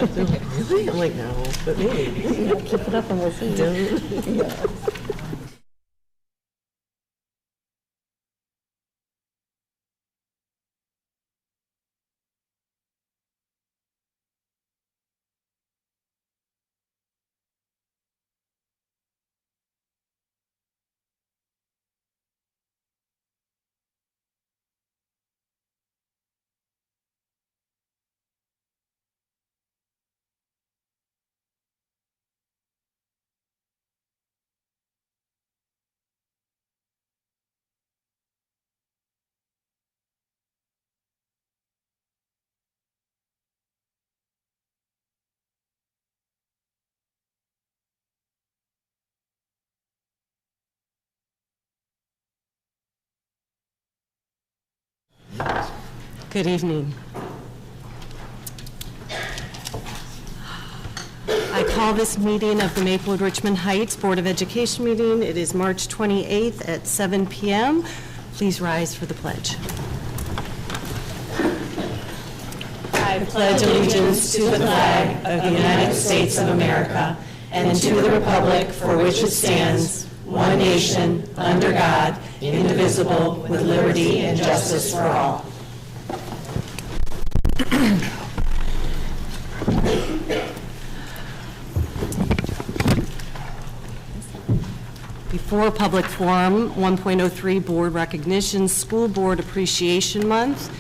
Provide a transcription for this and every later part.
They're like, really? I'm like, no, but maybe. Keep it up and we'll see. Yeah. Good evening. I call this meeting of the Maplewood Richmond Heights Board of Education meeting. It is March 28th at 7 p.m. Please rise for the pledge. I pledge allegiance to the flag of the United States of America and to the republic for which it stands, one nation, under God, indivisible, with liberty and justice for all. Before Public Forum 1.03 Board Recognition, School Board Appreciation Month.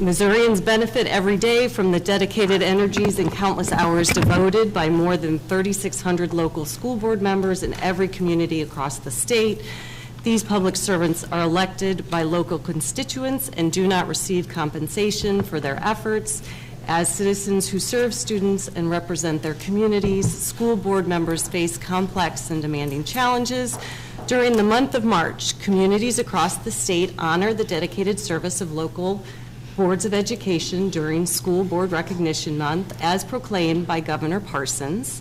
Missourians benefit every day from the dedicated energies and countless hours devoted by more than 3,600 local school board members in every community across the state. These public servants are elected by local constituents and do not receive compensation for their efforts. As citizens who serve students and represent their communities, school board members face complex and demanding challenges. During the month of March, communities across the state honor the dedicated service of local boards of education during School Board Recognition Month, as proclaimed by Governor Parsons.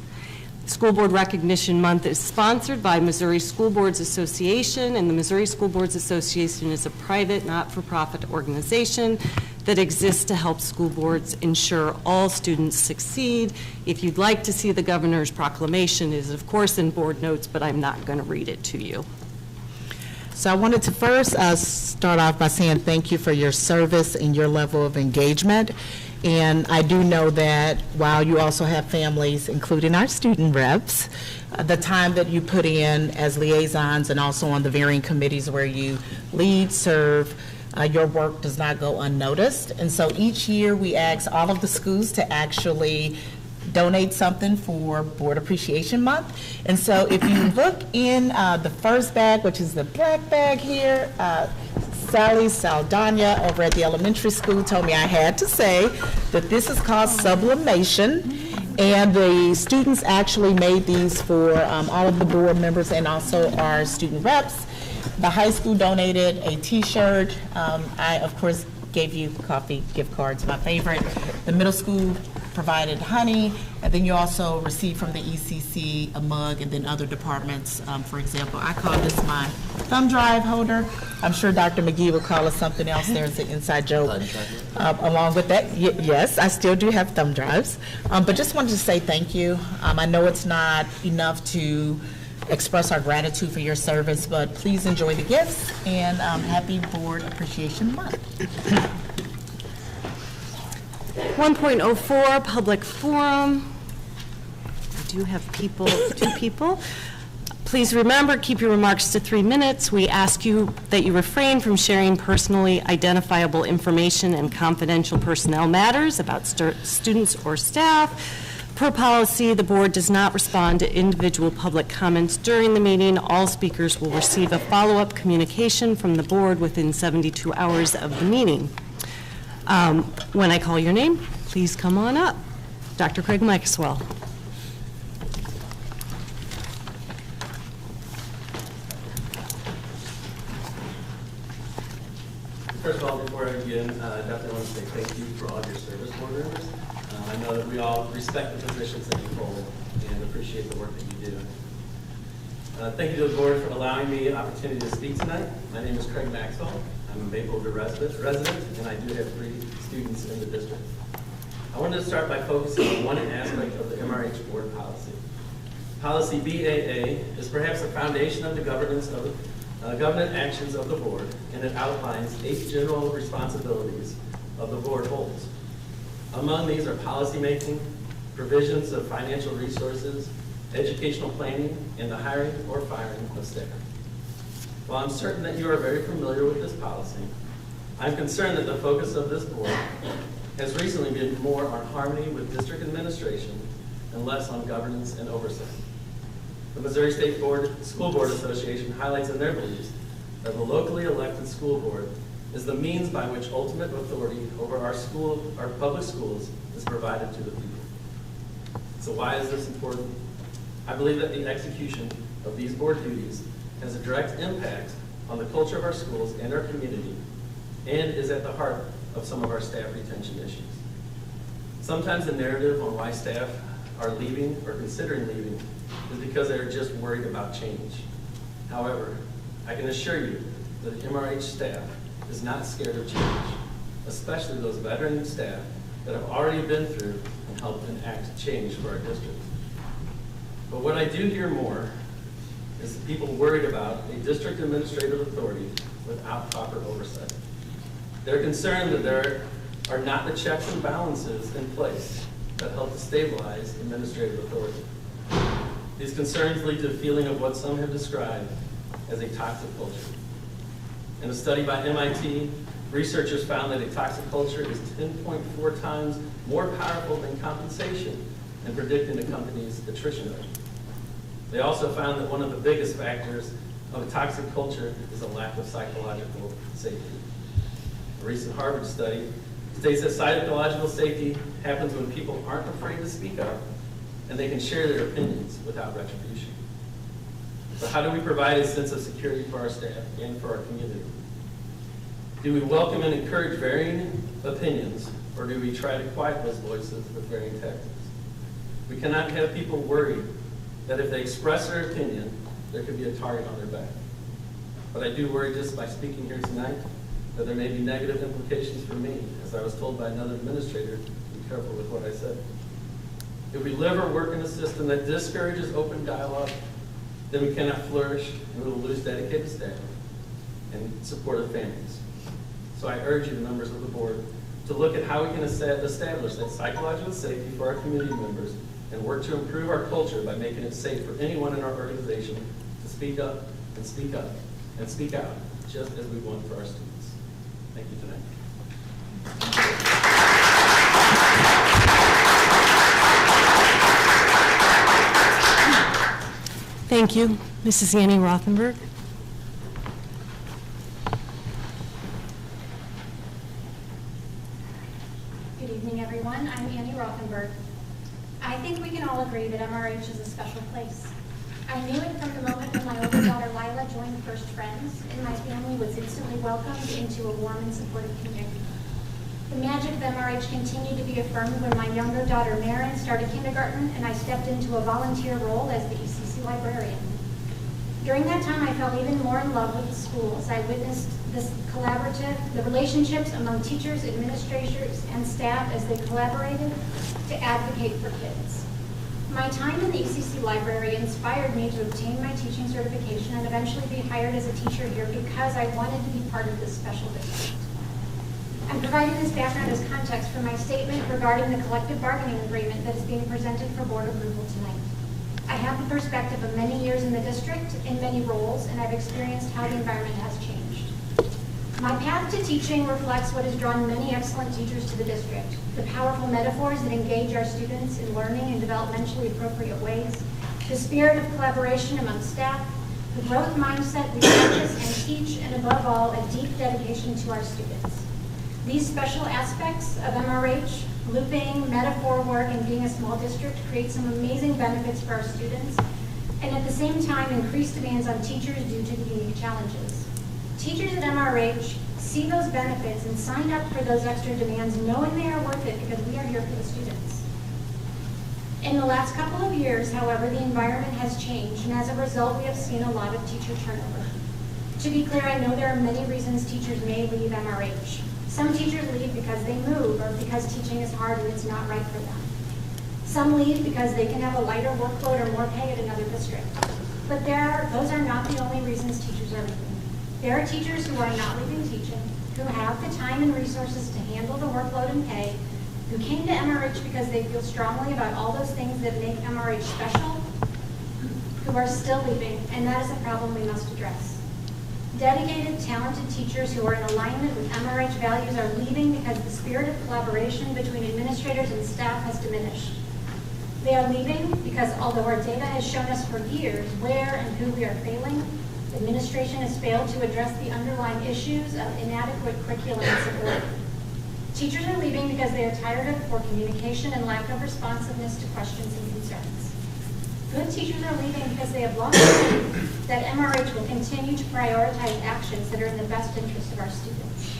School Board Recognition Month is sponsored by Missouri School Boards Association, and the Missouri School Boards Association is a private, not-for-profit organization that exists to help school boards ensure all students succeed. If you'd like to see the governor's proclamation, it is of course in board notes, but I'm not going to read it to you. So I wanted to first start off by saying thank you for your service and your level of engagement. And I do know that while you also have families, including our student reps, the time that you put in as liaisons and also on the varying committees where you lead, serve, your work does not go unnoticed. And so each year we ask all of the schools to actually donate something for Board Appreciation Month. And so if you look in the first bag, which is the black bag here, Sally Saldana over at the elementary school told me I had to say that this is called sublimation. And the students actually made these for all of the board members and also our student reps. The high school donated a t-shirt. I, of course, gave you coffee gift cards, my favorite. The middle school provided honey, and then you also received from the ECC a mug, and then other departments, for example, I call this my thumb drive holder. I'm sure Dr. McGee will call us something else. There's an inside joke along with that. Yes, I still do have thumb drives, but just wanted to say thank you. I know it's not enough to express our gratitude for your service, but please enjoy the gifts, and happy Board Appreciation Month. 1.04 Public Forum. I do have two people. Please remember, keep your remarks to 3 minutes. We ask you that you refrain from sharing personally identifiable information and confidential personnel matters about students or staff. Per policy, the board does not respond to individual public comments during the meeting. All speakers will receive a follow-up communication from the board within 72 hours of the meeting. When I call your name, please come on up. Dr. Craig Maxwell. First of all, before I begin, I definitely want to say thank you for all your service, board members. I know that we all respect the positions that you hold and appreciate the work that you do. Thank you to the board for allowing me an opportunity to speak tonight. My name is Craig Maxwell. I'm a Maplewood resident, and I do have 3 students in the district. I wanted to start by focusing on one aspect of the MRH board policy. Policy BAA is perhaps the foundation of the governance actions of the board, and it outlines 8 general responsibilities of the board holds. Among these are policy making, provisions of financial resources, educational planning, and the hiring or firing of staff. While I'm certain that you are very familiar with this policy, I'm concerned that the focus of this board has recently been more on harmony with district administration and less on governance and oversight. The Missouri State School Board Association highlights in their beliefs that the locally elected school board is the means by which ultimate authority over our public schools is provided to the people. So why is this important? I believe that the execution of these board duties has a direct impact on the culture of our schools and our community, and is at the heart of some of our staff retention issues. Sometimes the narrative on why staff are leaving or considering leaving is because they're just worried about change. However, I can assure you that the MRH staff is not scared of change, especially those veteran staff that have already been through and helped enact change for our district. But what I do hear more is the people worried about a district administrative authority without proper oversight. They're concerned that there are not the checks and balances in place that help to stabilize administrative authority. These concerns lead to a feeling of what some have described as a toxic culture. In a study by MIT, researchers found that a toxic culture is 10.4 times more powerful than compensation in predicting a company's attrition rate. They also found that one of the biggest factors of a toxic culture is a lack of psychological safety. A recent Harvard study states that psychological safety happens when people aren't afraid to speak up and they can share their opinions without retribution. So how do we provide a sense of security for our staff and for our community? Do we welcome and encourage varying opinions, or do we try to quiet those voices with varying tactics? We cannot have people worried that if they express their opinion, there could be a target on their back. But I do worry just by speaking here tonight that there may be negative implications for me, as I was told by another administrator, be careful with what I said. If we live or work in a system that discourages open dialogue, then we cannot flourish and we will lose dedicated staff and supportive families. So I urge you, the members of the board, to look at how we can establish that psychological safety for our community members and work to improve our culture by making it safe for anyone in our organization to speak up and speak up and speak out, just as we want for our students. Thank you tonight. Thank you. Mrs. Annie Rothenberg. Good evening, everyone. I'm Annie Rothenberg. I think we can all agree that MRH is a special place. I knew it from the moment when my older daughter Lila joined First Friends, and my family was instantly welcomed into a warm and supportive community. The magic of MRH continued to be affirmed when my younger daughter Marin started kindergarten and I stepped into a volunteer role as the ECC librarian. During that time, I fell even more in love with the school as I witnessed the relationships among teachers, administrators, and staff as they collaborated to advocate for kids. My time in the ECC library inspired me to obtain my teaching certification and eventually be hired as a teacher here because I wanted to be part of this special district. I'm providing this background as context for my statement regarding the collective bargaining agreement that is being presented for board approval tonight. I have the perspective of many years in the district, in many roles, and I've experienced how the environment has changed. My path to teaching reflects what has drawn many excellent teachers to the district: the powerful metaphors that engage our students in learning in developmentally appropriate ways, the spirit of collaboration among staff, the growth mindset we practice and teach, and above all, a deep dedication to our students. These special aspects of MRH, looping, metaphor work, and being a small district create some amazing benefits for our students, and at the same time increase demands on teachers due to the unique challenges. Teachers at MRH see those benefits and sign up for those extra demands knowing they are worth it because we are here for the students. In the last couple of years, however, the environment has changed, and as a result, we have seen a lot of teacher turnover. To be clear, I know there are many reasons teachers may leave MRH. Some teachers leave because they move or because teaching is hard and it's not right for them. Some leave because they can have a lighter workload or more pay at another district. But those are not the only reasons teachers are leaving. There are teachers who are not leaving teaching, who have the time and resources to handle the workload and pay, who came to MRH because they feel strongly about all those things that make MRH special, who are still leaving, and that is a problem we must address. Dedicated, talented teachers who are in alignment with MRH values are leaving because the spirit of collaboration between administrators and staff has diminished. They are leaving because although our data has shown us for years where and who we are failing, administration has failed to address the underlying issues of inadequate curriculum and support. Teachers are leaving because they are tired of poor communication and lack of responsiveness to questions and concerns. Good teachers are leaving because they have lost faith that MRH will continue to prioritize actions that are in the best interest of our students.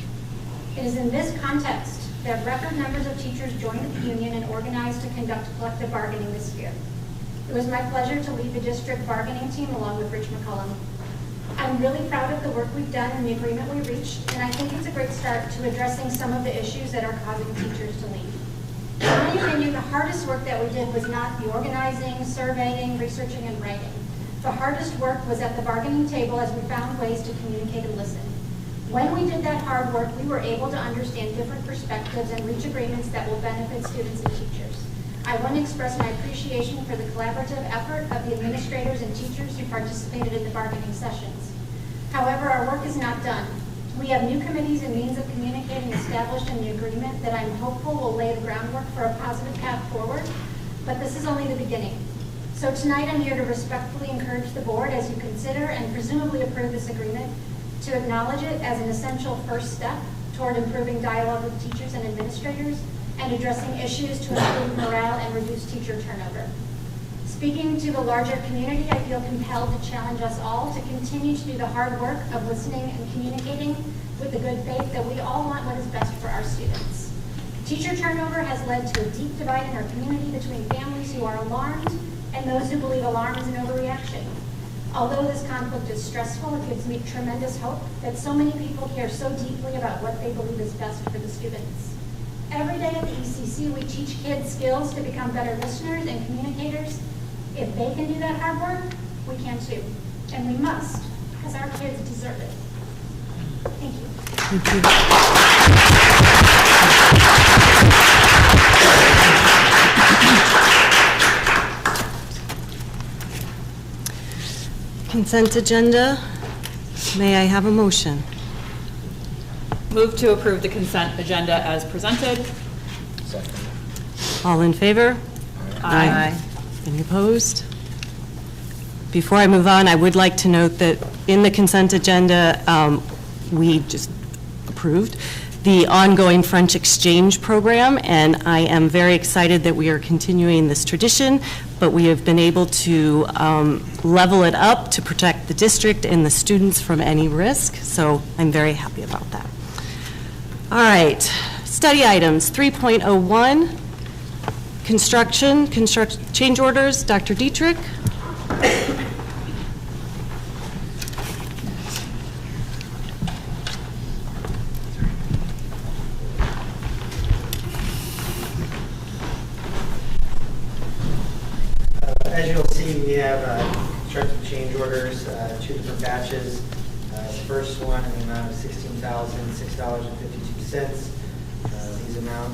It is in this context that record numbers of teachers joined the union and organized to conduct collective bargaining this year. It was my pleasure to lead the district bargaining team along with Rich McCullum. I'm really proud of the work we've done and the agreement we reached, and I think it's a great start to addressing some of the issues that are causing teachers to leave. In my opinion, the hardest work that we did was not the organizing, surveying, researching, and writing. The hardest work was at the bargaining table as we found ways to communicate and listen. When we did that hard work, we were able to understand different perspectives and reach agreements that will benefit students and teachers. I want to express my appreciation for the collaborative effort of the administrators and teachers who participated in the bargaining sessions. However, our work is not done. We have new committees and means of communicating established in the agreement that I'm hopeful will lay the groundwork for a positive path forward, but this is only the beginning. So tonight I'm here to respectfully encourage the board as you consider and presumably approve this agreement to acknowledge it as an essential first step toward improving dialogue with teachers and administrators and addressing issues to improve morale and reduce teacher turnover. Speaking to the larger community, I feel compelled to challenge us all to continue to do the hard work of listening and communicating with the good faith that we all want what is best for our students. Teacher turnover has led to a deep divide in our community between families who are alarmed and those who believe alarm is an overreaction. Although this conflict is stressful, it gives me tremendous hope that so many people care so deeply about what they believe is best for the students. Every day at the ECC, we teach kids skills to become better listeners and communicators. If they can do that hard work, we can too. And we must, because our kids deserve it. Thank you. Thank you. Consent agenda. May I have a motion? Move to approve the consent agenda as presented. Second. All in favor? Aye. Any opposed? Before I move on, I would like to note that in the consent agenda, we just approved the ongoing French exchange program, and I am very excited that we are continuing this tradition, but we have been able to level it up to protect the district and the students from any risk, so I'm very happy about that. All right, study items 3.01, construction change orders. Dr. Dietrich. As you'll see, we have construction change orders, two different batches. The first one in the amount of $16,006.52. These amount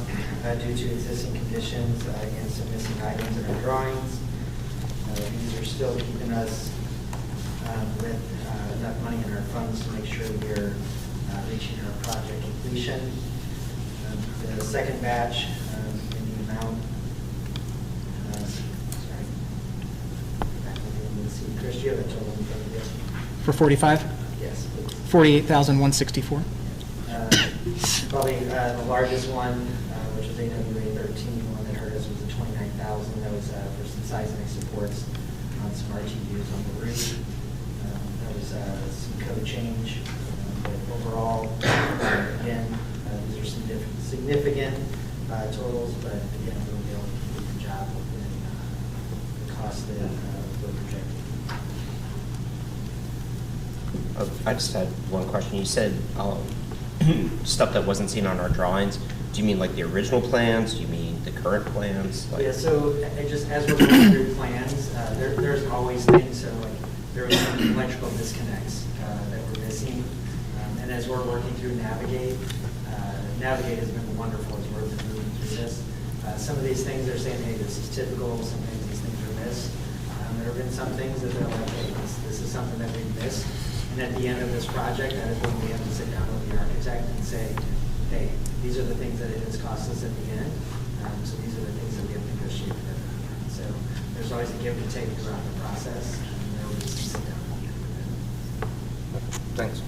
due to existing conditions and some missing items in our drawings. These are still keeping us with enough money in our funds to make sure we're reaching our project completion. The second batch in the amount, Chris, do you have a total in front of you? For 45? Yes, please. 48,164. Probably the largest one, which was AWA 13, the one that hurt us was the 29,000. That was for some seismic supports on some RTUs on the roof. That was some code change. But overall, again, these are some significant totals, but again, we'll be able to do the job within the cost that we're projecting. I just had one question. You said stuff that wasn't seen on our drawings, do you mean like the original plans? Do you mean the current plans? Like, Yeah, so just as we're going through plans, there's always things, so like there was some electrical disconnects that we're missing. And as we're working through Navigate, Navigate has been wonderful as we've been moving through this. Some of these things they're saying, hey, this is typical, sometimes these things are missed. There have been some things that they're like, hey, this is something that we've missed. And at the end of this project, that is when we have to sit down with the architect and say, hey, these are the things that it has cost us at the end. So these are the things that we have negotiated at the end. So there's always a give and take throughout the process, and there will be some sit down at the end of it. thanks.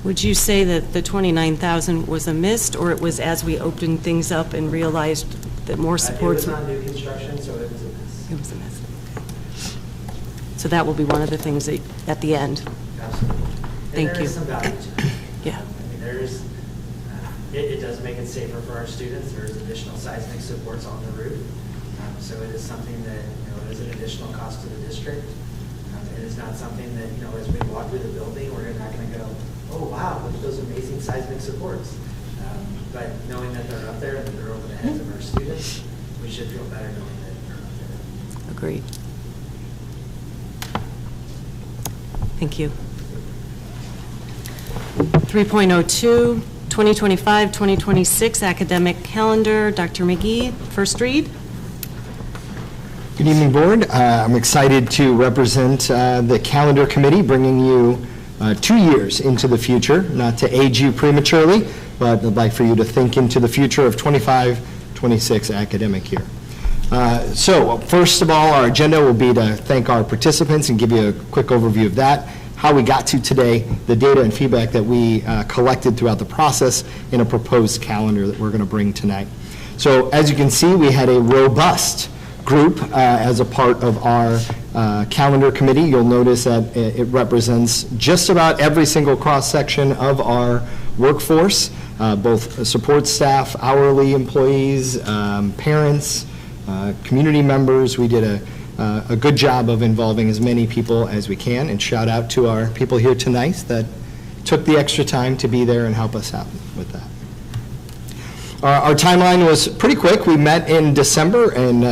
Would you say that the 29,000 was a miss, or it was as we opened things up and realized that more supports? It was on new construction, so it was a miss. It was a miss. So that will be one of the things that, at the end. Absolutely. Thank And there you. is some value to it. Yeah. I mean, there is, it does make it safer for our students. There's additional seismic supports on the roof. So it is something that, is an additional cost to the district. It is not something that, as we walk through the building, we're not going to go, oh, wow, look at those amazing seismic supports. But knowing that they're up there and that they're over the heads of our students, we should feel better knowing that they're up there. Agreed. Thank you. 3.02, 2025-2026 academic calendar. Dr. McGee, first read. Good evening, Board. I'm excited to represent the Calendar Committee, bringing you 2 years into the future, not to age you prematurely, but I'd like for you to think into the future of 25-26 academic year. So first of all, our agenda will be to thank our participants and give you a quick overview of that, how we got to today, the data and feedback that we collected throughout the process in a proposed calendar that we're going to bring tonight. So as you can see, we had a robust group as a part of our calendar committee. You'll notice that it represents just about every single cross-section of our workforce, both support staff, hourly employees, parents, community members. We did a good job of involving as many people as we can, and shout out to our people here tonight that took the extra time to be there and help us out with that. Our timeline was pretty quick. We met in December and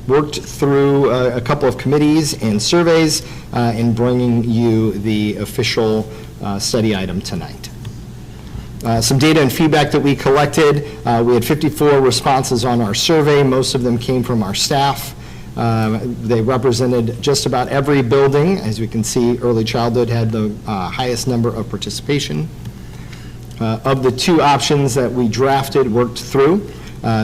worked through a couple of committees and surveys in bringing you the official study item tonight. Some data and feedback that we collected. We had 54 responses on our survey. Most of them came from our staff. They represented just about every building. As we can see, early childhood had the highest number of participation. Of the two options that we drafted, worked through,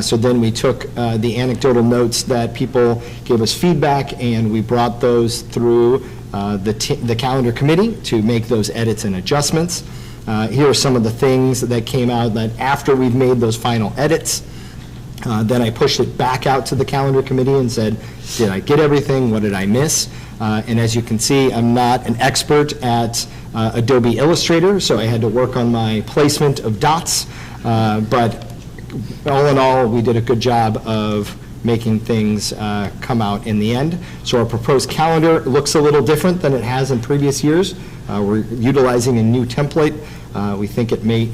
so then we took the anecdotal notes that people gave us feedback, and we brought those through the calendar committee to make those edits and adjustments. Here are some of the things that came out that after we've made those final edits, then I pushed it back out to the calendar committee and said, did I get everything? What did I miss? And as you can see, I'm not an expert at Adobe Illustrator, so I had to work on my placement of dots. But all in all, we did a good job of making things come out in the end. So our proposed calendar looks a little different than it has in previous years. We're utilizing a new template. We think it may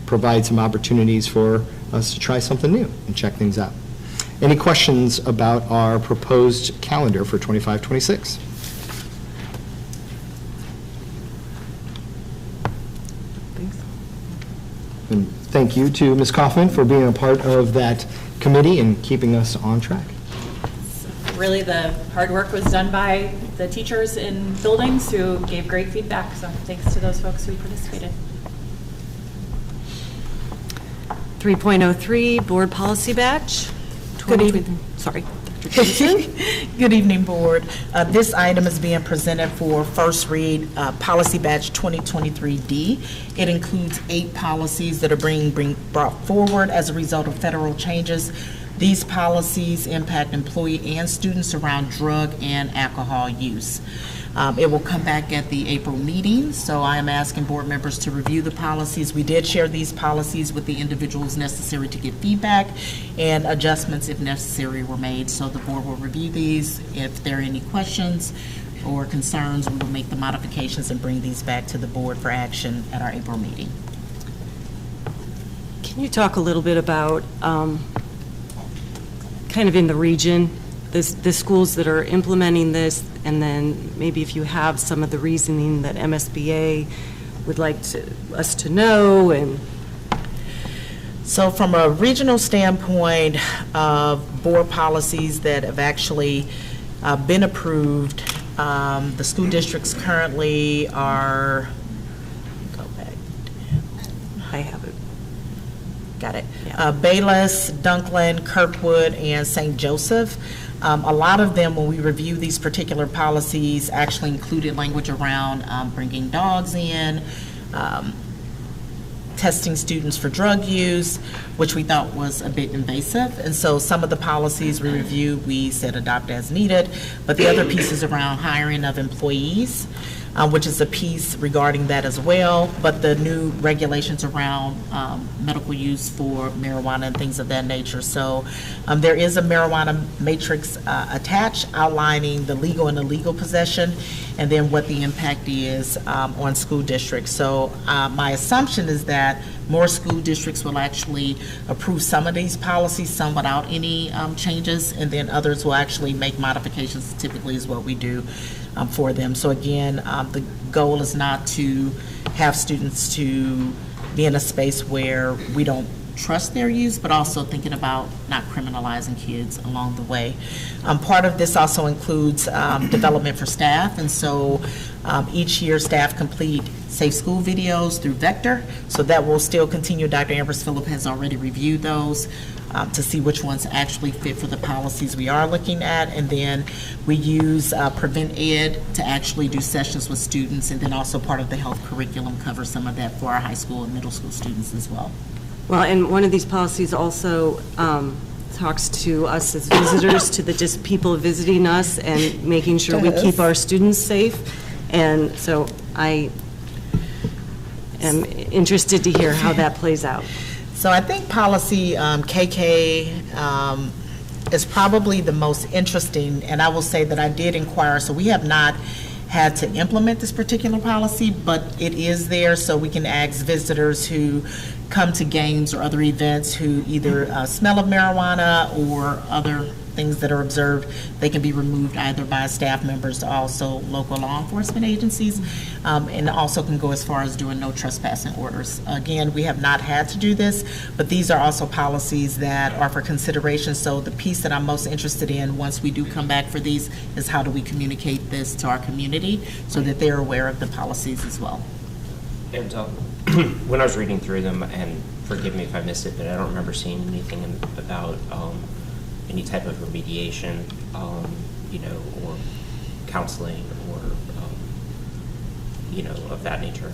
provide some opportunities for us to try something new and check things out. Any questions about our proposed calendar for 25-26? And thank you to Ms. Kaufman for being a part of that committee and keeping us on track. Really, the hard work was done by the teachers in buildings who gave great feedback, so thanks to those folks who participated. 3.03, board policy batch. Good evening. Sorry. Good evening, Board. This item is being presented for first read, Policy Batch 2023D. It includes 8 policies that are being brought forward as a result of federal changes. These policies impact employee and students around drug and alcohol use. It will come back at the April meeting, so I am asking board members to review the policies. We did share these policies with the individuals necessary to get feedback, and adjustments, if necessary, were made. So the board will review these. If there are any questions or concerns, we will make the modifications and bring these back to the board for action at our April meeting. Can you talk a little bit about, kind of in the region, the schools that are implementing this, and then maybe if you have some of the reasoning that MSBA would like us to know, and So from a regional standpoint of board policies that have actually been approved, the school districts currently are, go back. I have it. Got it. Yeah. Bayless, Dunklin, Kirkwood, and St. Joseph. A lot of them, when we review these particular policies, actually included language around bringing dogs in, testing students for drug use, which we thought was a bit invasive. And so some of the policies we reviewed, we said adopt as needed, but the other pieces around hiring of employees, which is a piece regarding that as well, but the new regulations around medical use for marijuana and things of that nature. So there is a marijuana matrix attached outlining the legal and illegal possession, and then what the impact is on school districts. So my assumption is that more school districts will actually approve some of these policies, some without any changes, and then others will actually make modifications, typically is what we do for them. So again, the goal is not to have students to be in a space where we don't trust their use, but also thinking about not criminalizing kids along the way. Part of this also includes development for staff, and so each year staff complete safe school videos through Vector, so that will still continue. Dr. Ambrose Phillip has already reviewed those to see which ones actually fit for the policies we are looking at, and then we use Prevent Ed to actually do sessions with students, and then also part of the health curriculum covers some of that for our high school and middle school students as well. Well, and one of these policies also talks to us as visitors, to the just people visiting us, and making sure we keep our students safe. And so I am interested to hear how that plays out. So I think policy KK is probably the most interesting, and I will say that I did inquire, so we have not had to implement this particular policy, but it is there, so we can ask visitors who come to games or other events who either smell of marijuana or other things that are observed, they can be removed either by staff members to also local law enforcement agencies, and also can go as far as doing no trespassing orders. Again, we have not had to do this, but these are also policies that are for consideration. So the piece that I'm most interested in once we do come back for these is how do we communicate this to our community so that they're aware of the policies as well. And when I was reading through them, and forgive me if I missed it, but I don't remember seeing anything about any type of remediation, you know, or counseling, or you know, of that nature.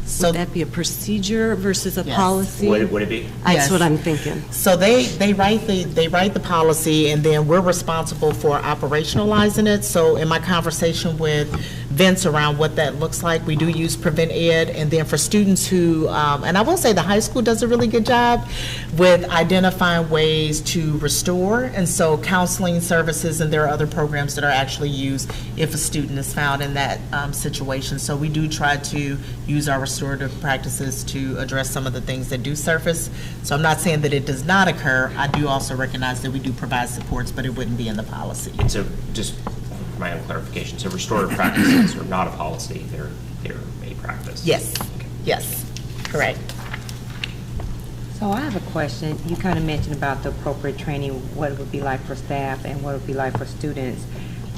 So Would that be a procedure versus a Yes. policy? Would it be? That's Yes. what I'm thinking. So they write the policy, and then we're responsible for operationalizing it. So in my conversation with Vince around what that looks like, we do use Prevent Ed, and then for students who, and I will say the high school does a really good job with identifying ways to restore, and so counseling services, and there are other programs that are actually used if a student is found in that situation. So we do try to use our restorative practices to address some of the things that do surface. So I'm not saying that it does not occur. I do also recognize that we do provide supports, but it wouldn't be in the policy. And so, just for my own clarification, so restorative practices are not a policy, they're a practice? Yes, Okay. yes, correct. So I have a question. You kind of mentioned about the appropriate training, what it would be like for staff and what it would be like for students.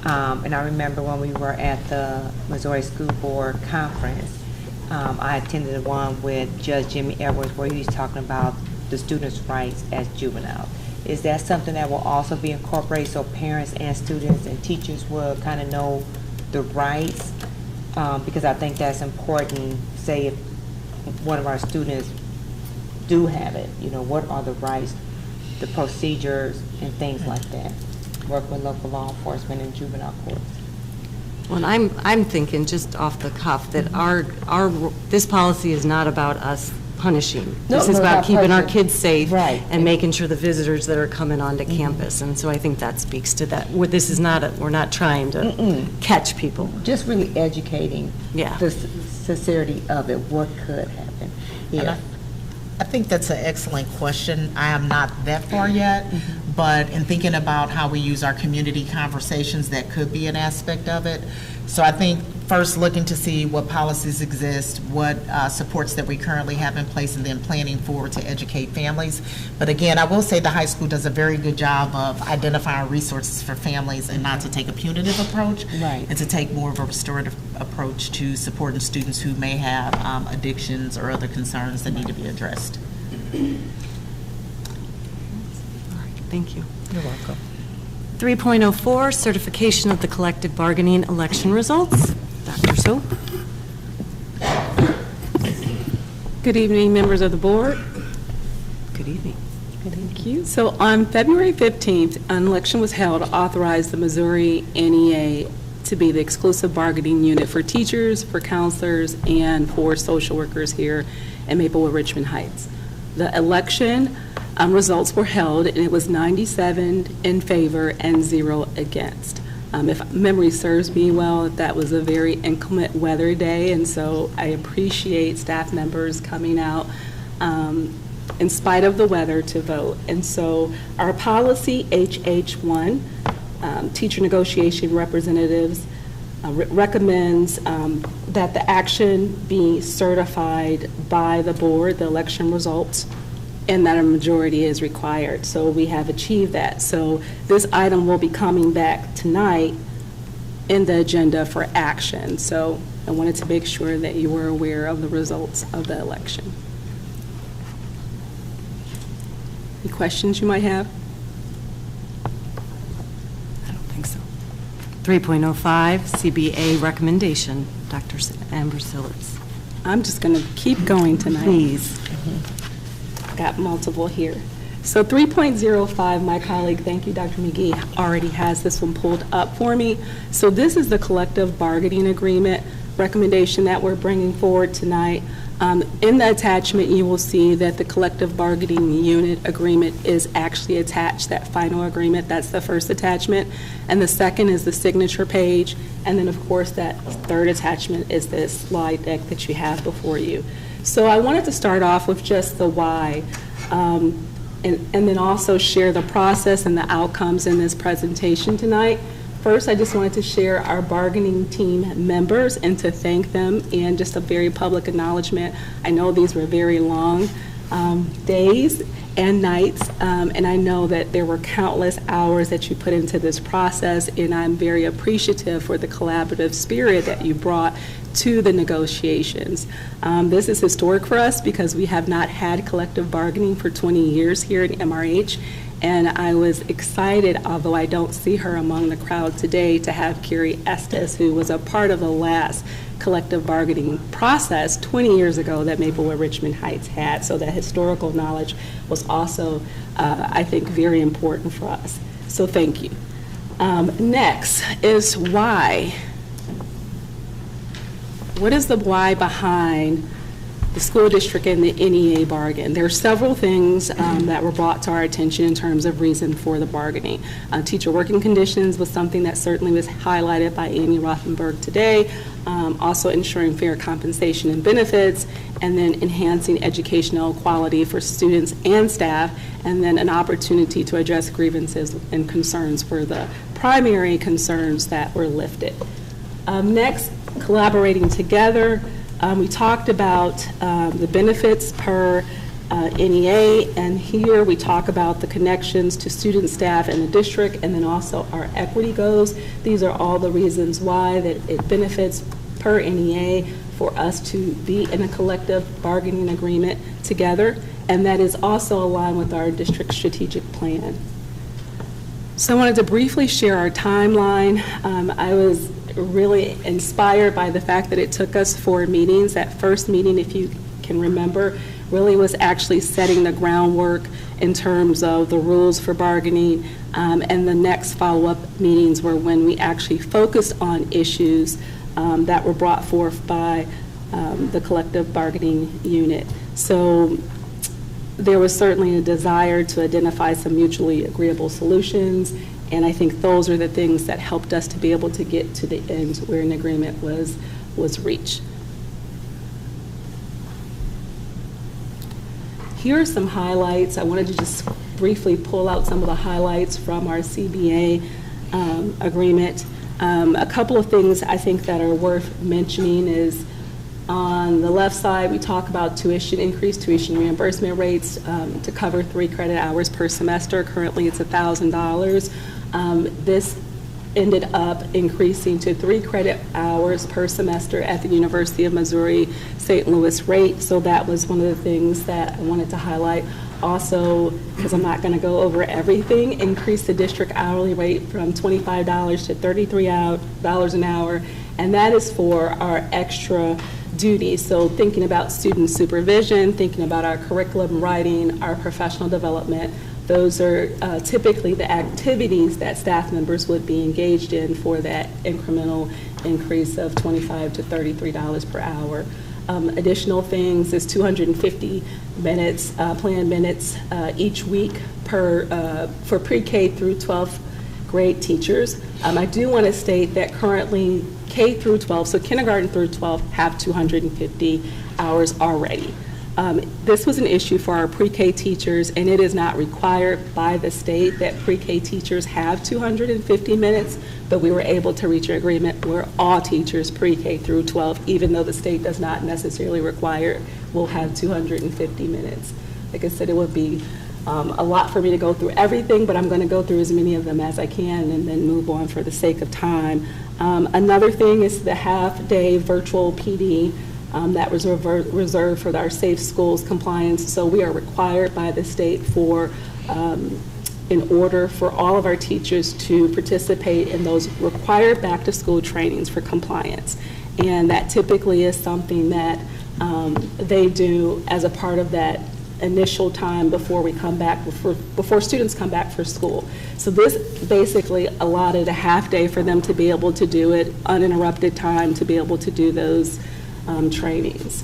And I remember when we were at the Missouri School Board Conference, I attended one with Judge Jimmy Edwards where he was talking about the students' rights as juveniles. Is that something that will also be incorporated so parents and students and teachers will kind of know the rights? Because I think that's important. Say if one of our students do have it, you know, what are the rights, the procedures, and things like that? Work with local law enforcement and juvenile courts. Well, I'm thinking just off the cuff that this policy is not about us punishing. This is about keeping our kids safe and making sure the visitors that are coming onto campus. And so I think that speaks to that. This is not we're not trying to catch people. Just really educating Yeah. the sincerity of it, what could happen. Yeah. I think that's an excellent question. I am not that far yet, but in thinking about how we use our community conversations, that could be an aspect of it. So I think first looking to see what policies exist, what supports that we currently have in place, and then planning forward to educate families. But again, I will say the high school does a very good job of identifying resources for families and not to take a punitive approach, Right. and to take more of a restorative approach to supporting students who may have addictions or other concerns that need to be addressed. All right, thank you. You're welcome. 3.04, certification of the collective bargaining election results. Dr. Soap. Good evening, members of the board. Good evening. Thank you. So on February 15th, an election was held to authorize the Missouri NEA to be the exclusive bargaining unit for teachers, for counselors, and for social workers here in Maplewood, Richmond Heights. The election results were held, and it was 97 in favor and 0 against. If memory serves me well, that was a very inclement weather day, and so I appreciate staff members coming out in spite of the weather to vote. And so our policy HH1, teacher negotiation representatives, recommends that the action be certified by the board, the election results, and that a majority is required. So we have achieved that. So this item will be coming back tonight in the agenda for action. So I wanted to make sure that you were aware of the results of the election. Any questions you might have? I don't think so. 3.05, CBA recommendation. Dr. Amber Silitz. I'm just going to keep going tonight. Please. Got multiple here. So 3.05, my colleague, thank you, Dr. McGee, already has this one pulled up for me. So this is the collective bargaining agreement recommendation that we're bringing forward tonight. In the attachment, you will see that the collective bargaining unit agreement is actually attached, that final agreement. That's the first attachment. And the second is the signature page. And then, of course, that third attachment is this slide deck that you have before you. So I wanted to start off with just the why, and then also share the process and the outcomes in this presentation tonight. First, I just wanted to share our bargaining team members and to thank them, and just a very public acknowledgement. I know these were very long days and nights, and I know that there were countless hours that you put into this process, and I'm very appreciative for the collaborative spirit that you brought to the negotiations. This is historic for us because we have not had collective bargaining for 20 years here at MRH, and I was excited, although I don't see her among the crowd today, to have Carrie Estes, who was a part of the last collective bargaining process 20 years ago that Maplewood Richmond Heights had. So that historical knowledge was also, I think, very important for us. So thank you. Next is why. What is the why behind the school district and the NEA bargain? There are several things that were brought to our attention in terms of reason for the bargaining. Teacher working conditions was something that certainly was highlighted by Annie Rothenberg today. Also ensuring fair compensation and benefits, and then enhancing educational quality for students and staff, and then an opportunity to address grievances and concerns for the primary concerns that were lifted. Next, collaborating together. We talked about the benefits per NEA, and here we talk about the connections to student, staff, and the district, and then also our equity goals. These are all the reasons why that it benefits per NEA for us to be in a collective bargaining agreement together, and that is also aligned with our district strategic plan. So I wanted to briefly share our timeline. I was really inspired by the fact that it took us 4 meetings. That first meeting, if you can remember, really was actually setting the groundwork in terms of the rules for bargaining, and the next follow-up meetings were when we actually focused on issues that were brought forth by the collective bargaining unit. So there was certainly a desire to identify some mutually agreeable solutions, and I think those are the things that helped us to be able to get to the end where an agreement was reached. Here are some highlights. I wanted to just briefly pull out some of the highlights from our CBA agreement. A couple of things I think that are worth mentioning is on the left side, we talk about increased tuition reimbursement rates to cover 3 credit hours per semester. Currently, it's $1,000. This ended up increasing to 3 credit hours per semester at the University of Missouri St. Louis rate. So that was one of the things that I wanted to highlight. Also, because I'm not going to go over everything, increased the district hourly rate from $25 to $33 an hour, and that is for our extra duties. So thinking about student supervision, thinking about our curriculum writing, our professional development, those are typically the activities that staff members would be engaged in for that incremental increase of $25 to $33 per hour. Additional things is 250 minutes, planned minutes each week for pre-K through 12th grade teachers. I do want to state that currently K through 12, so kindergarten through 12, have 250 hours already. This was an issue for our pre-K teachers, and it is not required by the state that pre-K teachers have 250 minutes, but we were able to reach an agreement where all teachers pre-K through 12, even though the state does not necessarily require, will have 250 minutes. Like I said, it would be a lot for me to go through everything, but I'm going to go through as many of them as I can and then move on for the sake of time. Another thing is the half-day virtual PD that was reserved for our Safe Schools compliance. So we are required by the state in order for all of our teachers to participate in those required back-to-school trainings for compliance. And that typically is something that they do as a part of that initial time before we come back, before students come back for school. So this basically allotted a half day for them to be able to do it, uninterrupted time to be able to do those trainings.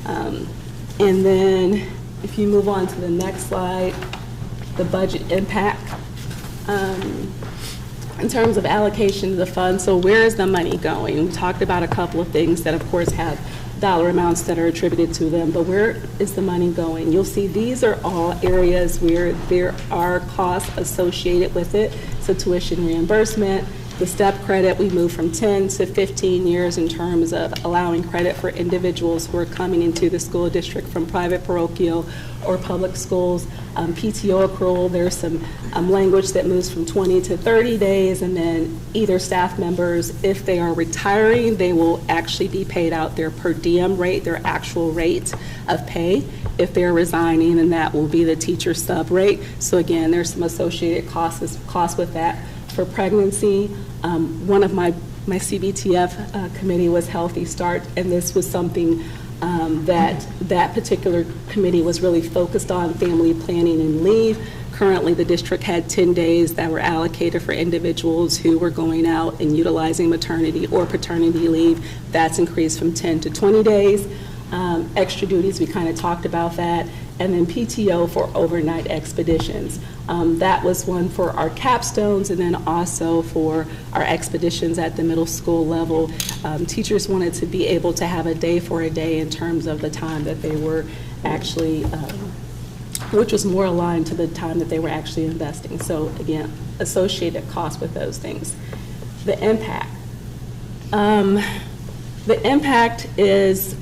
And then if you move on to the next slide, the budget impact. In terms of allocation of the funds, so where is the money going? We talked about a couple of things that of course have dollar amounts that are attributed to them, but where is the money going? You'll see these are all areas where there are costs associated with it. So tuition reimbursement, the STEP credit, we moved from 10 to 15 years in terms of allowing credit for individuals who are coming into the school district from private, parochial, or public schools. PTO accrual, there's some language that moves from 20 to 30 days, and then either staff members, if they are retiring, they will actually be paid out their per diem rate, their actual rate of pay. If they're resigning, then that will be the teacher sub rate. So again, there's some associated costs with that. For pregnancy, one of my CBTF committee was Healthy Start, and this was something that particular committee was really focused on, family planning and leave. Currently, the district had 10 days that were allocated for individuals who were going out and utilizing maternity or paternity leave. That's increased from 10 to 20 days. Extra duties, we kind of talked about that. And then PTO for overnight expeditions. That was one for our capstones and then also for our expeditions at the middle school level. Teachers wanted to be able to have a day for a day in terms of the time that they were actually, which was more aligned to the time that they were actually investing. So again, associated costs with those things. The impact. The impact is,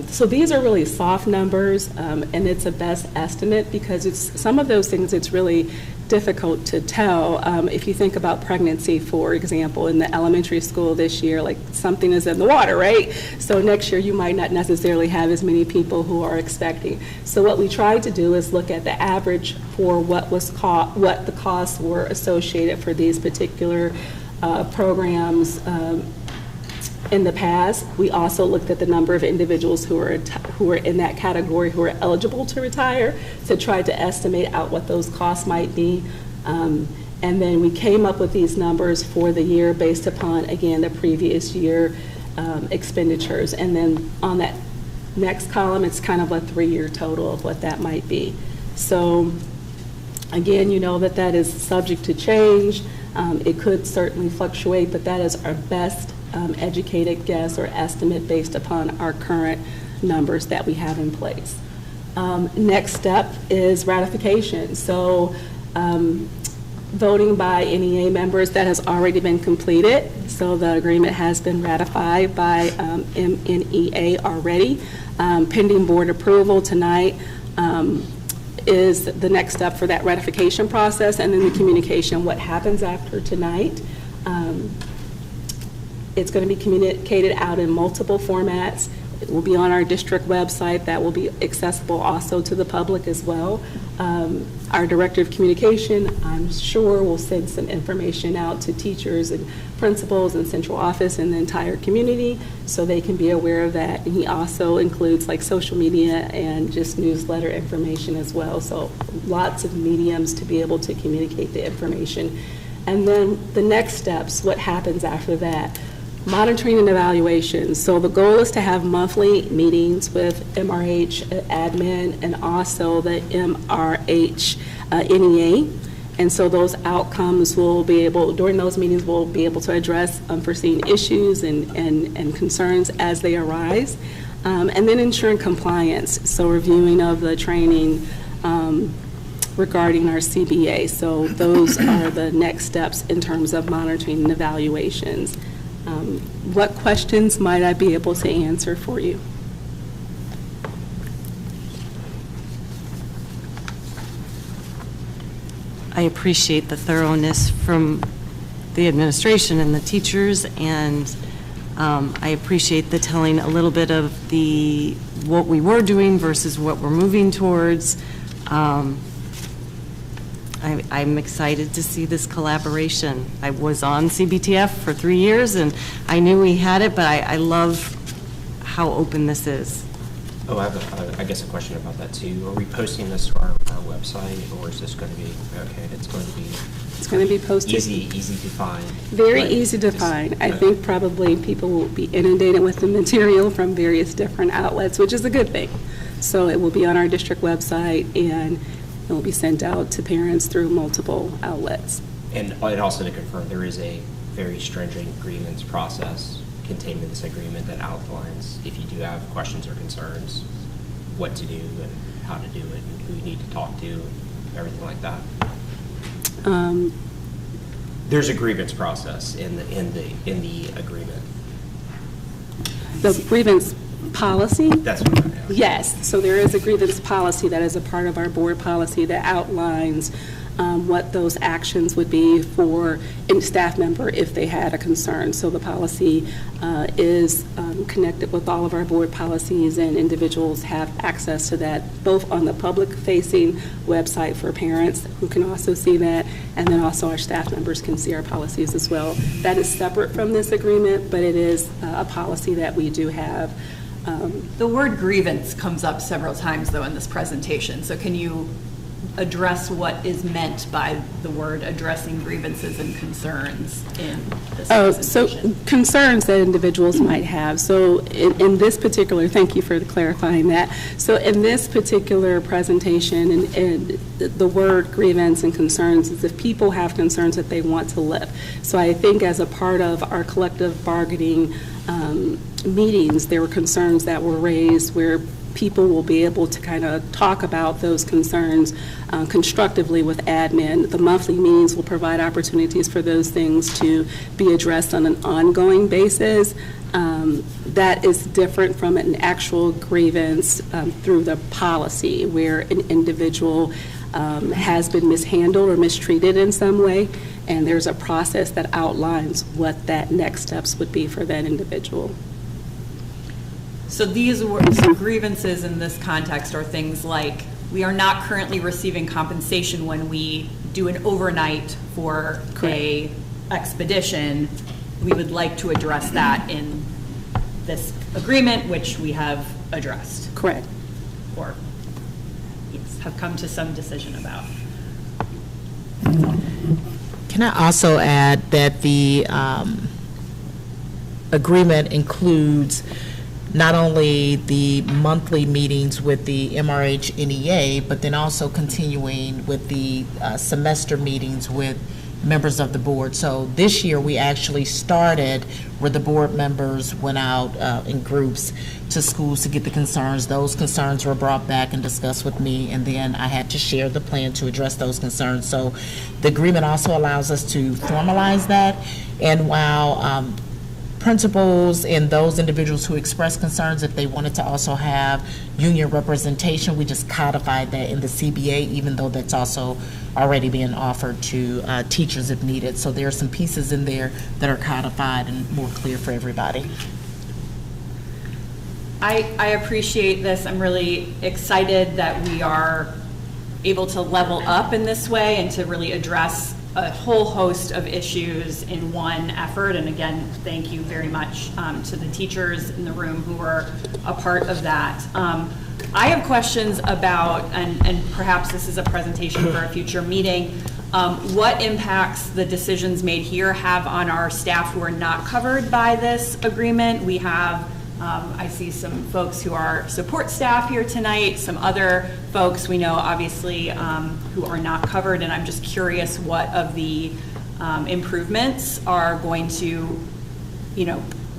so these are really soft numbers, and it's a best estimate because it's some of those things it's really difficult to tell. If you think about pregnancy, for example, in the elementary school this year, like something is in the water, right? So next year you might not necessarily have as many people who are expecting. So what we tried to do is look at the average for what the costs were associated for these particular programs. In the past, we also looked at the number of individuals who are in that category who are eligible to retire to try to estimate out what those costs might be. And then we came up with these numbers for the year based upon, again, the previous year expenditures. And then on that next column, it's kind of a 3-year total of what that might be. So again, you know that is subject to change. It could certainly fluctuate, but that is our best educated guess or estimate based upon our current numbers that we have in place. Next step is ratification. So voting by NEA members, that has already been completed. So the agreement has been ratified by NEA already. Pending board approval tonight is the next step for that ratification process, and then the communication, what happens after tonight. It's going to be communicated out in multiple formats. It will be on our district website. That will be accessible also to the public as well. Our director of communication, I'm sure, will send some information out to teachers and principals and central office and the entire community so they can be aware of that. And he also includes like social media and just newsletter information as well. So lots of mediums to be able to communicate the information. And then the next steps, what happens after that? Monitoring and evaluation. So the goal is to have monthly meetings with MRH admin and also the MRH NEA. And so those outcomes will be able, during those meetings, we'll be able to address unforeseen issues and concerns as they arise. And then ensuring compliance. So reviewing of the training regarding our CBA. So those are the next steps in terms of monitoring and evaluations. What questions might I be able to answer for you? I appreciate the thoroughness from the administration and the teachers, and I appreciate the telling a little bit of what we were doing versus what we're moving towards. I'm excited to see this collaboration. I was on CBTF for 3 years, and I knew we had it, but I love how open this is. Oh, I have, I guess, a question about that, too. Are we posting this to our website, or is this going to be, okay, it's going to be... It's going to be posted. Easy to find. Very right? easy to find. I think probably people will be inundated with the material from various different outlets, which is a good thing. So it will be on our district website, and it will be sent out to parents through multiple outlets. And also to confirm, there is a very stringent grievance process contained in this agreement that outlines if you do have questions or concerns, what to do and how to do it, and who you need to talk to, and everything like that. There's a grievance process in the agreement. The grievance policy? That's what I'm asking. Yes, so there is a grievance policy that is a part of our board policy that outlines what those actions would be for a staff member if they had a concern. So the policy is connected with all of our board policies, and individuals have access to that, both on the public-facing website for parents who can also see that, and then also our staff members can see our policies as well. That is separate from this agreement, but it is a policy that we do have. The word grievance comes up several times, though, in this presentation. So can you address what is meant by the word addressing grievances and concerns in this presentation? So concerns that individuals might have. So in this particular, thank you for clarifying that. So in this particular presentation, and the word grievance and concerns is if people have concerns that they want to lift. So I think as a part of our collective bargaining meetings, there were concerns that were raised where people will be able to kind of talk about those concerns constructively with admin. The monthly meetings will provide opportunities for those things to be addressed on an ongoing basis. That is different from an actual grievance through the policy where an individual has been mishandled or mistreated in some way, and there's a process that outlines what that next steps would be for that individual. So grievances in this context are things like, we are not currently receiving compensation when we do an overnight for a expedition. We would like to address that in this agreement, which we have addressed. Correct. Or yes, have come to some decision about. Can I also add that the agreement includes not only the monthly meetings with the MRH NEA, but then also continuing with the semester meetings with members of the board. So this year, we actually started where the board members went out in groups to schools to get the concerns. Those concerns were brought back and discussed with me, and then I had to share the plan to address those concerns. So the agreement also allows us to formalize that, and while principals and those individuals who express concerns, if they wanted to also have union representation, we just codified that in the CBA, even though that's also already being offered to teachers if needed. So there are some pieces in there that are codified and more clear for everybody. I appreciate this. I'm really excited that we are able to level up in this way and to really address a whole host of issues in one effort. And again, thank you very much to the teachers in the room who were a part of that. I have questions about, and perhaps this is a presentation for a future meeting, what impacts the decisions made here have on our staff who are not covered by this agreement. We have I see some folks who are support staff here tonight, some other folks we know obviously who are not covered, and I'm just curious what of the improvements are going to,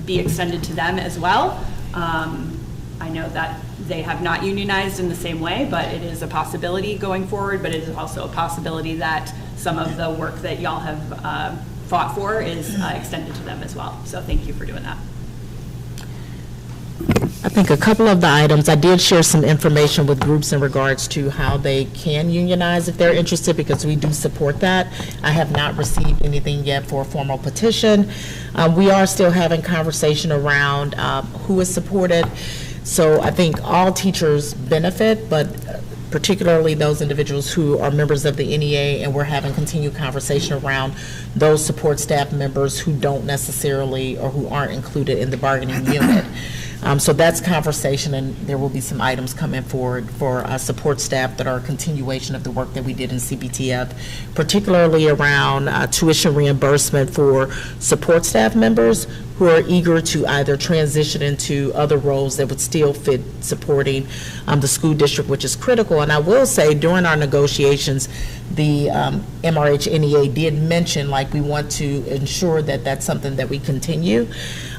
be extended to them as well. I know that they have not unionized in the same way, but it is a possibility going forward, but it is also a possibility that some of the work that y'all have fought for is extended to them as well. So thank you for doing that. I think a couple of the items, I did share some information with groups in regards to how they can unionize if they're interested, because we do support that. I have not received anything yet for a formal petition. We are still having conversation around who is supported. So I think all teachers benefit, but particularly those individuals who are members of the NEA, and we're having continued conversation around those support staff members who don't necessarily or who aren't included in the bargaining unit. So that's conversation, and there will be some items coming forward for support staff that are a continuation of the work that we did in CBTF, particularly around tuition reimbursement for support staff members who are eager to either transition into other roles that would still fit supporting the school district, which is critical. And I will say, during our negotiations, the MRH NEA did mention, like, we want to ensure that that's something that we continue.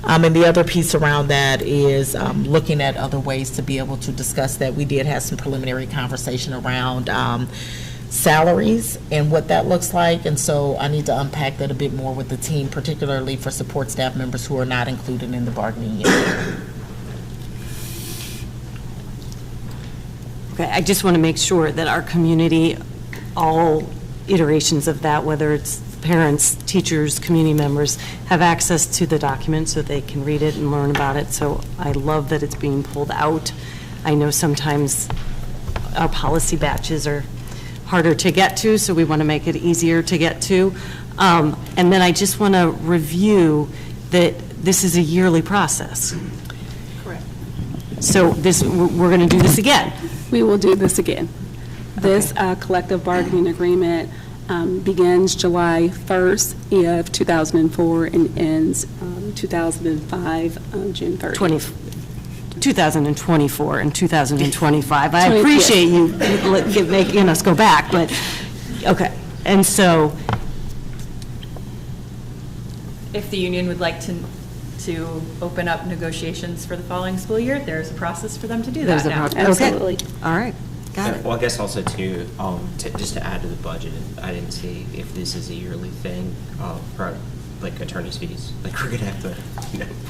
And the other piece around that is looking at other ways to be able to discuss that. We did have some preliminary conversation around salaries and what that looks like, and so I need to unpack that a bit more with the team, particularly for support staff members who are not included in the bargaining unit. Okay, I just want to make sure that our community, all iterations of that, whether it's parents, teachers, community members, have access to the document so they can read it and learn about it. So I love that it's being pulled out. I know sometimes our policy batches are harder to get to, so we want to make it easier to get to. And then I just want to review that this is a yearly process. Correct. So we're going to do this again. We will do this again. This collective bargaining agreement begins July 1st of 2004 and ends 2005, June 30th. 2024 and 2025. I appreciate you making us go back, but, okay. And so, if the union would like to open up negotiations for the following school year, there's a process for them to do that now. Absolutely. All right, got it. Well, I guess also too, just to add to the budget, I didn't see if this is a yearly thing, like attorney's fees, like we're gonna have to,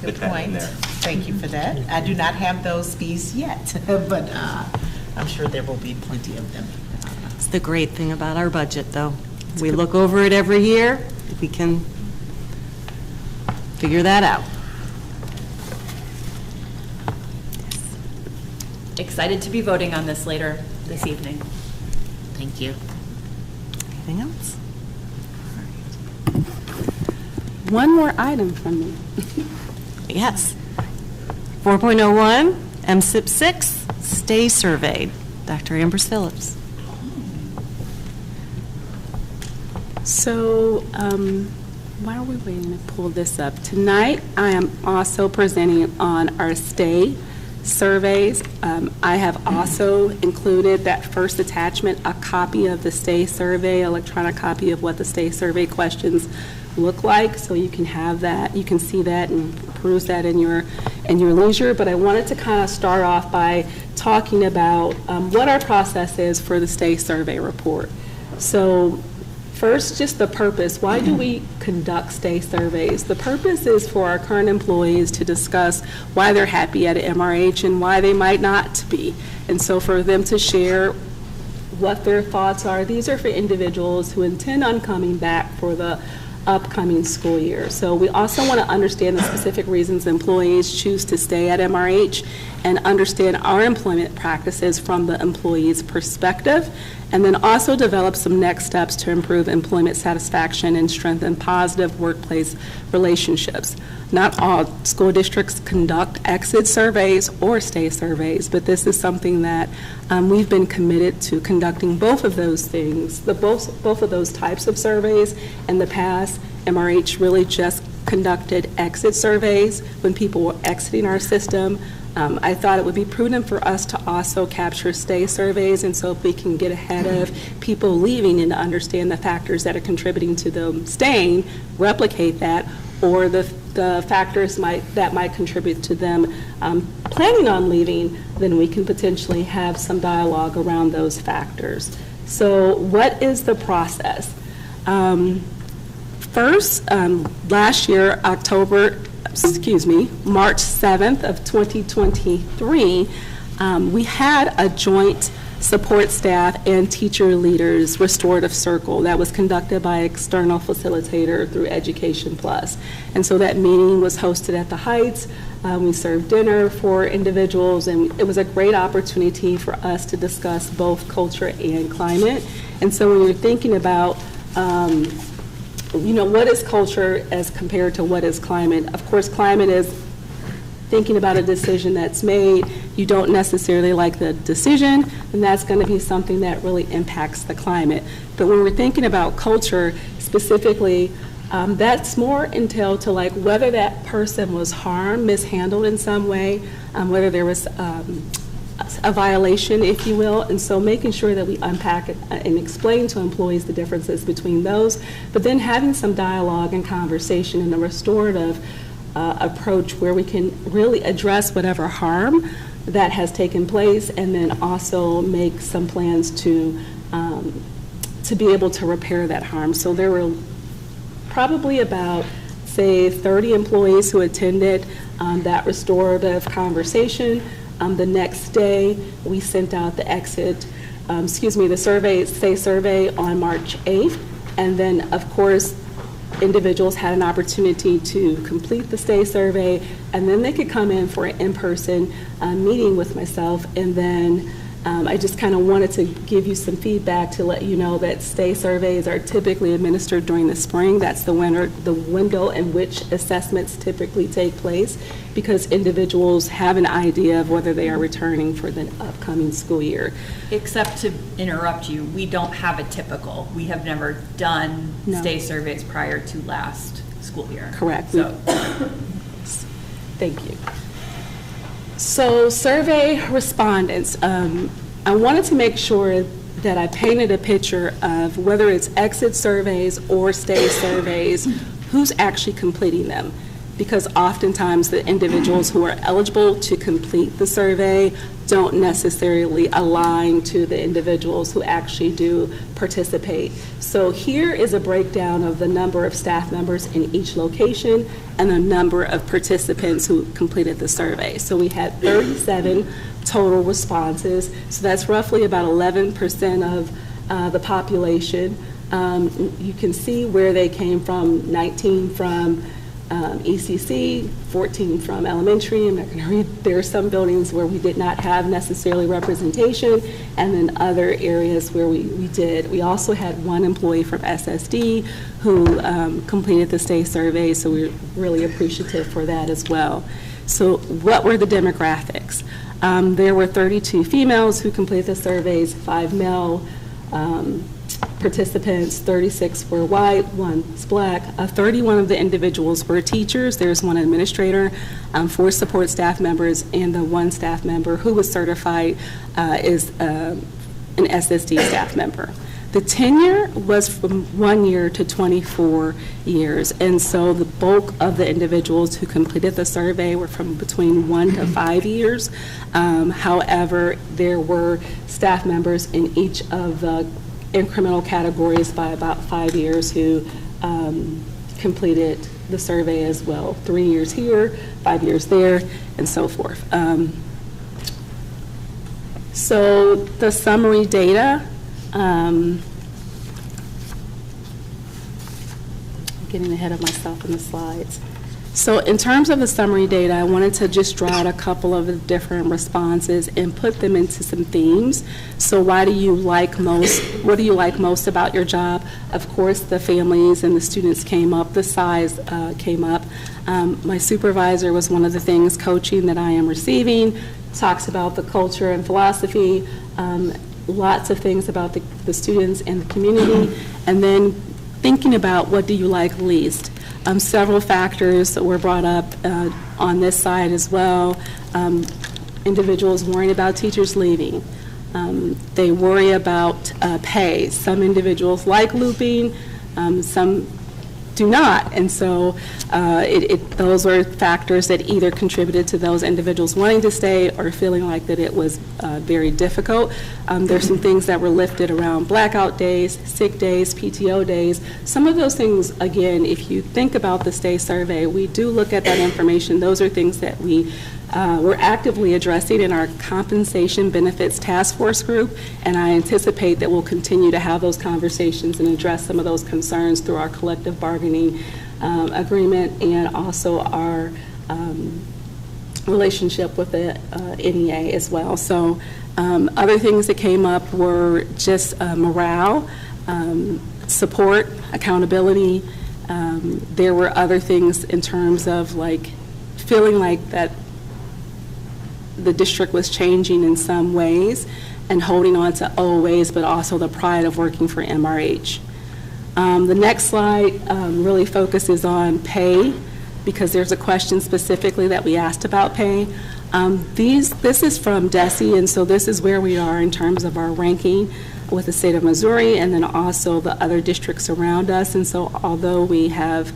put that in there. Thank you for that. I do not have those fees yet, but I'm sure there will be plenty of them. It's the great thing about our budget, though. We look over it every year. We can figure that out. Excited to be voting on this later this evening. Thank you. Anything else? One more item from me. Yes. 4.01, MSIP 6, stay surveyed. Dr. Ambrose Phillips. So while we're waiting to pull this up, tonight I am also presenting on our stay surveys. I have also included that first attachment, a copy of the STAY survey, electronic copy of what the STAY survey questions look like, so you can have that, you can see that and peruse that in your leisure. But I wanted to kind of start off by talking about what our process is for the STAY survey report. So first, just the purpose. Why do we conduct STAY surveys? The purpose is for our current employees to discuss why they're happy at MRH and why they might not be. And so for them to share what their thoughts are. These are for individuals who intend on coming back for the upcoming school year. So we also want to understand the specific reasons employees choose to stay at MRH and understand our employment practices from the employee's perspective, and then also develop some next steps to improve employment satisfaction and strengthen positive workplace relationships. Not all school districts conduct exit surveys or stay surveys, but this is something that we've been committed to conducting both of those things, both of those types of surveys. In the past, MRH really just conducted exit surveys when people were exiting our system. I thought it would be prudent for us to also capture stay surveys, and so if we can get ahead of people leaving and to understand the factors that are contributing to them staying, replicate that, or the factors that might contribute to them planning on leaving, then we can potentially have some dialogue around those factors. So what is the process? First, last year, March 7th of 2023, we had a joint support staff and teacher leaders restorative circle that was conducted by an external facilitator through Education Plus. And so that meeting was hosted at the Heights. We served dinner for individuals, and it was a great opportunity for us to discuss both culture and climate. And so when you're thinking about what is culture as compared to what is climate? Of course, climate is thinking about a decision that's made. You don't necessarily like the decision, and that's going to be something that really impacts the climate. But when we're thinking about culture specifically, that's more entailed to like whether that person was harmed, mishandled in some way, whether there was a violation, if you will, and so making sure that we unpack it and explain to employees the differences between those, but then having some dialogue and conversation in a restorative approach where we can really address whatever harm that has taken place, and then also make some plans to be able to repair that harm. So there were probably about, say, 30 employees who attended that restorative conversation. The next day, we sent out the stay survey on March 8th. And then, of course, individuals had an opportunity to complete the stay survey, and then they could come in for an in-person meeting with myself. And then I just kind of wanted to give you some feedback to let you know that stay surveys are typically administered during the spring. That's the window in which assessments typically take place, because individuals have an idea of whether they are returning for the upcoming school year. Except to interrupt you, we don't have a typical. We have never done stay surveys prior to last school year. Correct. So. Thank you. So survey respondents, I wanted to make sure that I painted a picture of whether it's exit surveys or stay surveys, who's actually completing them. Because oftentimes the individuals who are eligible to complete the survey don't necessarily align to the individuals who actually do participate. So here is a breakdown of the number of staff members in each location and the number of participants who completed the survey. So we had 37 total responses. So that's roughly about 11% of the population. You can see where they came from: 19 from ECC, 14 from elementary. I'm not going to read. There are some buildings where we did not have necessarily representation, and then other areas where we did. We also had one employee from SSD who completed the stay survey, so we're really appreciative for that as well. So what were the demographics? There were 32 females who completed the surveys, 5 male. participants, 36 were white, 1 was black. 31 of the individuals were teachers. There's 1 administrator, 4 support staff members, and the 1 staff member who was certified is an SSD staff member. The tenure was from 1 year to 24 years, and so the bulk of the individuals who completed the survey were from between 1 to 5 years. However, there were staff members in each of the incremental categories by about 5 years who completed the survey as well. 3 years here, 5 years there, and so forth. So the summary data, getting ahead of myself in the slides. So in terms of the summary data, I wanted to just draw out a couple of the different responses and put them into some themes. So what do you like most about your job? Of course, the families and the students came up, the size came up. My supervisor was one of the things, coaching that I am receiving, talks about the culture and philosophy, lots of things about the students and the community, and then thinking about what do you like least. Several factors that were brought up on this side as well. Individuals worrying about teachers leaving. They worry about pay. Some individuals like looping, some do not. And so those were factors that either contributed to those individuals wanting to stay or feeling like that it was very difficult. There's some things that were lifted around blackout days, sick days, PTO days. Some of those things, again, if you think about the stay survey, we do look at that information. Those are things that we're actively addressing in our compensation benefits task force group, and I anticipate that we'll continue to have those conversations and address some of those concerns through our collective bargaining agreement and also our relationship with the NEA as well. So other things that came up were just morale, support, accountability. There were other things in terms of like feeling like that the district was changing in some ways and holding on to old ways, but also the pride of working for MRH. The next slide really focuses on pay, because there's a question specifically that we asked about pay. This is from DESE, and so this is where we are in terms of our ranking with the state of Missouri and then also the other districts around us. And so although we have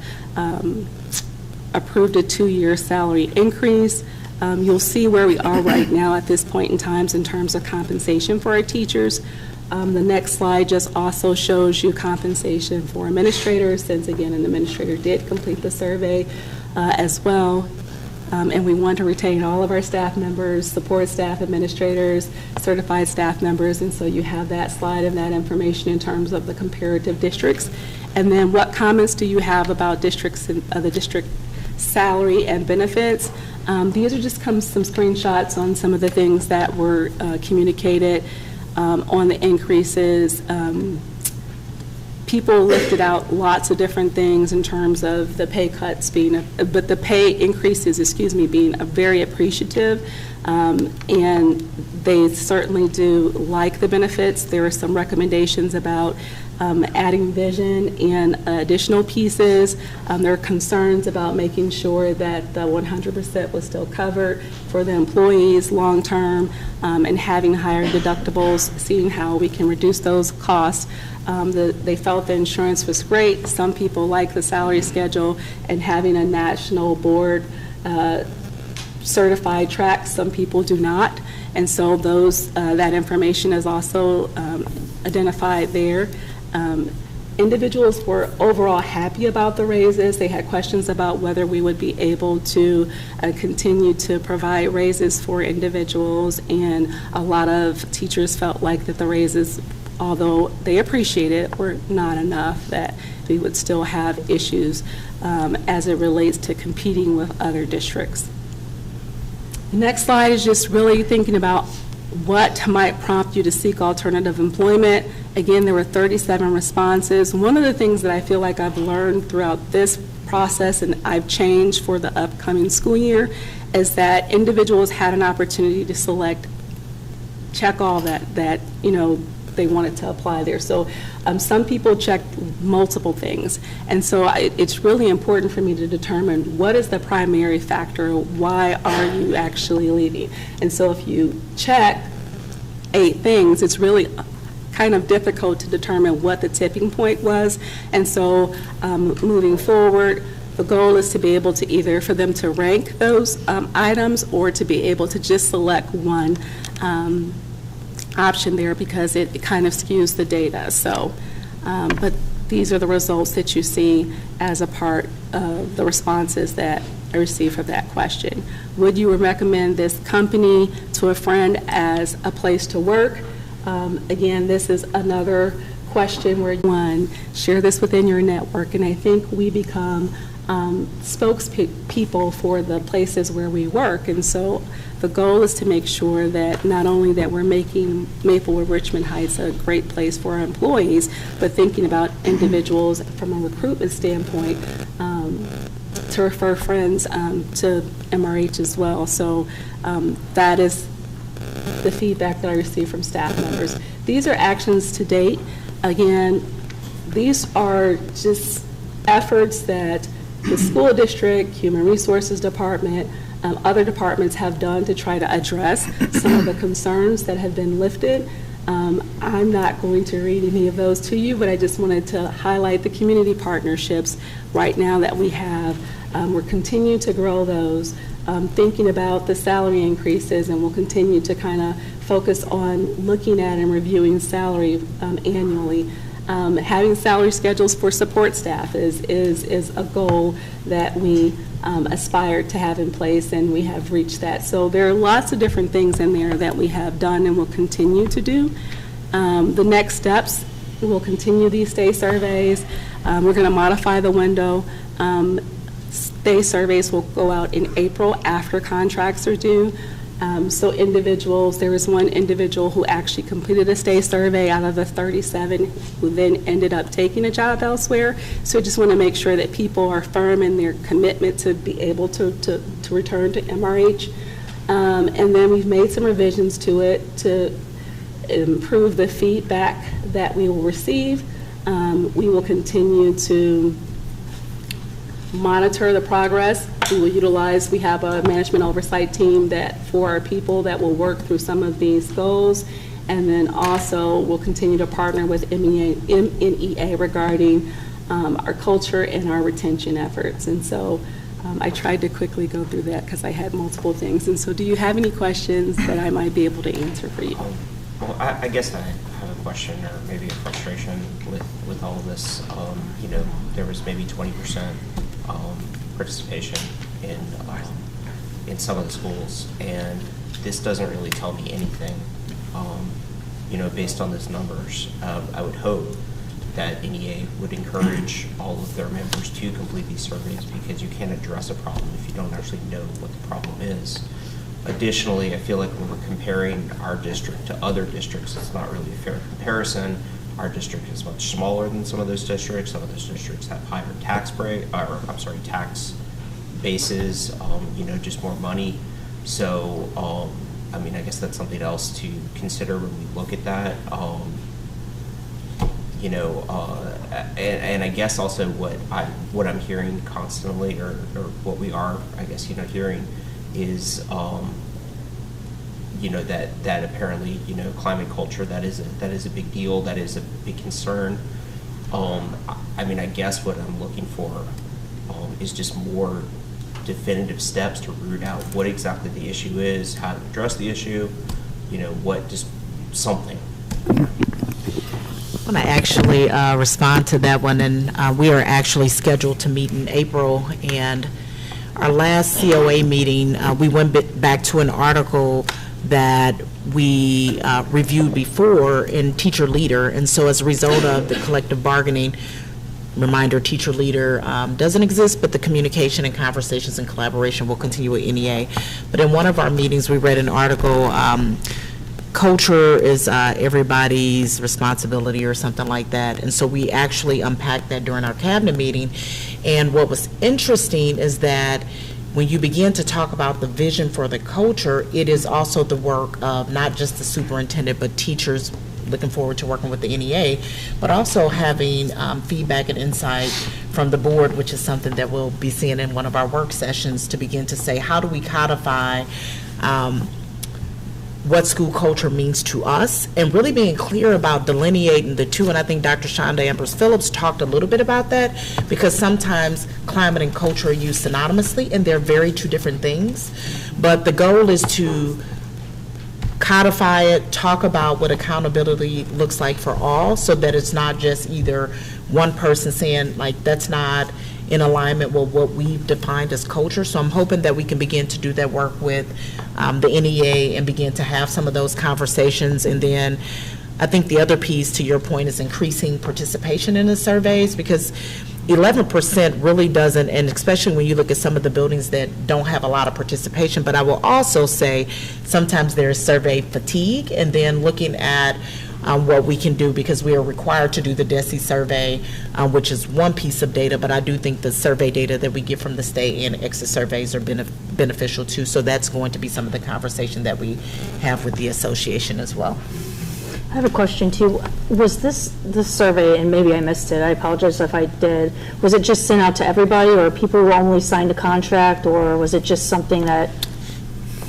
approved a 2-year salary increase, you'll see where we are right now at this point in time in terms of compensation for our teachers. The next slide just also shows you compensation for administrators, since again an administrator did complete the survey as well. And we want to retain all of our staff members, support staff, administrators, certified staff members, and so you have that slide and that information in terms of the comparative districts. And then what comments do you have about districts and the district salary and benefits? These are just some screenshots on some of the things that were communicated on the increases. People lifted out lots of different things in terms of the pay cuts being, but the pay increases, being very appreciative, and they certainly do like the benefits. There are some recommendations about adding vision and additional pieces. There are concerns about making sure that the 100% was still covered for the employees long-term, and having higher deductibles, seeing how we can reduce those costs. They felt the insurance was great. Some people like the salary schedule and having a national board certified track. Some people do not. And so that information is also identified there. Individuals were overall happy about the raises. They had questions about whether we would be able to continue to provide raises for individuals, and a lot of teachers felt like that the raises, although they appreciate it, were not enough, that we would still have issues as it relates to competing with other districts. The next slide is just really thinking about what might prompt you to seek alternative employment. Again, there were 37 responses. One of the things that I feel like I've learned throughout this process, and I've changed for the upcoming school year, is that individuals had an opportunity to select, check all that they wanted to apply there. So some people checked multiple things. And so it's really important for me to determine what is the primary factor, why are you actually leaving? And so if you check 8 things, it's really kind of difficult to determine what the tipping point was. And so moving forward, the goal is to be able to either for them to rank those items or to be able to just select one option there, because it kind of skews the data. So, but these are the results that you see as a part of the responses that I received for that question. Would you recommend this company to a friend as a place to work? Again, this is another question where one, share this within your network, and I think we become spokespeople for the places where we work. And so the goal is to make sure that not only that we're making Maplewood Richmond Heights a great place for our employees, but thinking about individuals from a recruitment standpoint to refer friends to MRH as well. So that is the feedback that I received from staff members. These are actions to date. Again, these are just efforts that the school district, human resources department, other departments have done to try to address some of the concerns that have been lifted. I'm not going to read any of those to you, but I just wanted to highlight the community partnerships right now that we have. We're continuing to grow those, thinking about the salary increases, and we'll continue to kind of focus on looking at and reviewing salary annually. Having salary schedules for support staff is a goal that we aspire to have in place, and we have reached that. So there are lots of different things in there that we have done and will continue to do. The next steps, we'll continue these stay surveys. We're going to modify the window. Stay surveys will go out in April after contracts are due. So individuals, there was one individual who actually completed a stay survey out of the 37 who then ended up taking a job elsewhere. So I just want to make sure that people are firm in their commitment to be able to return to MRH. And then we've made some revisions to it to improve the feedback that we will receive. We will continue to monitor the progress. We will utilize, we have a management oversight team that for our people that will work through some of these goals, and then also we'll continue to partner with NEA regarding our culture and our retention efforts. And so I tried to quickly go through that because I had multiple things. And so do you have any questions that I might be able to answer for you? Well, I guess I have a question, or maybe a frustration with all of this. You know, there was maybe 20% participation in some of the schools, and this doesn't really tell me anything. You know, based on those numbers, I would hope that NEA would encourage all of their members to complete these surveys, because you can't address a problem if you don't actually know what the problem is. Additionally, I feel like when we're comparing our district to other districts, it's not really a fair comparison. Our district is much smaller than some of those districts. Some of those districts have higher tax bases, you know, just more money. So, I mean, I guess that's something else to consider when we look at that. You know, and I guess also what I'm hearing constantly, or what we are, I guess, you know, hearing is, you know, that apparently, you know, climate culture, that is a big deal, that is a big concern. I mean, I guess what I'm looking for is just more definitive steps to root out what exactly the issue is, how to address the issue, you know, just something. I want to actually respond to that one, and we are actually scheduled to meet in April, and our last COA meeting, we went back to an article that we reviewed before in Teacher Leader, and so as a result of the collective bargaining, reminder, Teacher Leader doesn't exist, but the communication and conversations and collaboration will continue with NEA. But in one of our meetings, we read an article, culture is everybody's responsibility or something like that, and so we actually unpacked that during our cabinet meeting. And what was interesting is that when you begin to talk about the vision for the culture, it is also the work of not just the superintendent, but teachers, looking forward to working with the NEA, but also having feedback and insight from the board, which is something that we'll be seeing in one of our work sessions, to begin to say, how do we codify what school culture means to us, and really being clear about delineating the two. And I think Dr. Shonda Ambrose-Phillips talked a little bit about that, because sometimes climate and culture are used synonymously, and they're very two different things. But the goal is to codify it, talk about what accountability looks like for all, so that it's not just either one person saying, like, that's not in alignment with what we've defined as culture. So I'm hoping that we can begin to do that work with the NEA and begin to have some of those conversations. And then I think the other piece, to your point, is increasing participation in the surveys, because 11% really doesn't, and especially when you look at some of the buildings that don't have a lot of participation. But I will also say sometimes there's survey fatigue, and then looking at what we can do, because we are required to do the DESE survey, which is one piece of data, but I do think the survey data that we get from the state and exit surveys are beneficial too. So that's going to be some of the conversation that we have with the association as well. I have a question too. Was this survey, and maybe I missed it, I apologize if I did, was it just sent out to everybody, or people who only signed a contract, or was it just something that?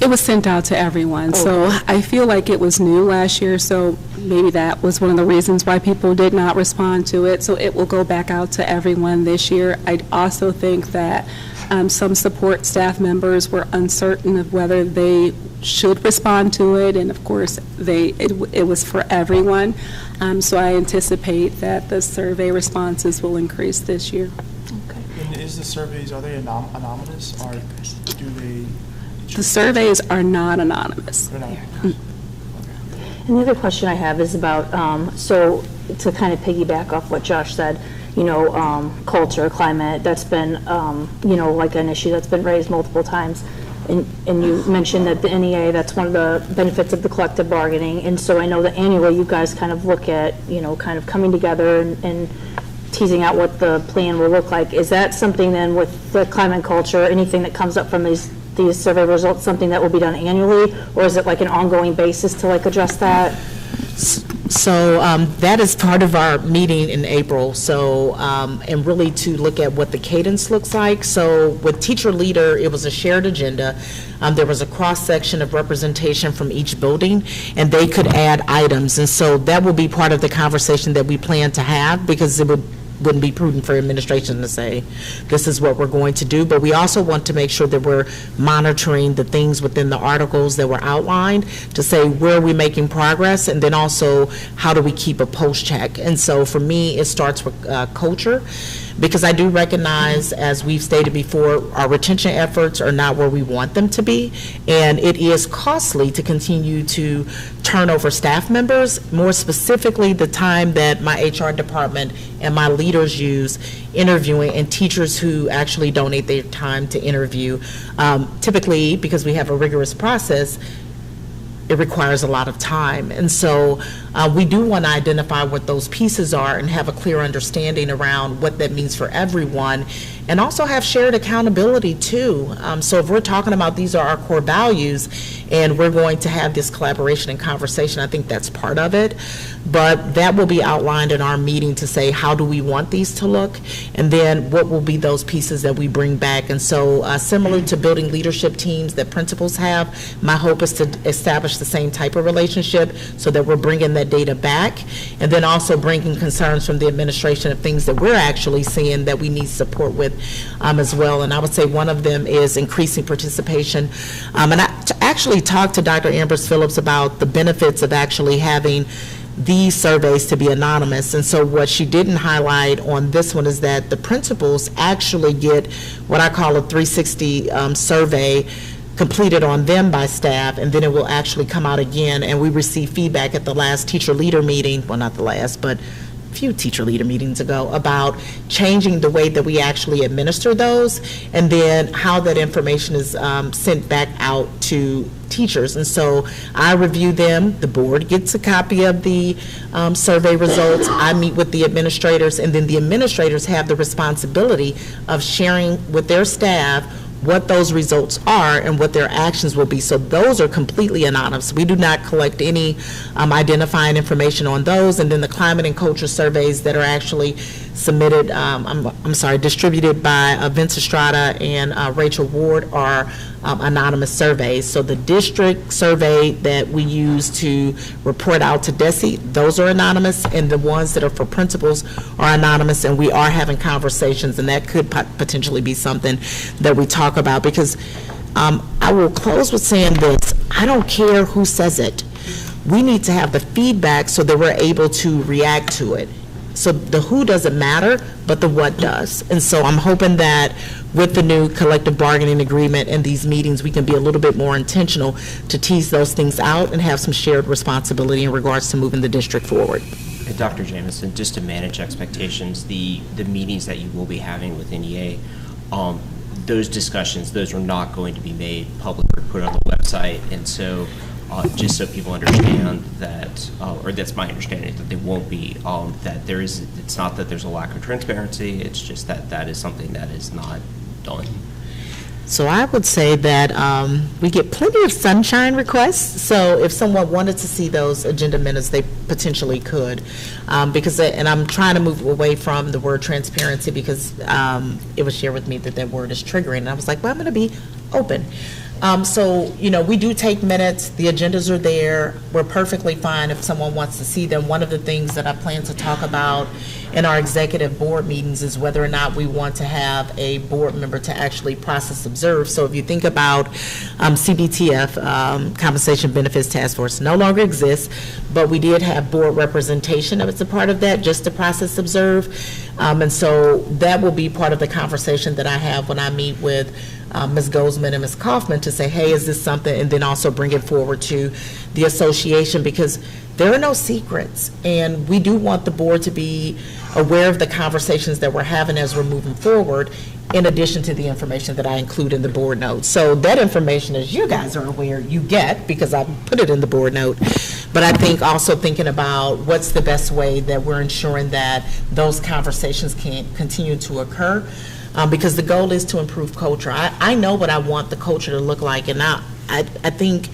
It was sent out to everyone. So I feel like it was new last year, so maybe that was one of the reasons why people did not respond to it. So it will go back out to everyone this year. I also think that some support staff members were uncertain of whether they should respond to it, and of course it was for everyone. So I anticipate that the survey responses will increase this year. Okay. And is the surveys, are they anonymous, or do they? The surveys are not anonymous. They're not. And the other question I have is about, so to kind of piggyback off what Josh said, you know, culture, climate, that's been, you know, like an issue that's been raised multiple times. And you mentioned that the NEA, that's one of the benefits of the collective bargaining. And so I know that annually you guys kind of look at, you know, kind of coming together and teasing out what the plan will look like. Is that something then with the climate and culture, anything that comes up from these survey results, something that will be done annually, or is it like an ongoing basis to like address that? So that is part of our meeting in April. So and really to look at what the cadence looks like. So with teacher leader, it was a shared agenda. There was a cross section of representation from each building, and they could add items. And so that will be part of the conversation that we plan to have, because it wouldn't be prudent for administration to say, this is what we're going to do. But we also want to make sure that we're monitoring the things within the articles that were outlined to say, where are we making progress? And then also, how do we keep a pulse check? And so for me, it starts with culture, because I do recognize, as we've stated before, our retention efforts are not where we want them to be, and it is costly to continue to turn over staff members, more specifically the time that my HR department and my leaders use interviewing, and teachers who actually donate their time to interview. Typically, because we have a rigorous process, it requires a lot of time. And so we do want to identify what those pieces are and have a clear understanding around what that means for everyone, and also have shared accountability too. So if we're talking about these are our core values and we're going to have this collaboration and conversation, I think that's part of it. But that will be outlined in our meeting to say, how do we want these to look? And then what will be those pieces that we bring back? And so similar to building leadership teams that principals have, my hope is to establish the same type of relationship so that we're bringing that data back, and then also bringing concerns from the administration of things that we're actually seeing that we need support with as well. And I would say one of them is increasing participation. And I actually talked to Dr. Ambrose-Phillips about the benefits of actually having these surveys to be anonymous. And so what she didn't highlight on this one is that the principals actually get what I call a 360 survey completed on them by staff, and then it will actually come out again. And we received feedback at the last teacher leader meeting, well, not the last, but a few teacher leader meetings ago, about changing the way that we actually administer those, and then how that information is sent back out to teachers. And so I review them, the board gets a copy of the survey results, I meet with the administrators, and then the administrators have the responsibility of sharing with their staff what those results are and what their actions will be. So those are completely anonymous. We do not collect any identifying information on those. And then the climate and culture surveys that are actually submitted, distributed by Vince Estrada and Rachel Ward are anonymous surveys. So the district survey that we use to report out to DESE, those are anonymous, and the ones that are for principals are anonymous, and we are having conversations, and that could potentially be something that we talk about, because I will close with saying this: I don't care who says it. We need to have the feedback so that we're able to react to it. So the who doesn't matter, but the what does. And so I'm hoping that with the new collective bargaining agreement and these meetings, we can be a little bit more intentional to tease those things out and have some shared responsibility in regards to moving the district forward. And Dr. Jamison, just to manage expectations, the meetings that you will be having with NEA, those discussions, those are not going to be made public or put on the website. And so just so people understand that, or that's my understanding, that they won't be, that there is, it's not that there's a lack of transparency, it's just that that is something that is not done. So I would say that we get plenty of sunshine requests. So if someone wanted to see those agenda minutes, they potentially could. And I'm trying to move away from the word transparency, because it was shared with me that that word is triggering. And I was like, well, I'm going to be open. So, we do take minutes. The agendas are there. We're perfectly fine if someone wants to see them. One of the things that I plan to talk about in our executive board meetings is whether or not we want to have a board member to actually process observe. So if you think about CBTF, Compensation Benefits Task Force, no longer exists, but we did have board representation as a part of that, just to process observe. And so that will be part of the conversation that I have when I meet with Ms. Goldsman and Ms. Kaufman, to say, hey, is this something, and then also bring it forward to the association, because there are no secrets, and we do want the board to be aware of the conversations that we're having as we're moving forward, in addition to the information that I include in the board notes. So that information, as you guys are aware, you get, because I put it in the board note. But I think also thinking about what's the best way that we're ensuring that those conversations can continue to occur. Because the goal is to improve culture. I know what I want the culture to look like, and I think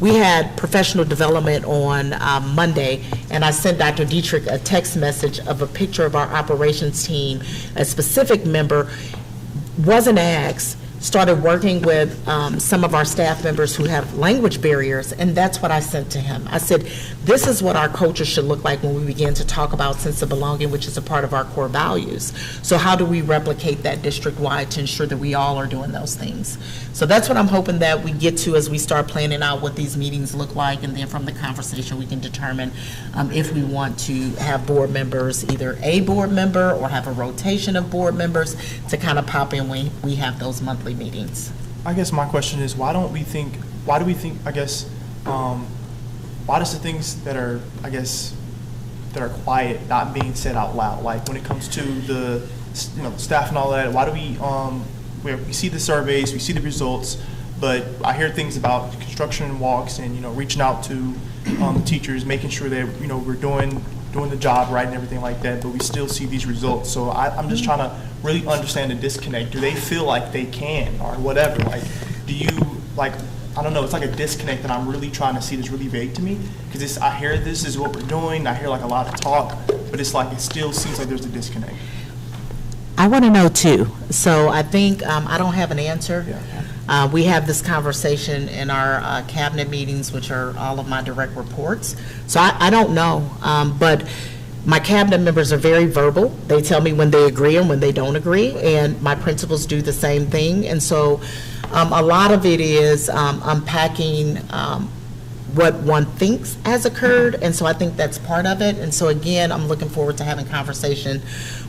we had professional development on Monday, and I sent Dr. Dietrich a text message of a picture of our operations team. A specific member wasn't asked, started working with some of our staff members who have language barriers, and that's what I sent to him. I said, this is what our culture should look like when we begin to talk about sense of belonging, which is a part of our core values. So how do we replicate that district-wide to ensure that we all are doing those things? So that's what I'm hoping that we get to as we start planning out what these meetings look like, and then from the conversation we can determine if we want to have board members, either a board member or have a rotation of board members to kind of pop in when we have those monthly meetings. I guess my question is, why do we think, why does the things that are, that are quiet not being said out loud? Like when it comes to the, staff and all that, why do we see the surveys, we see the results, but I hear things about construction walks and, reaching out to the teachers, making sure that, we're doing the job right and everything like that, but we still see these results. So I'm just trying to really understand the disconnect. Do they feel like they can or whatever? Like, do you, I don't know, it's like a disconnect, and I'm really trying to see this really vague to me, because I hear this is what we're doing, I hear a lot of talk, but it's like it still seems like there's a disconnect. I want to know too. So I think I don't have an answer. Yeah. We have this conversation in our cabinet meetings, which are all of my direct reports. So I don't know, but my cabinet members are very verbal. They tell me when they agree and when they don't agree, and my principals do the same thing. And so a lot of it is unpacking what one thinks has occurred, and so I think that's part of it. And so again, I'm looking forward to having conversation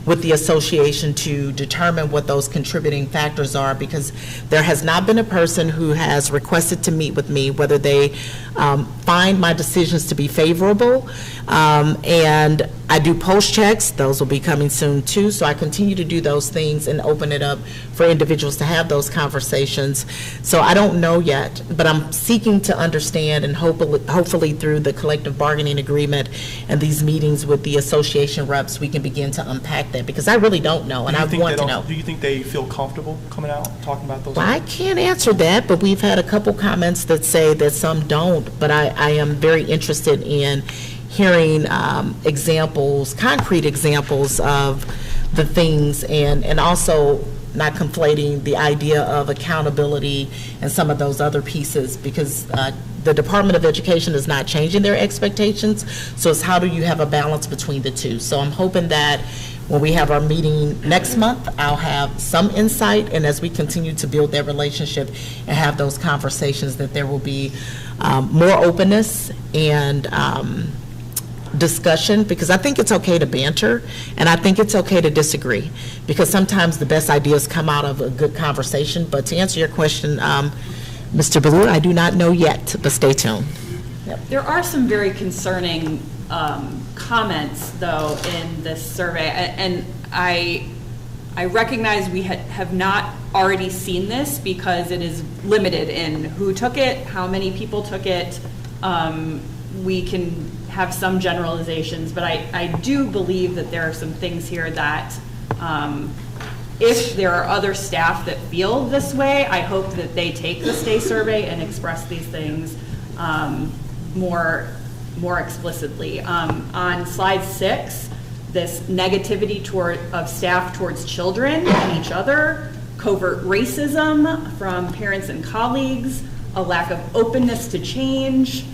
with the association to determine what those contributing factors are, because there has not been a person who has requested to meet with me, whether they find my decisions to be favorable. And I do post checks, those will be coming soon too, so I continue to do those things and open it up for individuals to have those conversations. So I don't know yet, but I'm seeking to understand and hope hopefully through the collective bargaining agreement and these meetings with the association reps, we can begin to unpack that, because I really don't know, and I want to know. Do you think they feel comfortable coming out, talking about those? Well, I can't answer that, but we've had a couple comments that say that some don't, but I am very interested in hearing examples, concrete examples of the things, and also not conflating the idea of accountability and some of those other pieces, because the Department of Education is not changing their expectations, so it's how do you have a balance between the two. So I'm hoping that when we have our meeting next month, I'll have some insight, and as we continue to build that relationship and have those conversations, that there will be more openness and discussion, because I think it's okay to banter, and I think it's okay to disagree, because sometimes the best ideas come out of a good conversation. But to answer your question, Mr. Ballou, I do not know yet, but stay tuned. There are some very concerning comments, though, in this survey, and I recognize we have not already seen this because it is limited in who took it, how many people took it. We can have some generalizations, but I do believe that there are some things here that if there are other staff that feel this way, I hope that they take the STAY survey and express these things more explicitly. On slide 6, this negativity of staff towards children and each other, covert racism from parents and colleagues, a lack of openness to change,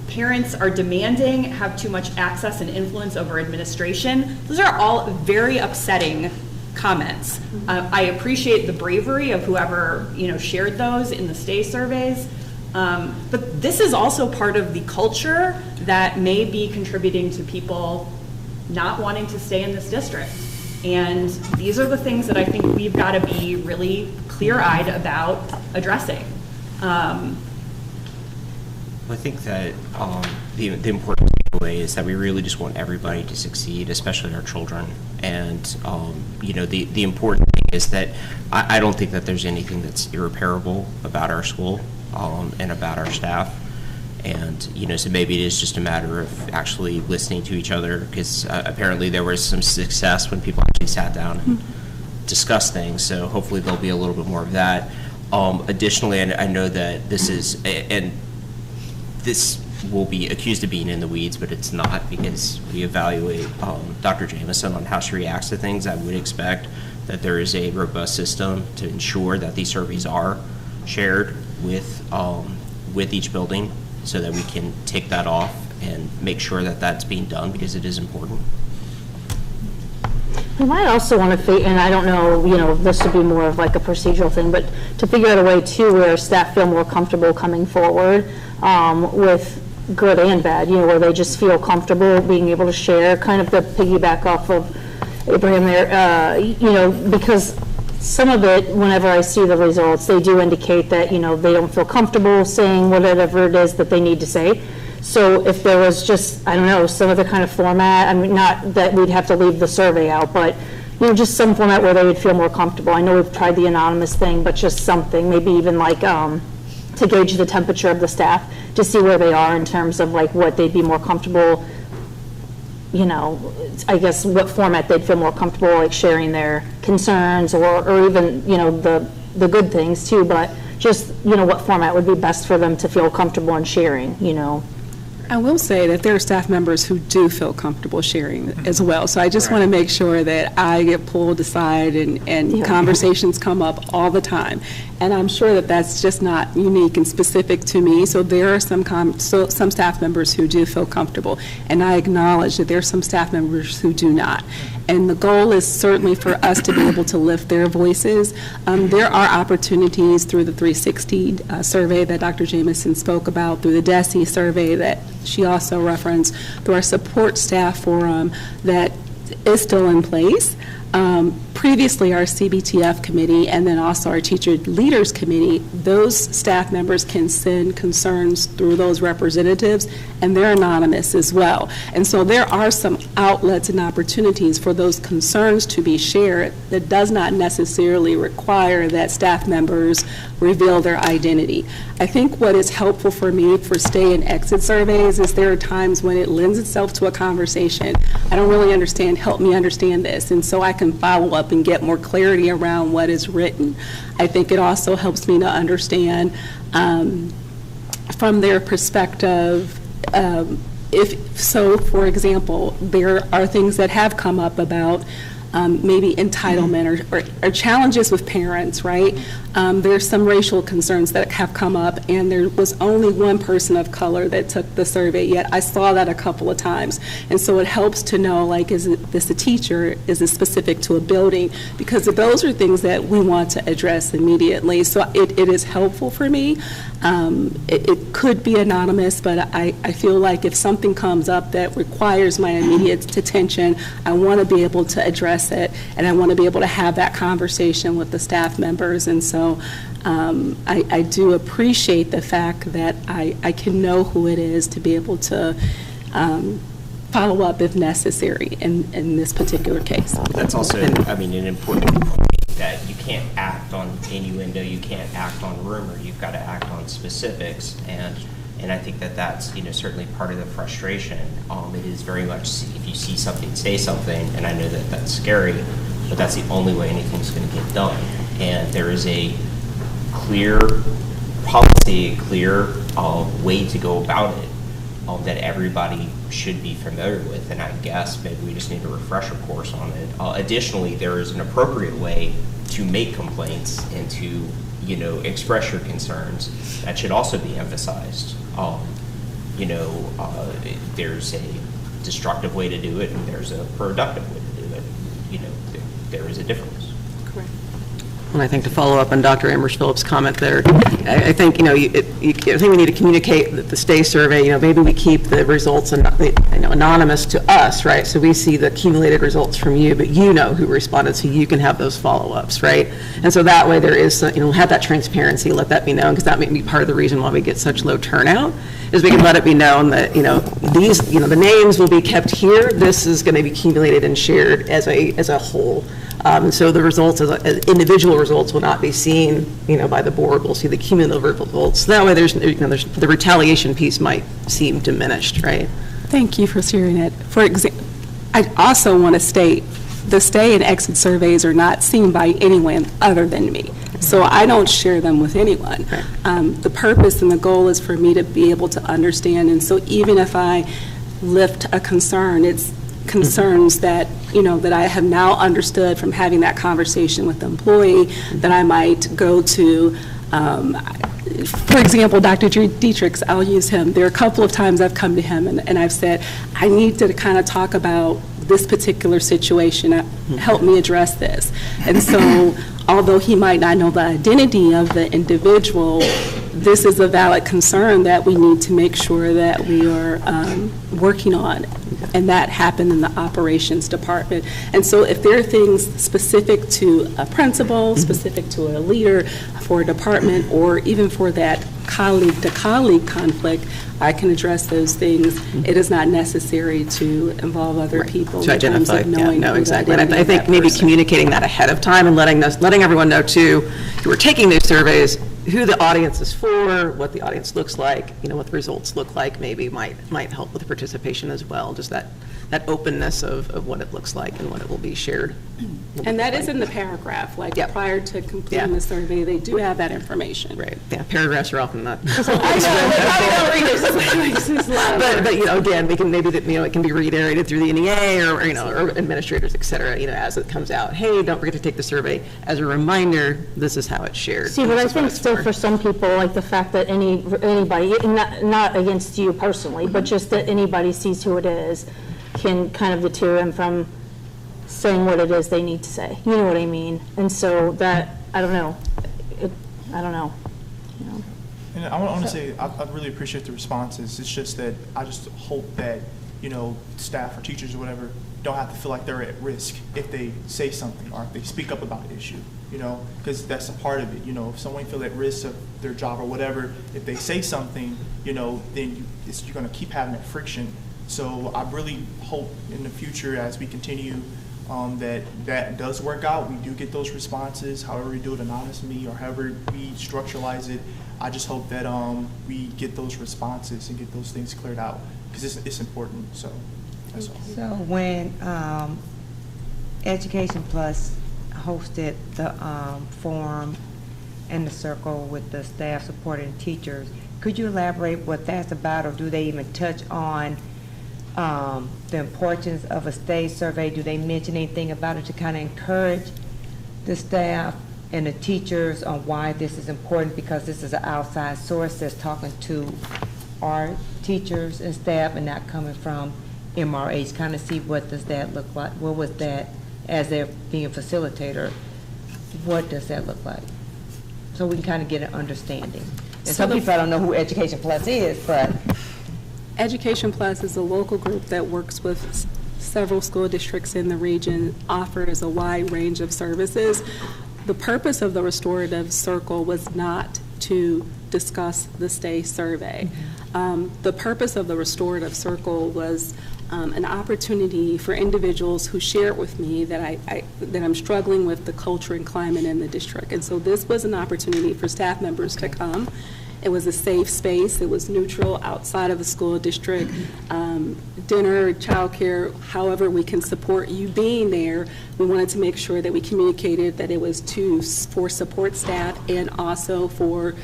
parents are demanding, have too much access and influence over administration. Those are all very upsetting comments. I appreciate the bravery of whoever shared those in the STAY surveys, but this is also part of the culture that may be contributing to people not wanting to stay in this district. And these are the things that I think we've got to be really clear-eyed about addressing. I think that the important takeaway is that we really just want everybody to succeed, especially our children. And the important thing is that I don't think that there's anything that's irreparable about our school and about our staff. And so maybe it is just a matter of actually listening to each other, because apparently there was some success when people actually sat down and discussed things. So hopefully there'll be a little bit more of that. Additionally, I know that this will be accused of being in the weeds, but it's not, because we evaluate Dr. Jamison on how she reacts to things. I would expect that there is a robust system to ensure that these surveys are shared with each building, so that we can take that off and make sure that that's being done, because it is important. We might also want to, and I don't know, this would be more of like a procedural thing, but to figure out a way too where staff feel more comfortable coming forward with good and bad, where they just feel comfortable being able to share, kind of the piggyback off of Abraham there, because some of it, whenever I see the results, they do indicate that, they don't feel comfortable saying whatever it is that they need to say. So if there was just, I don't know, some other kind of format, I mean, not that we'd have to leave the survey out, but, just some format where they would feel more comfortable. I know we've tried the anonymous thing, but just something, maybe even like to gauge the temperature of the staff, to see where they are in terms of like what they'd be more comfortable, I guess what format they'd feel more comfortable like sharing their concerns or even, the good things too, but just, what format would be best for them to feel comfortable in sharing, I will say that there are staff members who do feel comfortable sharing as well. So I just want to make sure that I get pulled aside and conversations come up all the time. And I'm sure that that's just not unique and specific to me. So there are some staff members who do feel comfortable. And I acknowledge that there are some staff members who do not. And the goal is certainly for us to be able to lift their voices. There are opportunities through the 360 survey that Dr. Jamison spoke about, through the DESE survey that she also referenced, through our support staff forum that is still in place. Previously, our CBTF committee and then also our teacher leaders committee, those staff members can send concerns through those representatives, and they're anonymous as well. And so there are some outlets and opportunities for those concerns to be shared that does not necessarily require that staff members reveal their identity. I think what is helpful for me for stay and exit surveys is there are times when it lends itself to a conversation. I don't really understand, help me understand this, and so I can follow up and get more clarity around what is written. I think it also helps me to understand from their perspective, for example, there are things that have come up about maybe entitlement or challenges with parents, right? There's some racial concerns that have come up, and there was only one person of color that took the survey, yet I saw that a couple of times. And so it helps to know, like, is this a teacher? Is it specific to a building? Because those are things that we want to address immediately. So it is helpful for me. It could be anonymous, but I feel like if something comes up that requires my immediate attention, I want to be able to address it, and I want to be able to have that conversation with the staff members. And so I do appreciate the fact that I can know who it is to be able to follow up if necessary in this particular case. That's also, I mean, an important point, that you can't act on innuendo, you can't act on rumor, you've got to act on specifics, and I think that that's, you know, certainly part of the frustration. It is very much, if you see something, say something, and I know that that's scary, but that's the only way anything's going to get done. And there is a clear policy, a clear way to go about it that everybody should be familiar with, and I guess maybe we just need a refresher course on it. Additionally, there is an appropriate way to make complaints and to, you know, express your concerns. That should also be emphasized. There's a destructive way to do it, and there's a productive way to do it. You know, there is a difference. Correct. And I think to follow up on Dr. Amherst Phillips' comment there, I think, you know, I think we need to communicate that the STAY survey, you know, maybe we keep the results anonymous to us, right? So we see the accumulated results from you, but you know who responded, so you can have those follow-ups, right? And so that way there is, you know, have that transparency, let that be known, because that may be part of the reason why we get such low turnout, is we can let it be known that, you know, these, you know, the names will be kept here. This is going to be accumulated and shared as a whole. So the results, as individual results, will not be seen, you know, by the board. We'll see the cumulative results. So that way, the retaliation piece might seem diminished, right? Thank you for sharing that. For example, I also want to state the stay and exit surveys are not seen by anyone other than me. So I don't share them with anyone. The purpose and the goal is for me to be able to understand. And so even if I lift a concern, it's concerns that, you know, that I have now understood from having that conversation with the employee, that I might go to, for example, Dr. Dietrich's, I'll use him. There are a couple of times I've come to him and I've said, I need to kind of talk about this particular situation, help me address this. And so, although he might not know the identity of the individual, this is a valid concern that we need to make sure that we are working on. And that happened in the operations department. And so if there are things specific to a principal, specific to a leader, for a department, or even for that colleague-to-colleague conflict, I can address those things. It is not necessary to involve other people to identify. Exactly. And I think maybe person. Communicating that ahead of time and letting everyone know too, who are taking these surveys, who the audience is for, what the audience looks like, you know, what the results look like, maybe might help with the participation as well. Just that openness of what it looks like and what it will be shared. And that is in the paragraph, like prior to completing the survey, they do have that information. Right. Yeah, paragraphs are often not. But you know, again, we can maybe that, you know, it can be reiterated through the NEA or you know, or administrators, et cetera, you know, as it comes out. Hey, don't forget to take the survey. As a reminder, this is how it's shared. See, but I think still for some people, like the fact that anybody, not against you personally, but just that anybody sees who it is, can kind of deter them from saying what it is they need to say. You know what I mean? And so that, I don't know. You know. And I want to say, I really appreciate the responses. It's just that I just hope that, you know, staff or teachers or whatever don't have to feel like they're at risk if they say something or if they speak up about an issue, you know, because that's a part of it. You know, if someone feels at risk of their job or whatever, if they say something, you know, then you're going to keep having that friction. So I really hope in the future as we continue that does work out. We do get those responses, however we do it anonymously or however we structuralize it. I just hope that we get those responses and get those things cleared out because it's important. So that's all. So when Education Plus hosted the forum and the circle with the staff supporting teachers, could you elaborate what that's about, or do they even touch on the importance of a state survey? Do they mention anything about it to kind of encourage the staff and the teachers on why this is important? Because this is an outside source that's talking to our teachers and staff and not coming from MRH. Kind of see what does that look like? What was that, as they're being a facilitator, what does that look like? So we can kind of get an understanding. And some people don't know who Education Plus is, but Education Plus is a local group that works with several school districts in the region, offers a wide range of services. The purpose of the Restorative Circle was not to discuss the STAY survey. The purpose of the Restorative Circle was an opportunity for individuals who shared with me that that I'm struggling with the culture and climate in the district. And so this was an opportunity for staff members to come. It was a safe space. It was neutral outside of the school district. Dinner, childcare, however we can support you being there. We wanted to make sure that we communicated that it was for support staff and also for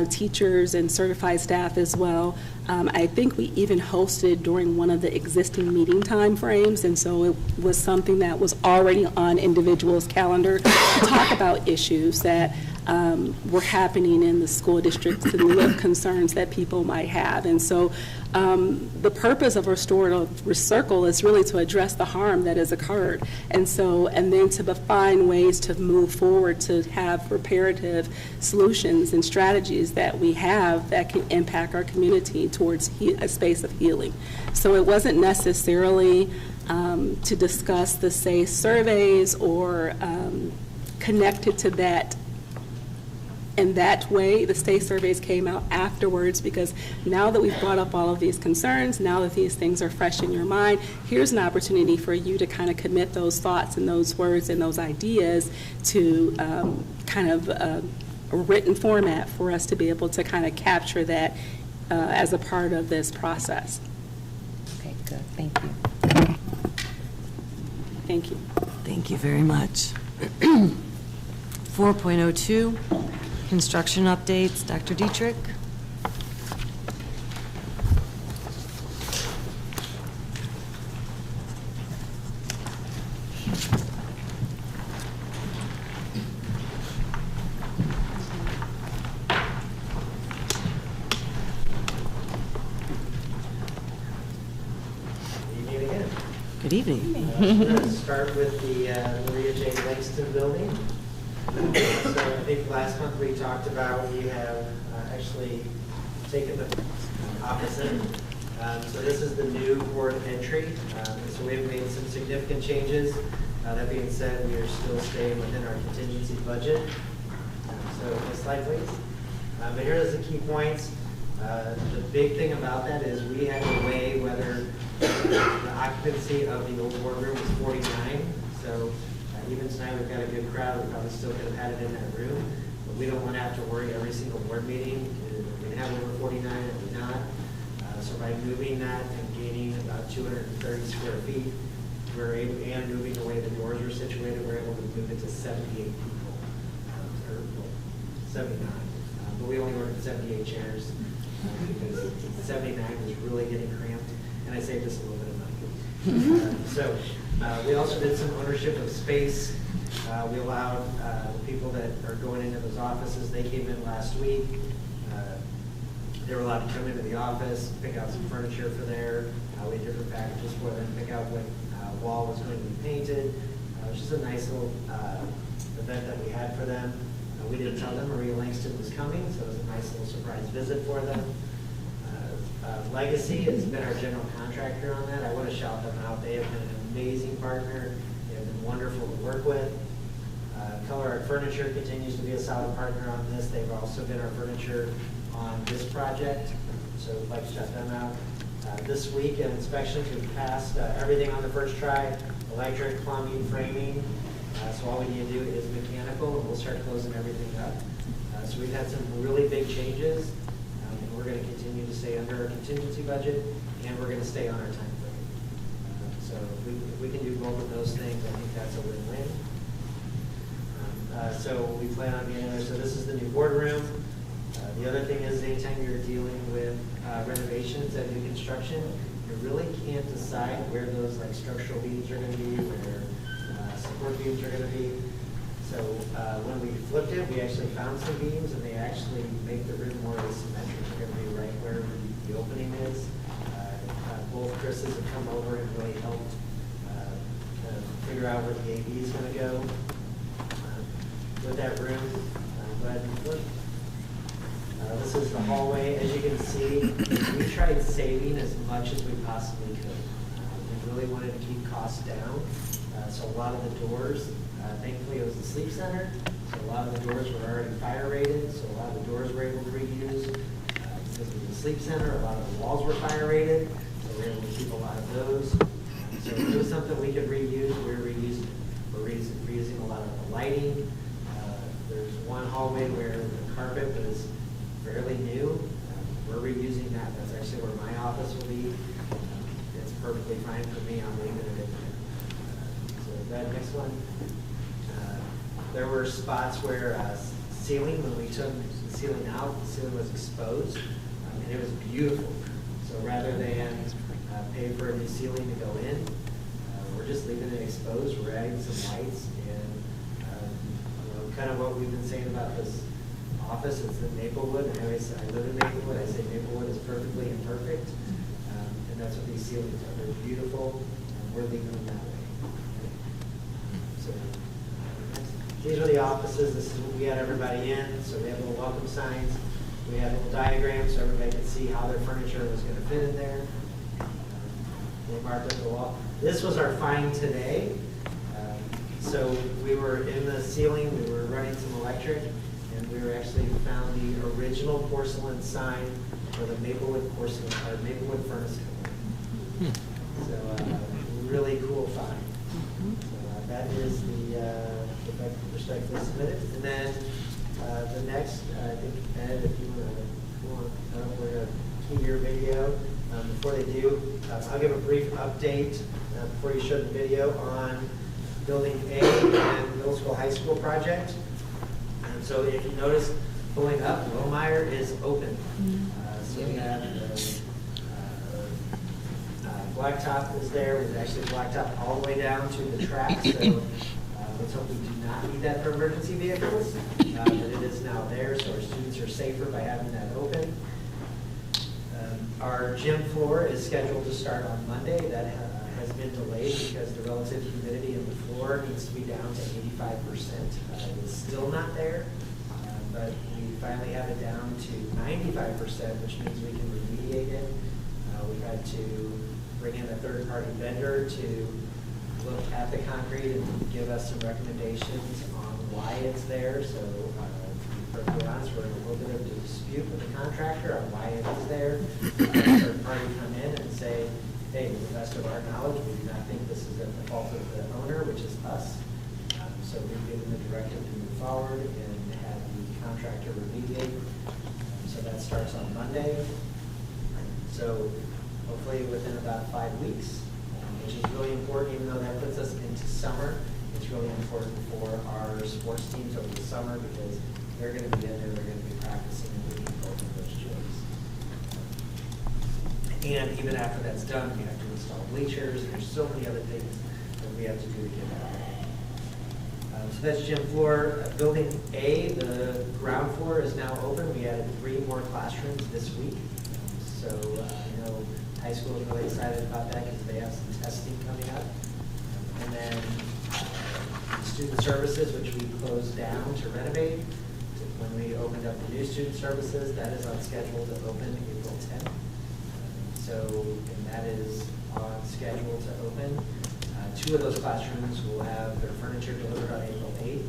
teachers and certified staff as well. I think we even hosted during one of the existing meeting time frames, and so it was something that was already on individuals' calendar to talk about issues that were happening in the school districts and concerns that people might have. And so the purpose of Restorative Circle is really to address the harm that has occurred. And so, and then to find ways to move forward to have reparative solutions and strategies that we have that can impact our community towards a space of healing. So it wasn't necessarily to discuss the SAY surveys or connected to that. In that way, the state surveys came out afterwards, because now that we've brought up all of these concerns, now that these things are fresh in your mind, here's an opportunity for you to kind of commit those thoughts and those words and those ideas to kind of a written format for us to be able to kind of capture that as a part of this process. okay, good. Thank you. Thank you. Thank you very much. 4.02, construction updates. Dr. Dietrich. Good evening. I'm going to start with the Maria J. Langston building. So I think last month we talked about we have actually taken the opposite. So this is the new port of entry. So we've made some significant changes. That being said, we are still staying within our contingency budget. So next slide, please. But here are the key points. The big thing about that is we had to weigh whether the occupancy of the old boardroom was 49. So even tonight we've got a good crowd. We probably still could have had it in that room. But we don't want to have to worry every single board meeting. We can have over 49 or we not. So by moving that and gaining about 230 square feet, we're able, and moving the way the doors are situated, we're able to move it to 78 people, or 79. But we only ordered 78 chairs because 79 was really getting cramped, and I saved us a little bit of money. So we also did some ownership of space. We allowed the people that are going into those offices, they came in last week. They were allowed to come into the office, pick out some furniture for there. We had different packages for them, pick out what wall was going to be painted. It was just a nice little event that we had for them. We didn't tell them Maria Langston was coming, so it was a nice little surprise visit for them. Legacy has been our general contractor on that. I want to shout them out. They have been an amazing partner. They've been wonderful to work with. Color Art Furniture continues to be a solid partner on this. They've also been our furniture on this project, so I'd like to shout them out. This week in inspections, we've passed everything on the first try, electric, plumbing, framing. So all we need to do is mechanical, and we'll start closing everything up. So we've had some really big changes, and we're going to continue to stay under our contingency budget, and we're going to stay on our time frame. So if we can do both of those things, I think that's a win-win. So we plan on being in there. So this is the new boardroom. The other thing is, anytime you're dealing with renovations and new construction, you really can't decide where those like structural beams are going to be, where support beams are going to be. So when we flipped it, we actually found some beams, and they actually make the room more asymmetric. They're going to be right where the opening is. Both Chris's have come over and really helped kind of figure out where the AV is going to go with that room. Go ahead and flip. This is the hallway. As you can see, we tried saving as much as we possibly could. We really wanted to keep costs down. So a lot of the doors, thankfully it was a sleep center, so a lot of the doors were already fire rated, so a lot of the doors were able to reuse. Because it was a sleep center, a lot of the walls were fire rated, so we were able to keep a lot of those. So if it was something we could reuse, we were reusing it. We're reusing a lot of the lighting. There's one hallway where the carpet was fairly new. We're reusing that. That's actually where my office will be. It's perfectly fine for me. I'm leaving it in there. So that next one. There were spots where ceiling, when we took the ceiling out, the ceiling was exposed, and it was beautiful. So rather than pay for a new ceiling to go in, we're just leaving it exposed. We're adding some lights, and kind of what we've been saying about this office. It's in Maplewood, and I live in Maplewood. I say Maplewood is perfectly imperfect, and that's what these ceilings are. They're beautiful, and we're leaving them that way. So these are the offices. This is what we had everybody in. So we have little welcome signs. We had little diagrams so everybody could see how their furniture was going to fit in there. They marked up the wall. This was our find today. So we were in the ceiling. We were running some electric. And we were actually found the original porcelain sign for the Maplewood porcelain or Maplewood furnace company. So really cool find. So that is the respectfully submitted. And then the next, I think Ed, if you want to, we're going to key your video. Before they do, I'll give a brief update before you show the video on Building A and Middle School High School project. So if you notice, pulling up, Lohmeyer is open. So we have the blacktop is there. We've actually blacktop all the way down to the track. So let's hope we do not need that for emergency vehicles. But it is now there, so our students are safer by having that open. Our gym floor is scheduled to start on Monday. That has been delayed because the relative humidity of the floor needs to be down to 85%. It's still not there, but we finally have it down to 95%, which means we can remediate it. We've had to bring in a third-party vendor to look at the concrete and give us some recommendations on why it's there. So to be perfectly honest, we're in a little bit of a dispute with the contractor on why it is there. A third party come in and say, hey, to the best of our knowledge, we do not think this is at the fault of the owner, which is us. So we've given the directive to move forward and have the contractor remediate. So that starts on Monday. So hopefully within about 5 weeks, which is really important, even though that puts us into summer. It's really important for our sports teams over the summer because they're going to be in there, they're going to be practicing and doing both of those drills. And even after that's done, we have to install bleachers, and there's so many other things that we have to do to get that ready. So that's gym floor. Building A, the ground floor is now open. We added 3 more classrooms this week. So I know high school is really excited about that because they have some testing coming up. And then student services, which we closed down to renovate. When we opened up the new student services, that is on schedule to open April 10th. So, and that is on schedule to open 2 of those classrooms will have their furniture delivered on April 8th.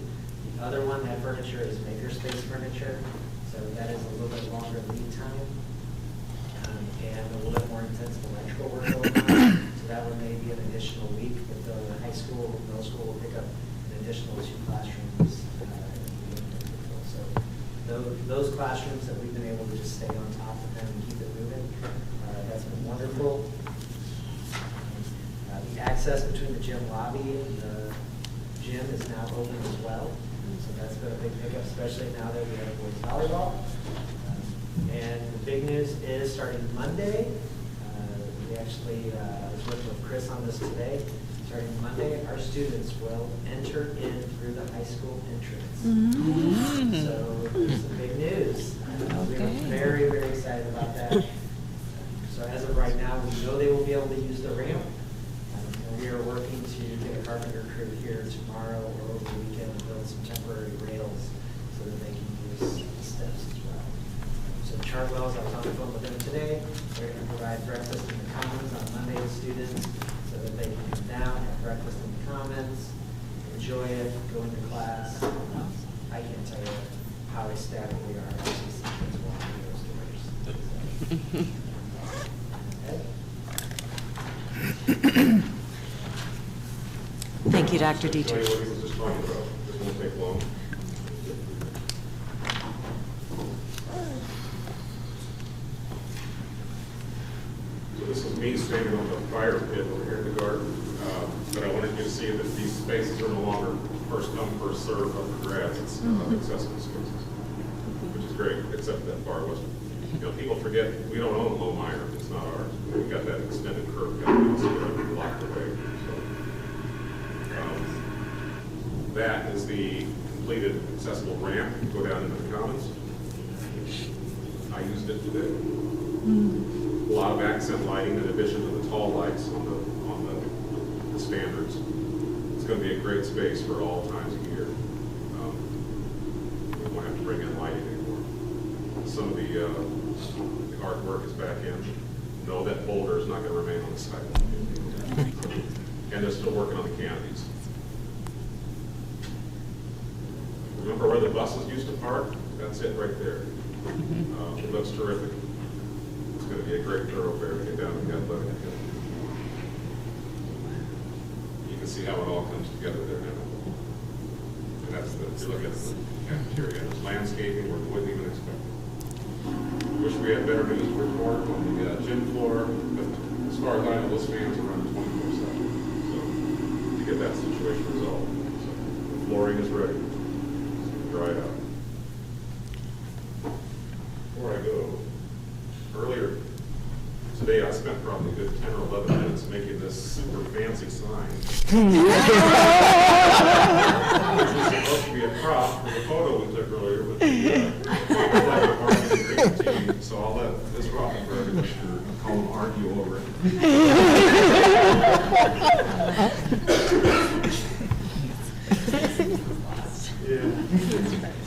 The other one, that furniture is makerspace furniture, so that is a little bit longer lead time and a little bit more intensive electrical work going on. So that one may be an additional week, but the high school, middle school will pick up an additional 2 classrooms. So those classrooms that we've been able to just stay on top of them and keep it moving, that's been wonderful. The access between the gym lobby and the gym is now open as well. So that's been a big pickup, especially now that we have boys volleyball. And the big news is starting Monday, we actually, I was working with Chris on this today. Starting Monday, our students will enter in through the high school entrance. Mm-hmm. So it's some big news. We are very, very excited about that. So as of right now, we know they will be able to use the ramp. And we are working to get a carpenter crew here tomorrow or over the weekend to build some temporary rails so that they can use the steps as well. So Chartwell's, I was on the phone with them today. They're going to provide breakfast in the commons on Monday to students so that they can come down, have breakfast in the commons, enjoy it, go into class. I can't tell you how ecstatic we are to see kids walking through those doors. Okay. Thank you, Dr. Dietrich. What he was just talking about. This won't take long. So this is me standing on the fire pit over here in the garden. But I wanted you to see that these spaces are no longer first come, first served up for grabs. It's accessible spaces, which is great, except that bar wasn't. You know, people forget we don't own Low Minor. It's not ours. We got that extended curb cut, so that blocked away. That is the completed accessible ramp. You go down into the commons. I used it today. A lot of accent lighting in addition to the tall lights on the standards. It's going to be a great space for all times of year. We won't have to bring in lighting anymore. Some of the artwork is back in. No, that boulder is not going to remain on the side. And they're still working on the canopies. Remember where the buses used to park? That's it right there. It looks terrific. It's going to be a great thoroughfare to get down to the athletic field. You can see how it all comes together there now. And that's if you look at the cafeteria, there's landscaping where we wouldn't even expect it. Wish we had better news to report on the gym floor, but as far as I know, those fans are running 24/7. So to get that situation resolved. So the flooring is ready. Dry it out. Before I go, earlier today I spent probably a good 10 or 11 minutes making this super fancy sign. This was supposed to be a prop for the photo we took earlier with the marketing team. So I'll let Ms. Rothenberg and Mr. Cohen argue over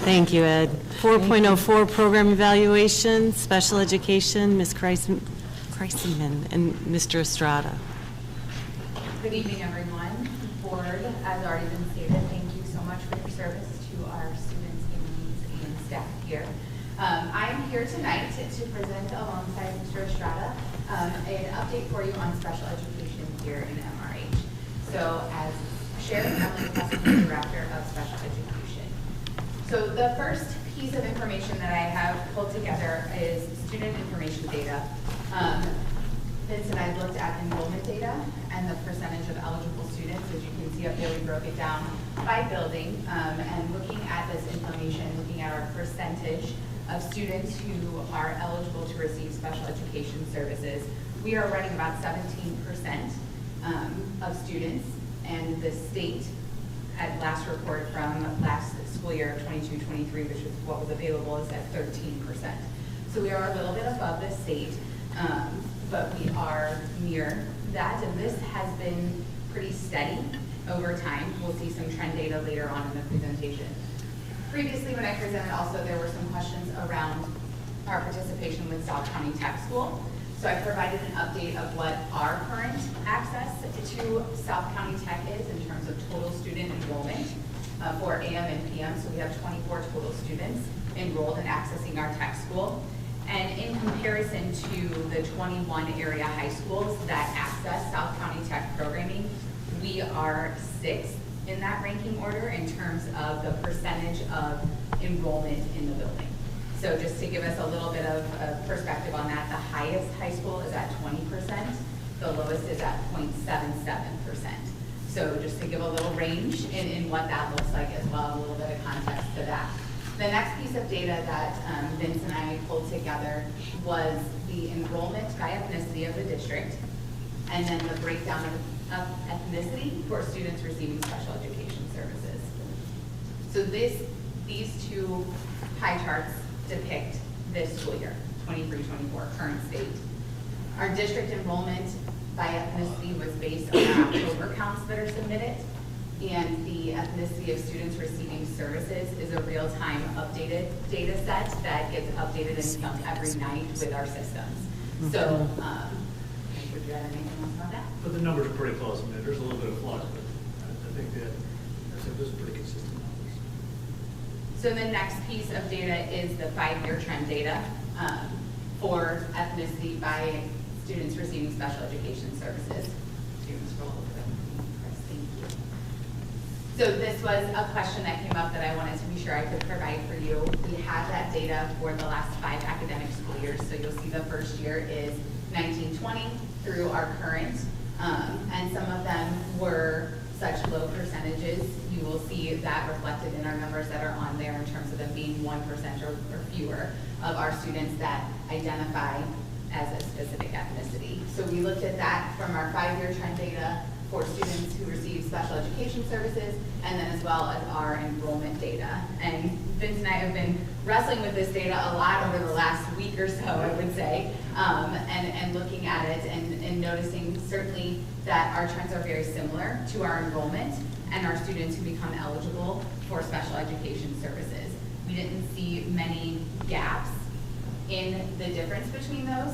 Thank you, Ed. 4.04 Program Evaluation, Special Education, Ms. Kreisman and Mr. Estrada. Good evening, everyone. Board, as already been stated, thank you so much for your service to our students, families, and staff here. I'm here tonight to present alongside Mr. Estrada an update for you on special education here in MRH. So as shared, I'm the Assistant Director of Special Education. So the first piece of information that I have pulled together is student information data. Vince and I looked at enrollment data and the percentage of eligible students. As you can see up there, we broke it down by building. And looking at this information, looking at our percentage of students who are eligible to receive special education services, we are running about 17% of students, and the state at last report from last school year 22-23, which is what was available, is at 13%. So we are a little bit above the state, but we are near that, and this has been pretty steady over time. We'll see some trend data later on in the presentation. Previously, when I presented also, there were some questions around our participation with South County Tech School. So I provided an update of what our current access to South County Tech is in terms of total student enrollment for AM and PM. So we have 24 total students enrolled in accessing our tech school. And in comparison to the 21 area high schools that access South County Tech programming, we are 6th in that ranking order in terms of the percentage of enrollment in the building. So just to give us a little bit of perspective on that, the highest high school is at 20%, the lowest is at 0.77%. So just to give a little range in what that looks like as well, a little bit of context to that. The next piece of data that Vince and I pulled together was the enrollment by ethnicity of the district, and then the breakdown of ethnicity for students receiving special education services. So these two pie charts depict this school year, 23-24, current state. Our district enrollment by ethnicity was based on our October counts that are submitted, and the ethnicity of students receiving services is a real-time updated data set that gets updated and dumped every night with our systems. So, would you add anything else about that? But the numbers are pretty close. I mean, there's a little bit of flux, but I think that those are pretty consistent numbers. So the next piece of data is the 5-year trend data for ethnicity by students receiving special education services. Students roll over them. Thank you. So this was a question that came up that I wanted to be sure I could provide for you. We have that data for the last 5 academic school years. So you'll see the first year is 1920 through our current, and some of them were such low percentages. You will see that reflected in our numbers that are on there in terms of them being 1% or fewer of our students that identify as a specific ethnicity. So we looked at that from our 5-year trend data for students who receive special education services, and then as well as our enrollment data. And Vince and I have been wrestling with this data a lot over the last week or so, I would say, and looking at it and noticing certainly that our trends are very similar to our enrollment and our students who become eligible for special education services. We didn't see many gaps in the difference between those.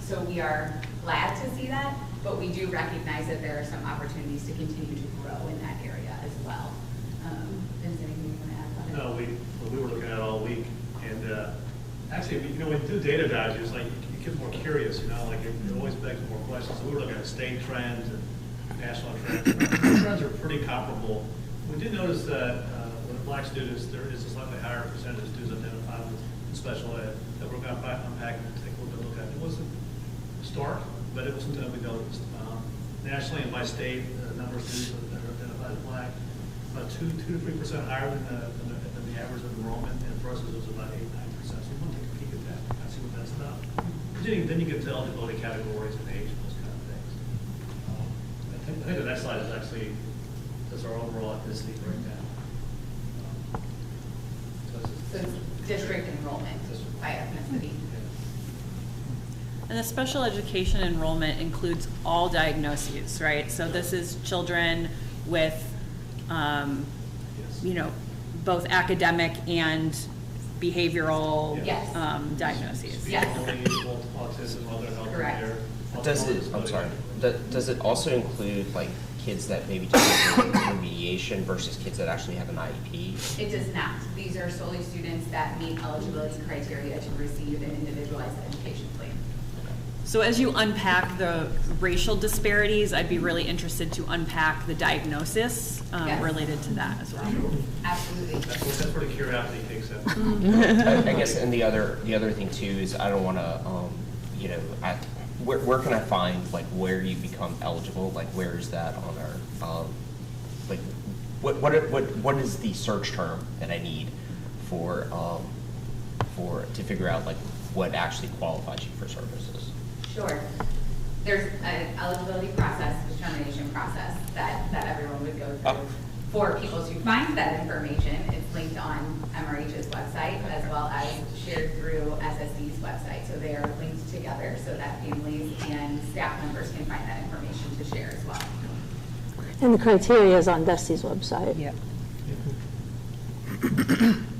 So we are glad to see that, but we do recognize that there are some opportunities to continue to grow in that area as well. Vince, anything you want to add about it? No, we were looking at it all week, and actually, when you do data digest, like you get more curious, like it always begs more questions. So we were looking at state trends and national trends. The trends are pretty comparable. We did notice that with Black students, there is a slightly higher percentage of students identified with special ed that we're going to unpack and take a little bit of a look at. It wasn't stark, but it was something that we noticed. Nationally and by state, the number of students that are identified as Black, about 2 to 3% higher than the average of enrollment, and for us it was about 8-9%. So we want to take a peek at that, kind of see what that's about. Then you get to eligibility categories and age and those kind of things. I think the next slide is actually just our overall ethnicity breakdown. So it's district enrollment by ethnicity. And the special education enrollment includes all diagnoses, right? So this is children with, both academic and behavioral diagnoses. Yes. Autism, other health Correct. care. Does it also include like kids that maybe just have remediation versus kids that actually have an IEP? It does not. These are solely students that meet eligibility criteria to receive an individualized education plan. So as you unpack the racial disparities, I'd be really interested to unpack the diagnosis related to that as well. Absolutely. That's where the curiosity takes it. I guess, and the other thing too is I don't want to, where can I find like where you become eligible? Like where is that on our, like what is the search term that I need for to figure out like what actually qualifies you for services? Sure. There's an eligibility process, determination process that everyone would go through. For people to find that information, it's linked on MRH's website as well as shared through SSD's website. So they are linked together so that families and staff members can find that information to share as well. And the criteria is on Dusty's website. Yep.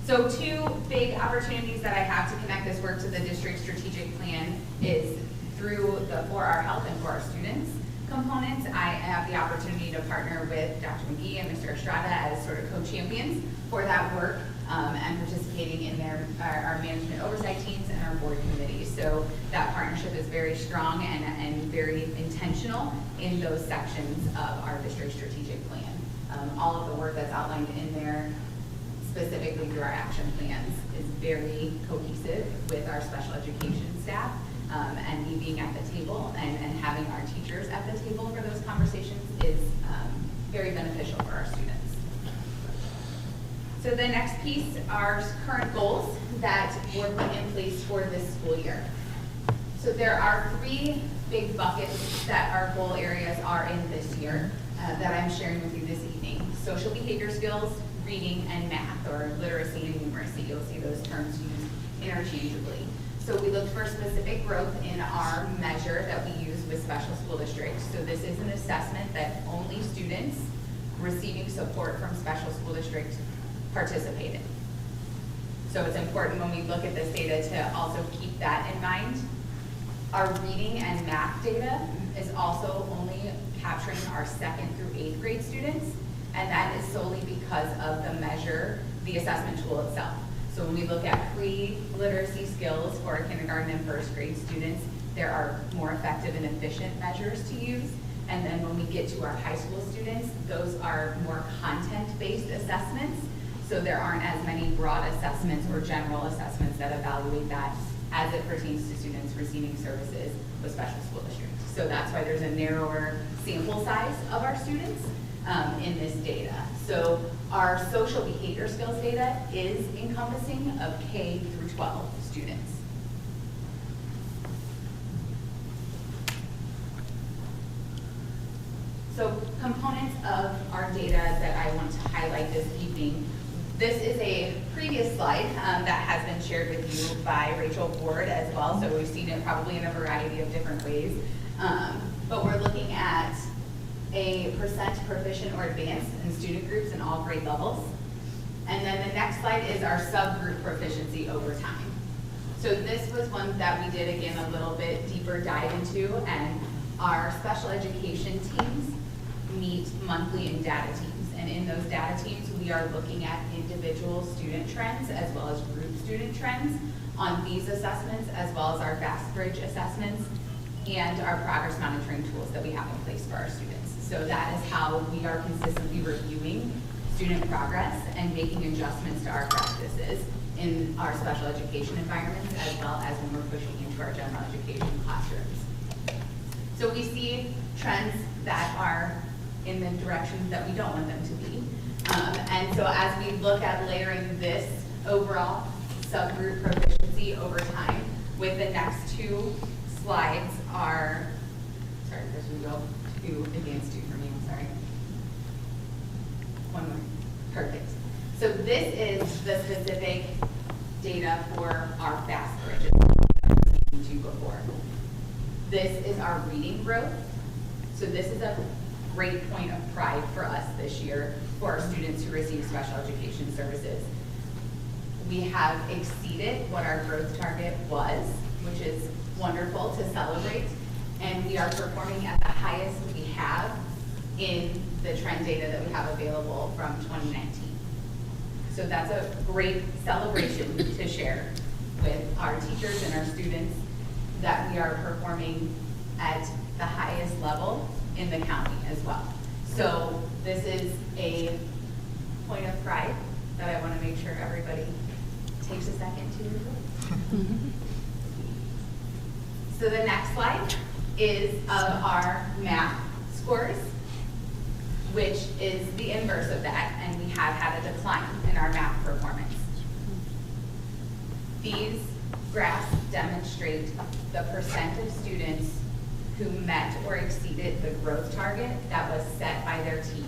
So So two big opportunities that I have to connect this work to the district strategic plan is through the For Our Health and For Our Students components. I have the opportunity to partner with Dr. McGee and Mr. Estrada as sort of co-champions for that work and participating in our management oversight teams and our board committees. So that partnership is very strong and very intentional in those sections of our district strategic plan. All of the work that's outlined in there, specifically through our action plans, is very cohesive with our special education staff. And me being at the table and having our teachers at the table for those conversations is very beneficial for our students. So the next piece are current goals that were put in place for this school year. So there are three big buckets that our goal areas are in this year that I'm sharing with you this evening. Social behavior skills, reading, and math, or literacy and numeracy. You'll see those terms used interchangeably. So we looked for specific growth in our measure that we use with special school districts. So this is an assessment that only students receiving support from special school districts participate in. So it's important when we look at this data to also keep that in mind. Our reading and math data is also only capturing our 2nd through 8th grade students, and that is solely because of the measure, the assessment tool itself. So when we look at pre-literacy skills for our kindergarten and 1st grade students, there are more effective and efficient measures to use. And then when we get to our high school students, those are more content-based assessments. So there aren't as many broad assessments or general assessments that evaluate that as it pertains to students receiving services with special school districts. So that's why there's a narrower sample size of our students in this data. So our social behavior skills data is encompassing of K through 12 students. So components of our data that I want to highlight this evening. This is a previous slide that has been shared with you by Rachel Ward as well, so we've seen it probably in a variety of different ways. But we're looking at a percent proficient or advanced in student groups in all grade levels. And then the next slide is our subgroup proficiency over time. So this was one that we did, again, a little bit deeper dive into, and our special education teams meet monthly in data teams. And in those data teams, we are looking at individual student trends as well as group student trends on these assessments, as well as our Fast Bridge assessments and our progress monitoring tools that we have in place for our students. So that is how we are consistently reviewing student progress and making adjustments to our practices in our special education environments, as well as when we're pushing into our general education classrooms. So we see trends that are in the directions that we don't want them to be. And so as we look at layering this overall subgroup proficiency over time, with the next two slides are, sorry, Chris, we go to advanced 2 for me, I'm sorry. One more, perfect. So this is the specific data for our Fast Bridge that we were speaking to before. This is our reading growth. So this is a great point of pride for us this year for our students who receive special education services. We have exceeded what our growth target was, which is wonderful to celebrate, and we are performing at the highest we have in the trend data that we have available from 2019. So that's a great celebration to share with our teachers and our students that we are performing at the highest level in the county as well. So this is a point of pride that I want to make sure everybody takes a second to review. So the next slide is of our math scores, which is the inverse of that, and we have had a decline in our math performance. These graphs demonstrate the percent of students who met or exceeded the growth target that was set by their team.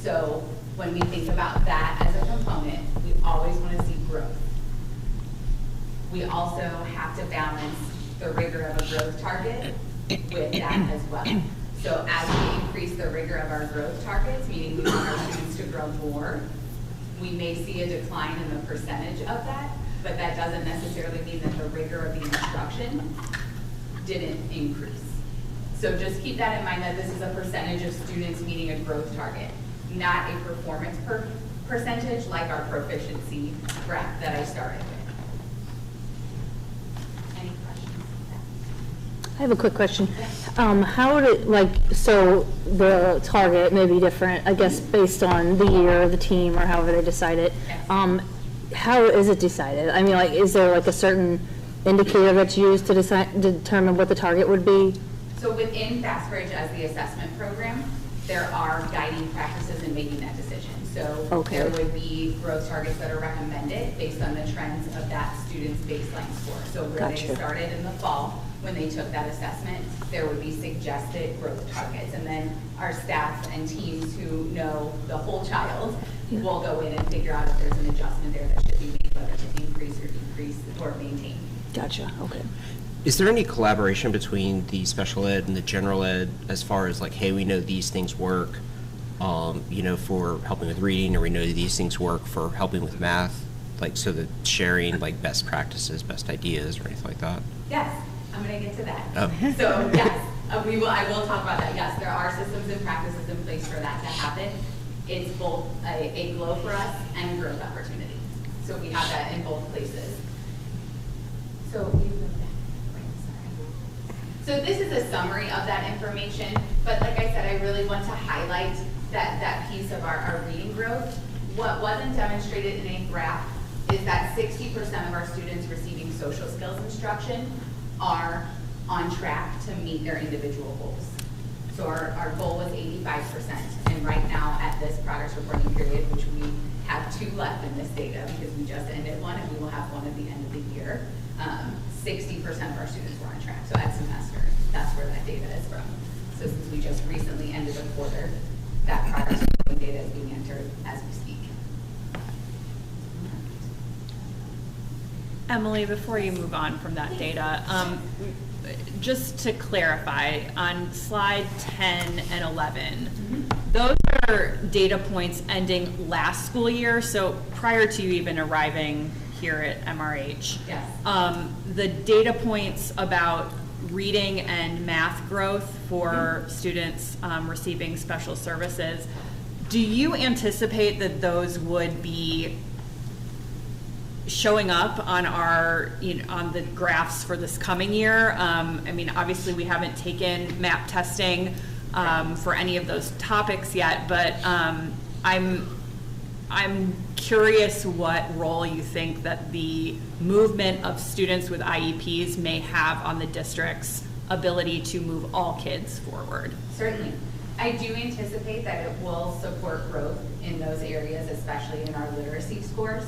So when we think about that as a component, we always want to see growth. We also have to balance the rigor of a growth target with that as well. So as we increase the rigor of our growth targets, meaning we want our students to grow more, we may see a decline in the percentage of that, but that doesn't necessarily mean that the rigor of the instruction didn't increase. So just keep that in mind, that this is a percentage of students meeting a growth target, not a performance percentage like our proficiency graph that I started with. Any questions? I have a quick question. How would it, like, so the target may be different, I guess, based on the year, the team, or however they decide it. How is it decided? I mean, like, is there like a certain indicator that's used to determine what the target would be? So within FastBridge as the assessment program, there are guiding practices in making that decision. So there would be growth targets that are recommended based on the trends of that student's baseline score. So where they started in the fall, when they took that assessment, there would be suggested growth targets. And then our staff and teams who know the whole child will go in and figure out if there's an adjustment there that should be made, whether to increase or decrease or maintain. Gotcha, okay. Is there any collaboration between the special ed and the general ed as far as like, hey, we know these things work, you know, for helping with reading, or we know these things work for helping with math, like so that sharing like best practices, best ideas, or anything like that? Yes, I'm going to get to that. Oh. So yes, I will talk about that. Yes, there are systems and practices in place for that to happen. It's both a glow for us and a growth opportunity. So we have that in both places. So this is a summary of that information, but like I said, I really want to highlight that piece of our reading growth. What wasn't demonstrated in a graph is that 60% of our students receiving social skills instruction are on track to meet their individual goals. So our goal was 85%, and right now at this progress reporting period, which we have 2 left in this data because we just ended one and we will have one at the end of the year, 60% of our students were on track. So at semester, that's where that data is from. So since we just recently ended a quarter, that progress reporting data is being entered as we speak. Emily, before you move on from that data, just to clarify, on slide 10 and 11, those are data points ending last school year, so prior to you even arriving here at MRH. Yes. The data points about reading and math growth for students receiving special services, do you anticipate that those would be showing up on our, on the graphs for this coming year? I mean, obviously we haven't taken MAP testing for any of those topics yet, but I'm curious what role you think that the movement of students with IEPs may have on the district's ability to move all kids forward. Certainly. I do anticipate that it will support growth in those areas, especially in our literacy scores.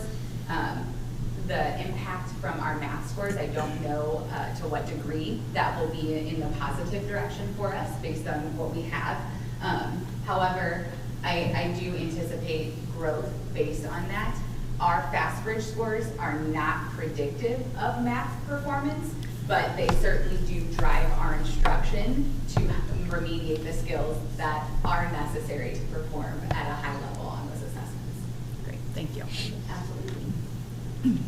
The impact from our math scores, I don't know to what degree that will be in the positive direction for us based on what we have. However, I do anticipate growth based on that. Our FastBridge scores are not predictive of math performance, but they certainly do drive our instruction to remediate the skills that are necessary to perform at a high level on those assessments. Great, thank you. Absolutely.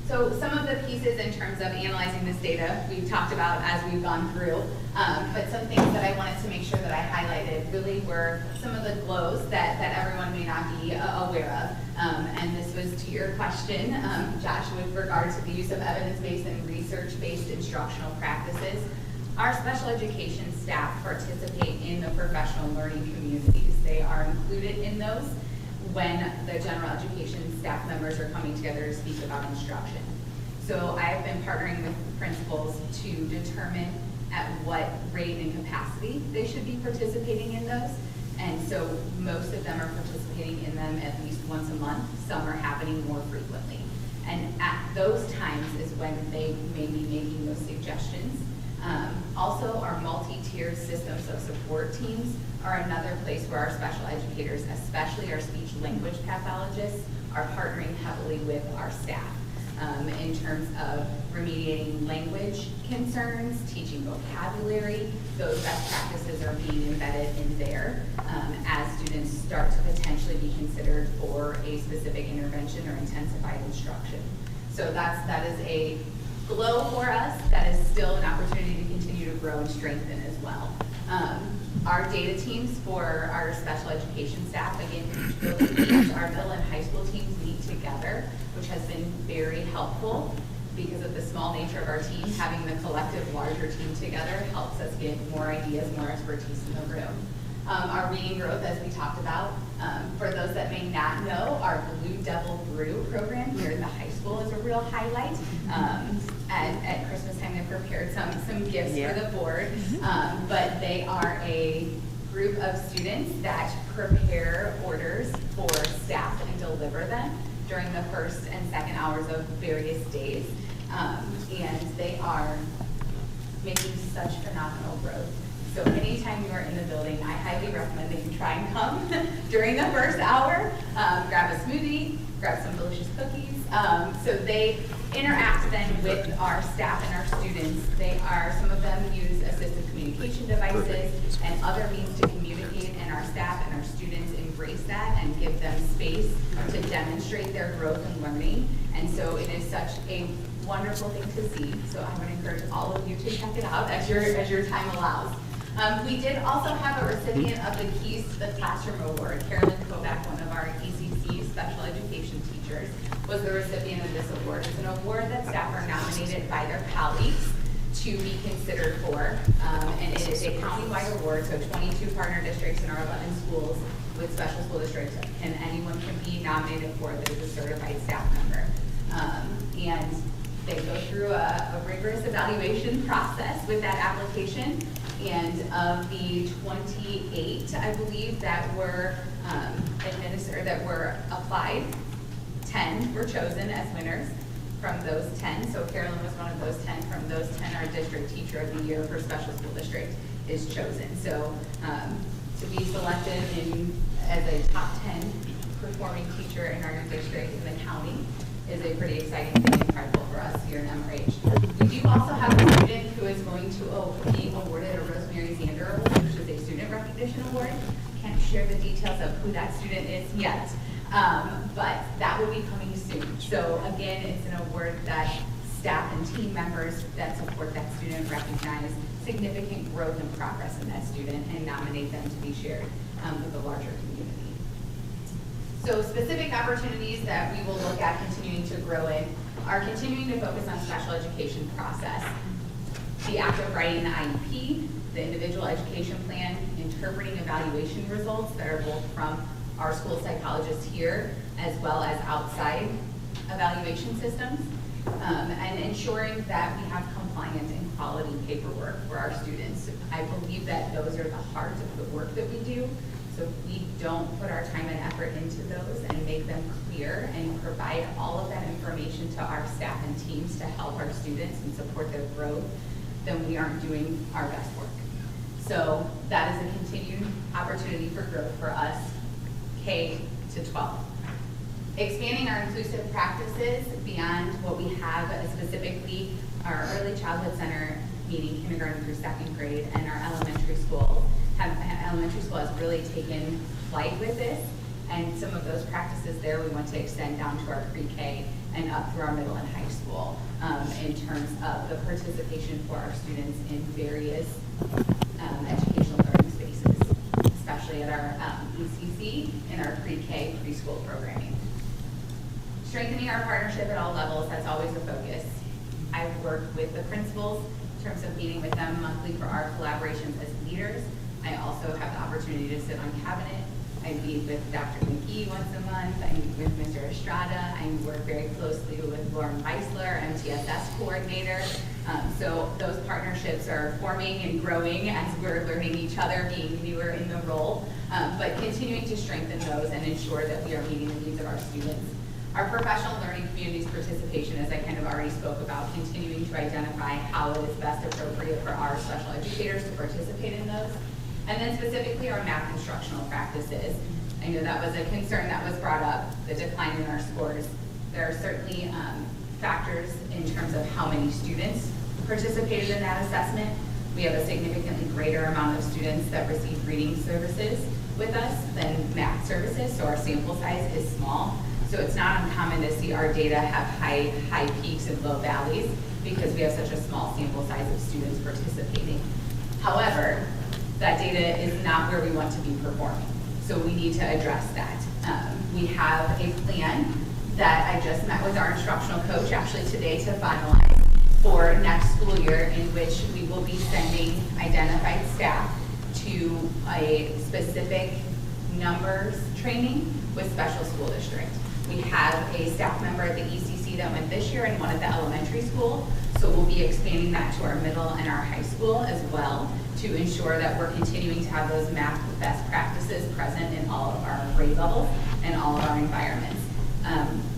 So some of the pieces in terms of analyzing this data we've talked about as we've gone through, but some things that I wanted to make sure that I highlighted really were some of the glows that everyone may not be aware of. And this was to your question, Josh, with regard to the use of evidence-based and research-based instructional practices. Our special education staff participate in the professional learning communities. They are included in those when the general education staff members are coming together to speak about instruction. So I have been partnering with principals to determine at what rate and capacity they should be participating in those. And so most of them are participating in them at least once a month. Some are happening more frequently. And at those times is when they may be making those suggestions. Also, our multi-tiered systems of support teams are another place where our special educators, especially our speech language pathologists, are partnering heavily with our staff. in terms of remediating language concerns, teaching vocabulary. Those best practices are being embedded in there as students start to potentially be considered for a specific intervention or intensified instruction. So that is a glow for us. That is still an opportunity to continue to grow and strengthen as well. Our data teams for our special education staff, again, our middle and high school teams meet together, which has been very helpful because of the small nature of our team. Having the collective larger team together helps us get more ideas, more expertise in the room. Our reading growth, as we talked about, for those that may not know, our Blue Devil Brew program here in the high school is a real highlight. At Christmas time, they prepared some gifts for the board, but they are a group of students that prepare orders for staff and deliver them during the first and second hours of various days, and they are making such phenomenal growth. So anytime you are in the building, I highly recommend that you try and come during the first hour, grab a smoothie, grab some delicious cookies. So they interact then with our staff and our students. Some of them use assistive communication devices and other means to communicate, and our staff and our students embrace that and give them space to demonstrate their growth and learning. And so it is such a wonderful thing to see. So I would encourage all of you to check it out as your time allows. We did also have a recipient of the Keys to the Classroom Award. Carolyn Kovac, one of our ECC special education teachers, was the recipient of this award. It's an award that staff are nominated by their colleagues to be considered for, and it is a countywide award, so 22 partner districts in our 11 schools with special school districts, and anyone can be nominated for that is a certified staff member. And they go through a rigorous evaluation process with that application. And of the 28, I believe, that were applied, 10 were chosen as winners from those 10. So Carolyn was one of those 10. From those 10, our district teacher of the year for special school district is chosen. So to be selected as a top 10 performing teacher in our district in the county is a pretty exciting thing and incredible for us here in MRH. We do also have a student who is going to be awarded a Rosemary Zander Award, which is a student recognition award. Can't share the details of who that student is yet, but that will be coming soon. So again, it's an award that staff and team members that support that student recognize significant growth and progress in that student and nominate them to be shared with the larger community. So specific opportunities that we will look at continuing to grow in are continuing to focus on special education process, the act of writing the IEP, the individual education plan, interpreting evaluation results that are both from our school psychologists here as well as outside evaluation systems, and ensuring that we have compliant and quality paperwork for our students. I believe that those are the heart of the work that we do. So we don't put our time and effort into those and make them clear and provide all of that information to our staff and teams to help our students and support their growth, then we aren't doing our best work. So that is a continued opportunity for growth for us, K to 12. Expanding our inclusive practices beyond what we have, specifically our early childhood center, meaning kindergarten through second grade, and our elementary school. Elementary school has really taken flight with this, and some of those practices there we want to extend down to our pre-K and up through our middle and high school in terms of the participation for our students in various educational learning spaces, especially at our ECC and our pre-K preschool programming. Strengthening our partnership at all levels, that's always a focus. I've worked with the principals in terms of meeting with them monthly for our collaborations as leaders. I also have the opportunity to sit on cabinet. I meet with Dr. McGee once a month. I meet with Mr. Estrada. I work very closely with Lauren Weisler, MTSS coordinator. So those partnerships are forming and growing as we're learning each other, being newer in the role, but continuing to strengthen those and ensure that we are meeting the needs of our students. Our professional learning community's participation, as I kind of already spoke about, continuing to identify how it is best appropriate for our special educators to participate in those. And then specifically our math instructional practices. I know that was a concern that was brought up, the decline in our scores. There are certainly factors in terms of how many students participated in that assessment. We have a significantly greater amount of students that receive reading services with us than math services, so our sample size is small. So it's not uncommon to see our data have high peaks and low valleys because we have such a small sample size of students participating. However, that data is not where we want to be performing. So we need to address that. We have a plan that I just met with our instructional coach actually today to finalize for next school year, in which we will be sending identified staff to a specific numbers training with special school district. We have a staff member at the ECC that went this year and one at the elementary school, so we'll be expanding that to our middle and our high school as well to ensure that we're continuing to have those math best practices present in all of our grade levels and all of our environments.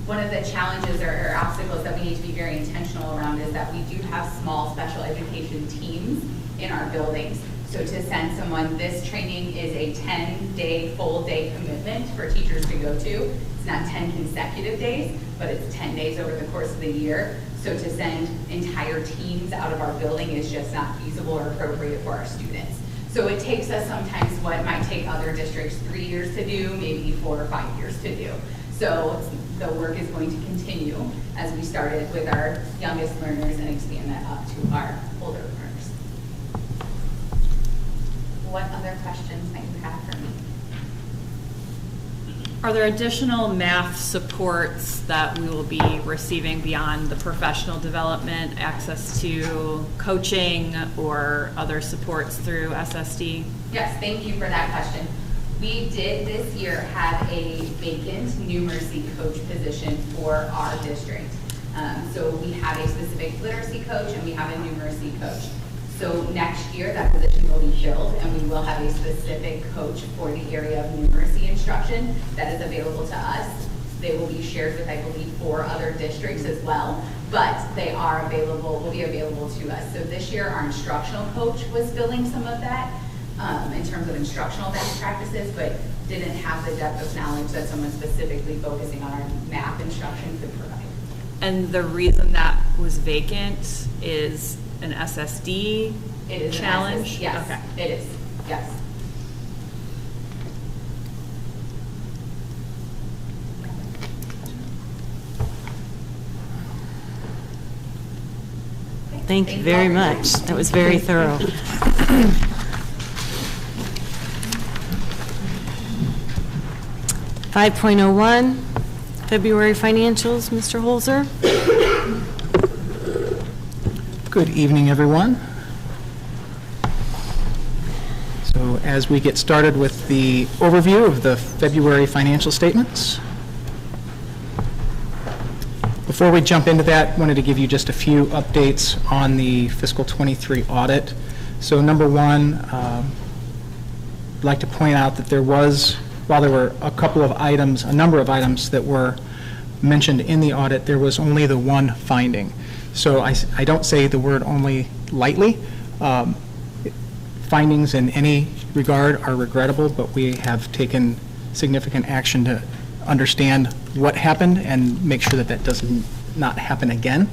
One of the challenges or obstacles that we need to be very intentional around is that we do have small special education teams in our buildings. So to send someone, this training is a 10-day, full-day commitment for teachers to go to. It's not 10 consecutive days, but it's 10 days over the course of the year. So to send entire teams out of our building is just not feasible or appropriate for our students. So it takes us sometimes what might take other districts 3 years to do, maybe 4 or 5 years to do. So the work is going to continue as we started with our youngest learners and expand that up to our older learners. What other questions might you have for me? Are there additional math supports that we will be receiving beyond the professional development, access to coaching or other supports through SSD? Yes, thank you for that question. We did this year have a vacant numeracy coach position for our district. So we have a specific literacy coach and we have a numeracy coach. So next year that position will be filled and we will have a specific coach for the area of numeracy instruction that is available to us. They will be shared with, I believe, 4 other districts as well, but they are available, will be available to us. So this year our instructional coach was filling some of that in terms of instructional best practices, but didn't have the depth of knowledge that someone specifically focusing on our math instruction could provide. And the reason that was vacant is an SSD It is challenge? Yes, Okay. it is, yes. Thank you very much. That was very thorough. .01, February financials, Mr. Holzer. Good evening, everyone. So as we get started with the overview of the February financial statements, before we jump into that, I wanted to give you just a few updates on the fiscal 23 audit. So number one, I'd like to point out that there was, while there were a number of items that were mentioned in the audit, there was only the one finding. So I don't say the word only lightly. Findings in any regard are regrettable, but we have taken significant action to understand what happened and make sure that that does not happen again.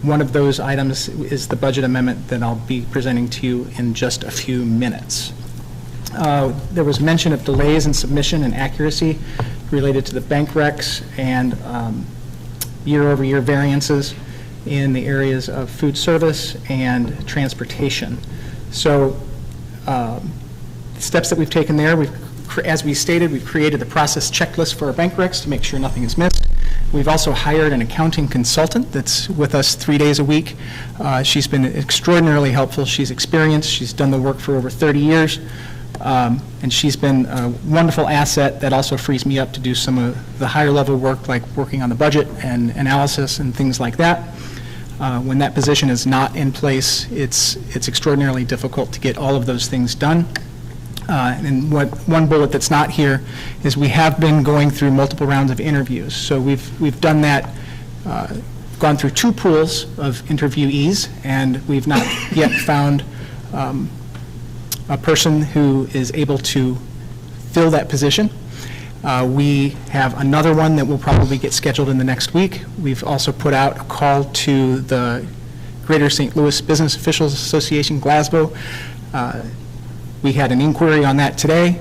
One of those items is the budget amendment that I'll be presenting to you in just a few minutes. There was mention of delays in submission and accuracy related to the bank recs and year-over-year variances in the areas of food service and transportation. So the steps that we've taken there, as we stated, we've created the process checklist for our bank recs to make sure nothing is missed. We've also hired an accounting consultant that's with us 3 days a week. She's been extraordinarily helpful. She's experienced. She's done the work for over 30 years. And she's been a wonderful asset that also frees me up to do some of the higher level work, like working on the budget and analysis and things like that. When that position is not in place, it's extraordinarily difficult to get all of those things done. And one bullet that's not here is we have been going through multiple rounds of interviews. So we've done that, gone through 2 pools of interviewees, and we've not yet found a person who is able to fill that position. We have another one that will probably get scheduled in the next week. We've also put out a call to the Greater St. Louis Business Officials Association, Glasgow. We had an inquiry on that today.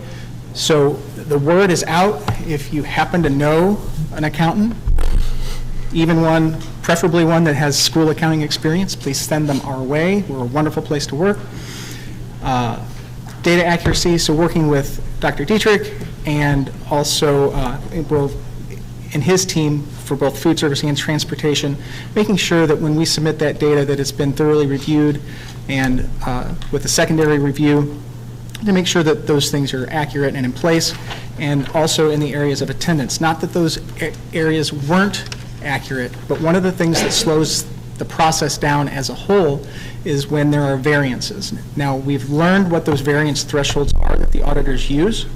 So the word is out. If you happen to know an accountant, even one, preferably one that has school accounting experience, please send them our way. We're a wonderful place to work. Data accuracy, so working with Dr. Dietrich and also and his team for both food service and transportation, making sure that when we submit that data that it's been thoroughly reviewed and with a secondary review to make sure that those things are accurate and in place, and also in the areas of attendance. Not that those areas weren't accurate, but one of the things that slows the process down as a whole is when there are variances. Now, we've learned what those variance thresholds are that the auditors use,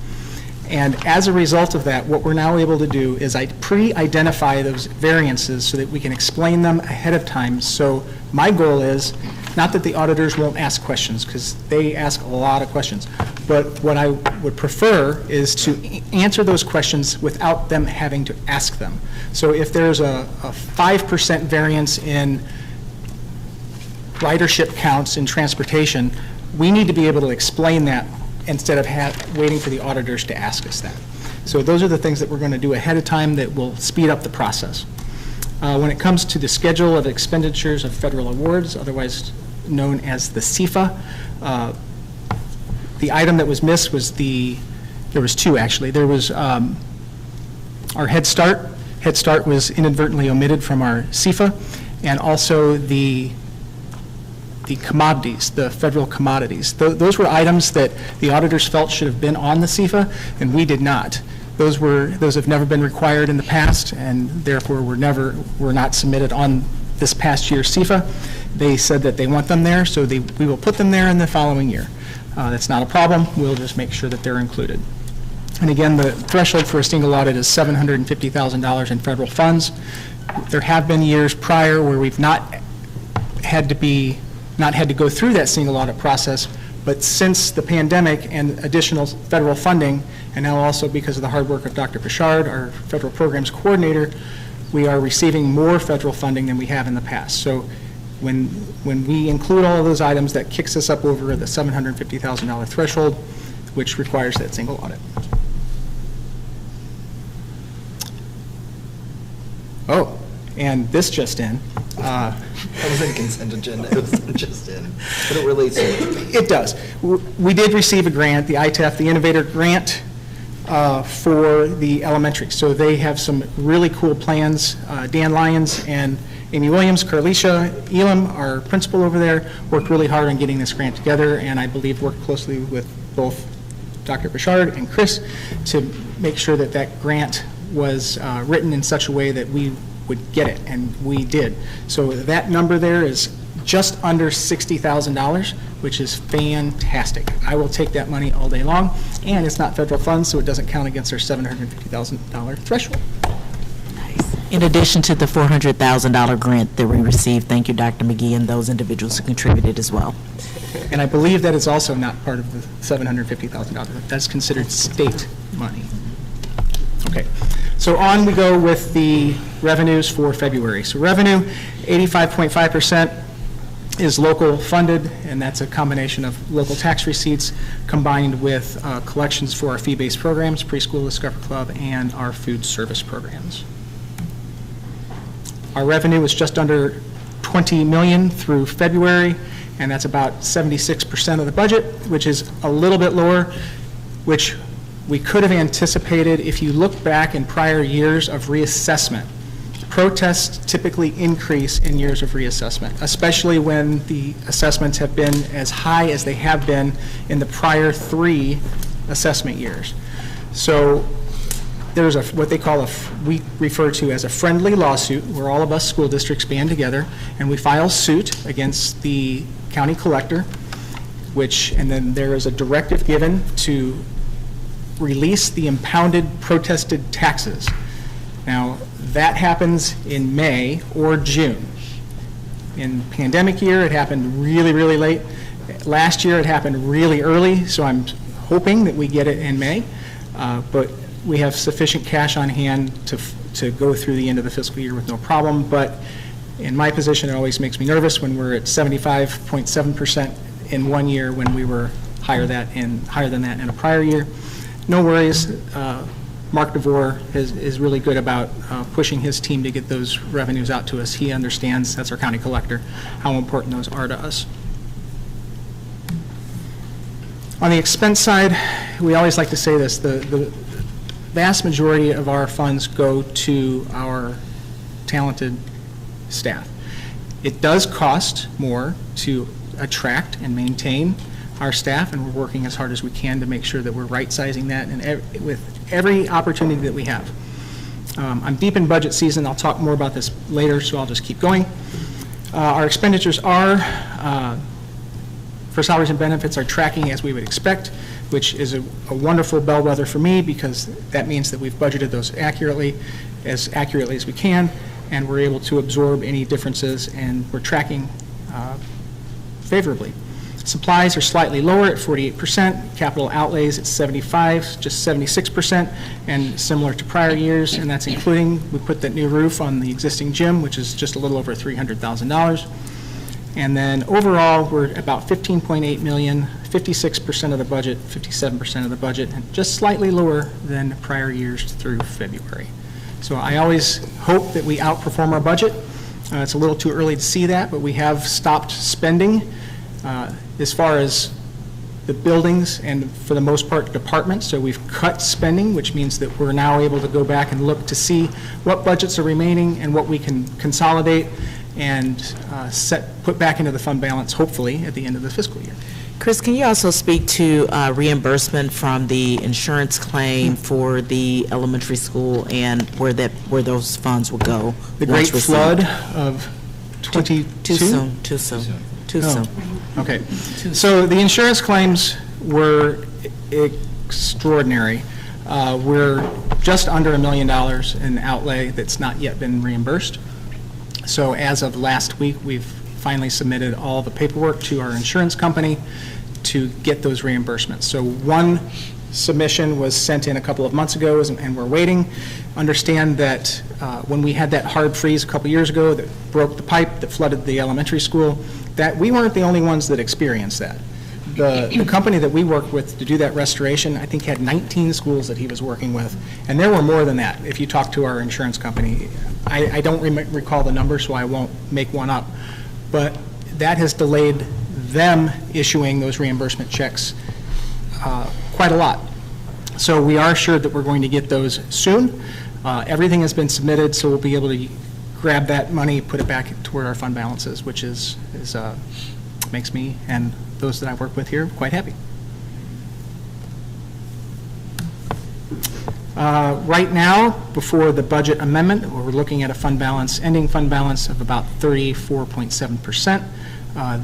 and as a result of that, what we're now able to do is pre-identify those variances so that we can explain them ahead of time. So my goal is not that the auditors won't ask questions, because they ask a lot of questions, but what I would prefer is to answer those questions without them having to ask them. So if there's a 5% variance in ridership counts in transportation, we need to be able to explain that instead of waiting for the auditors to ask us that. So those are the things that we're going to do ahead of time that will speed up the process. When it comes to the schedule of expenditures of federal awards, otherwise known as the CFA, the item that was missed was there was two actually. There was our Head Start. Head Start was inadvertently omitted from our CFA, and also the commodities, the federal commodities. Those were items that the auditors felt should have been on the CFA, and we did not. Those have never been required in the past, and therefore were not submitted on this past year's CFA. They said that they want them there, so we will put them there in the following year. That's not a problem. We'll just make sure that they're included. And again, the threshold for a single audit is $750,000 in federal funds. There have been years prior where we've not had to go through that single audit process, but since the pandemic and additional federal funding, and now also because of the hard work of Dr. Pichard, our federal programs coordinator, we are receiving more federal funding than we have in the past. So when we include all of those items, that kicks us up over the $750,000 threshold, which requires that single audit. Oh, and this just in. That was in consent agenda. It was just in, but it relates to it. It does. We did receive a grant, the ITEF, the Innovator Grant, for the elementary. So they have some really cool plans. Dan Lyons and Amy Williams, Carlicia Elam, our principal over there, worked really hard on getting this grant together, and I believe worked closely with both Dr. Pichard and Chris to make sure that that grant was written in such a way that we would get it, and we did. So that number there is just under $60,000, which is fantastic. I will take that money all day long, and it's not federal funds, so it doesn't count against our $750,000 threshold. In addition to the $400,000 grant that we received, thank you, Dr. McGee, and those individuals who contributed as well. And I believe that is also not part of the $750,000. That's considered state money. Okay, so on we go with the revenues for February. So revenue, 85.5% is local funded, and that's a combination of local tax receipts combined with collections for our fee-based programs, Preschool Discover Club, and our food service programs. Our revenue was just under $20 million through February, and that's about 76% of the budget, which is a little bit lower, which we could have anticipated if you look back in prior years of reassessment. Protests typically increase in years of reassessment, especially when the assessments have been as high as they have been in the prior 3 assessment years. So there's what they call we refer to as a friendly lawsuit, where all of us school districts band together and we file suit against the county collector, and then there is a directive given to release the impounded protested taxes. Now, that happens in May or June. In pandemic year, it happened really, really late. Last year, it happened really early, so I'm hoping that we get it in May. But we have sufficient cash on hand to go through the end of the fiscal year with no problem, but in my position, it always makes me nervous when we're at 75.7% in one year when we were higher than that in a prior year. No worries. Mark DeVore is really good about pushing his team to get those revenues out to us. He understands, that's our county collector, how important those are to us. On the expense side, we always like to say this, the vast majority of our funds go to our talented staff. It does cost more to attract and maintain our staff, and we're working as hard as we can to make sure that we're right-sizing that and with every opportunity that we have. I'm deep in budget season. I'll talk more about this later, so I'll just keep going. Our expenditures for salaries and benefits are tracking as we would expect, which is a wonderful bellwether for me because that means that we've budgeted those accurately as we can, and we're able to absorb any differences, and we're tracking favorably. Supplies are slightly lower at 48%, capital outlays at 75%, just 76%, and similar to prior years, and that's including, we put that new roof on the existing gym, which is just a little over $300,000. And then overall, we're about 15.8 million, 56% of the budget, 57% of the budget, and just slightly lower than prior years through February. So I always hope that we outperform our budget. It's a little too early to see that, but we have stopped spending as far as the buildings and, for the most part, departments. So we've cut spending, which means that we're now able to go back and look to see what budgets are remaining and what we can consolidate and put back into the fund balance, hopefully, at the end of the fiscal year. Chris, can you also speak to reimbursement from the insurance claim for the elementary school and where those funds will go? The great flood of 22? Too soon. Okay. So the insurance claims were extraordinary. We're just under $1 million in outlay that's not yet been reimbursed. So as of last week, we've finally submitted all the paperwork to our insurance company to get those reimbursements. So one submission was sent in a couple of months ago, and we're waiting. Understand that when we had that hard freeze a couple years ago that broke the pipe that flooded the elementary school, that we weren't the only ones that experienced that. The company that we worked with to do that restoration, I think, had 19 schools that he was working with, and there were more than that if you talk to our insurance company. I don't recall the number, so I won't make one up, but that has delayed them issuing those reimbursement checks quite a lot. So we are assured that we're going to get those soon. Everything has been submitted, so we'll be able to grab that money, put it back toward our fund balances, which makes me and those that I work with here quite happy. Right now, before the budget amendment, we're looking at a fund balance, ending fund balance of about 34.7%.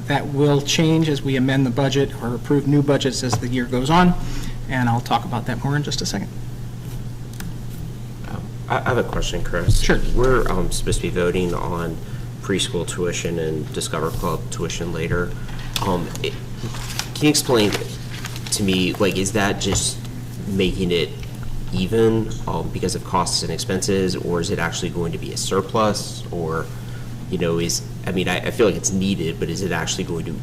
That will change as we amend the budget or approve new budgets as the year goes on, and I'll talk about that more in just a second. I have a question, Chris. Sure. We're supposed to be voting on preschool tuition and Discover Club tuition later. Can you explain to me, like, is that just making it even because of costs and expenses, or is it actually going to be a surplus, or, you know, I feel like it's needed, but is it actually going to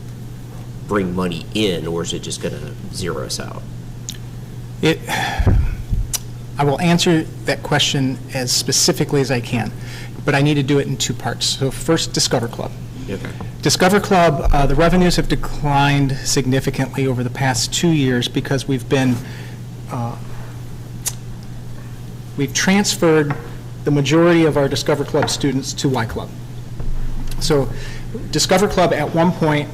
bring money in, or is it just going to zero us out? I will answer that question as specifically as I can, but I need to do it in two parts. So first, Discover Club. Okay. Discover Club, the revenues have declined significantly over the past 2 years because we've transferred the majority of our Discover Club students to Y Club. So Discover Club at one point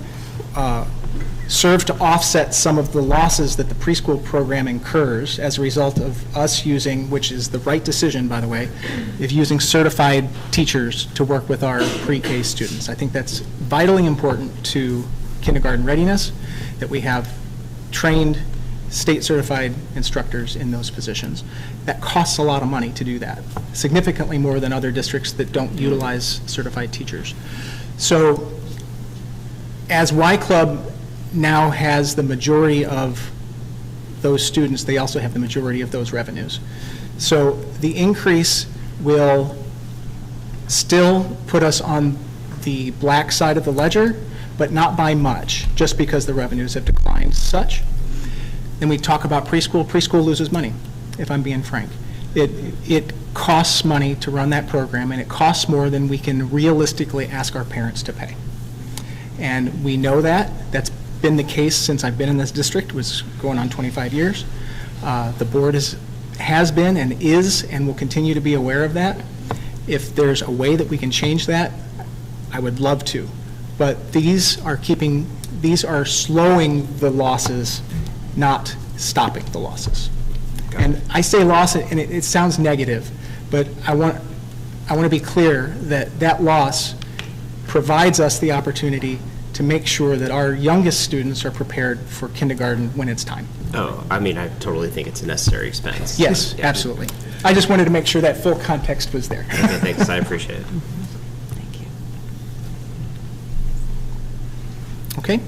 served to offset some of the losses that the preschool program incurs as a result of us using, which is the right decision, by the way, of using certified teachers to work with our pre-K students. I think that's vitally important to kindergarten readiness, that we have trained state-certified instructors in those positions. That costs a lot of money to do that, significantly more than other districts that don't utilize certified teachers. So as Y Club now has the majority of those students, they also have the majority of those revenues. So the increase will still put us on the black side of the ledger, but not by much, just because the revenues have declined such. Then we talk about preschool. Preschool loses money, if I'm being frank. It costs money to run that program, and it costs more than we can realistically ask our parents to pay. And we know that. That's been the case since I've been in this district, was going on 25 years. The board has been and is and will continue to be aware of that. If there's a way that we can change that, I would love to. But these are slowing the losses, not stopping the losses. And I say loss, and it sounds negative, but I want to be clear that that loss provides us the opportunity to make sure that our youngest students are prepared for kindergarten when it's time. Oh, I mean, I totally think it's a necessary expense. Yes, Yeah. absolutely. I just wanted to make sure that full context was there. Okay, thanks, I appreciate it. Thank you. Okay?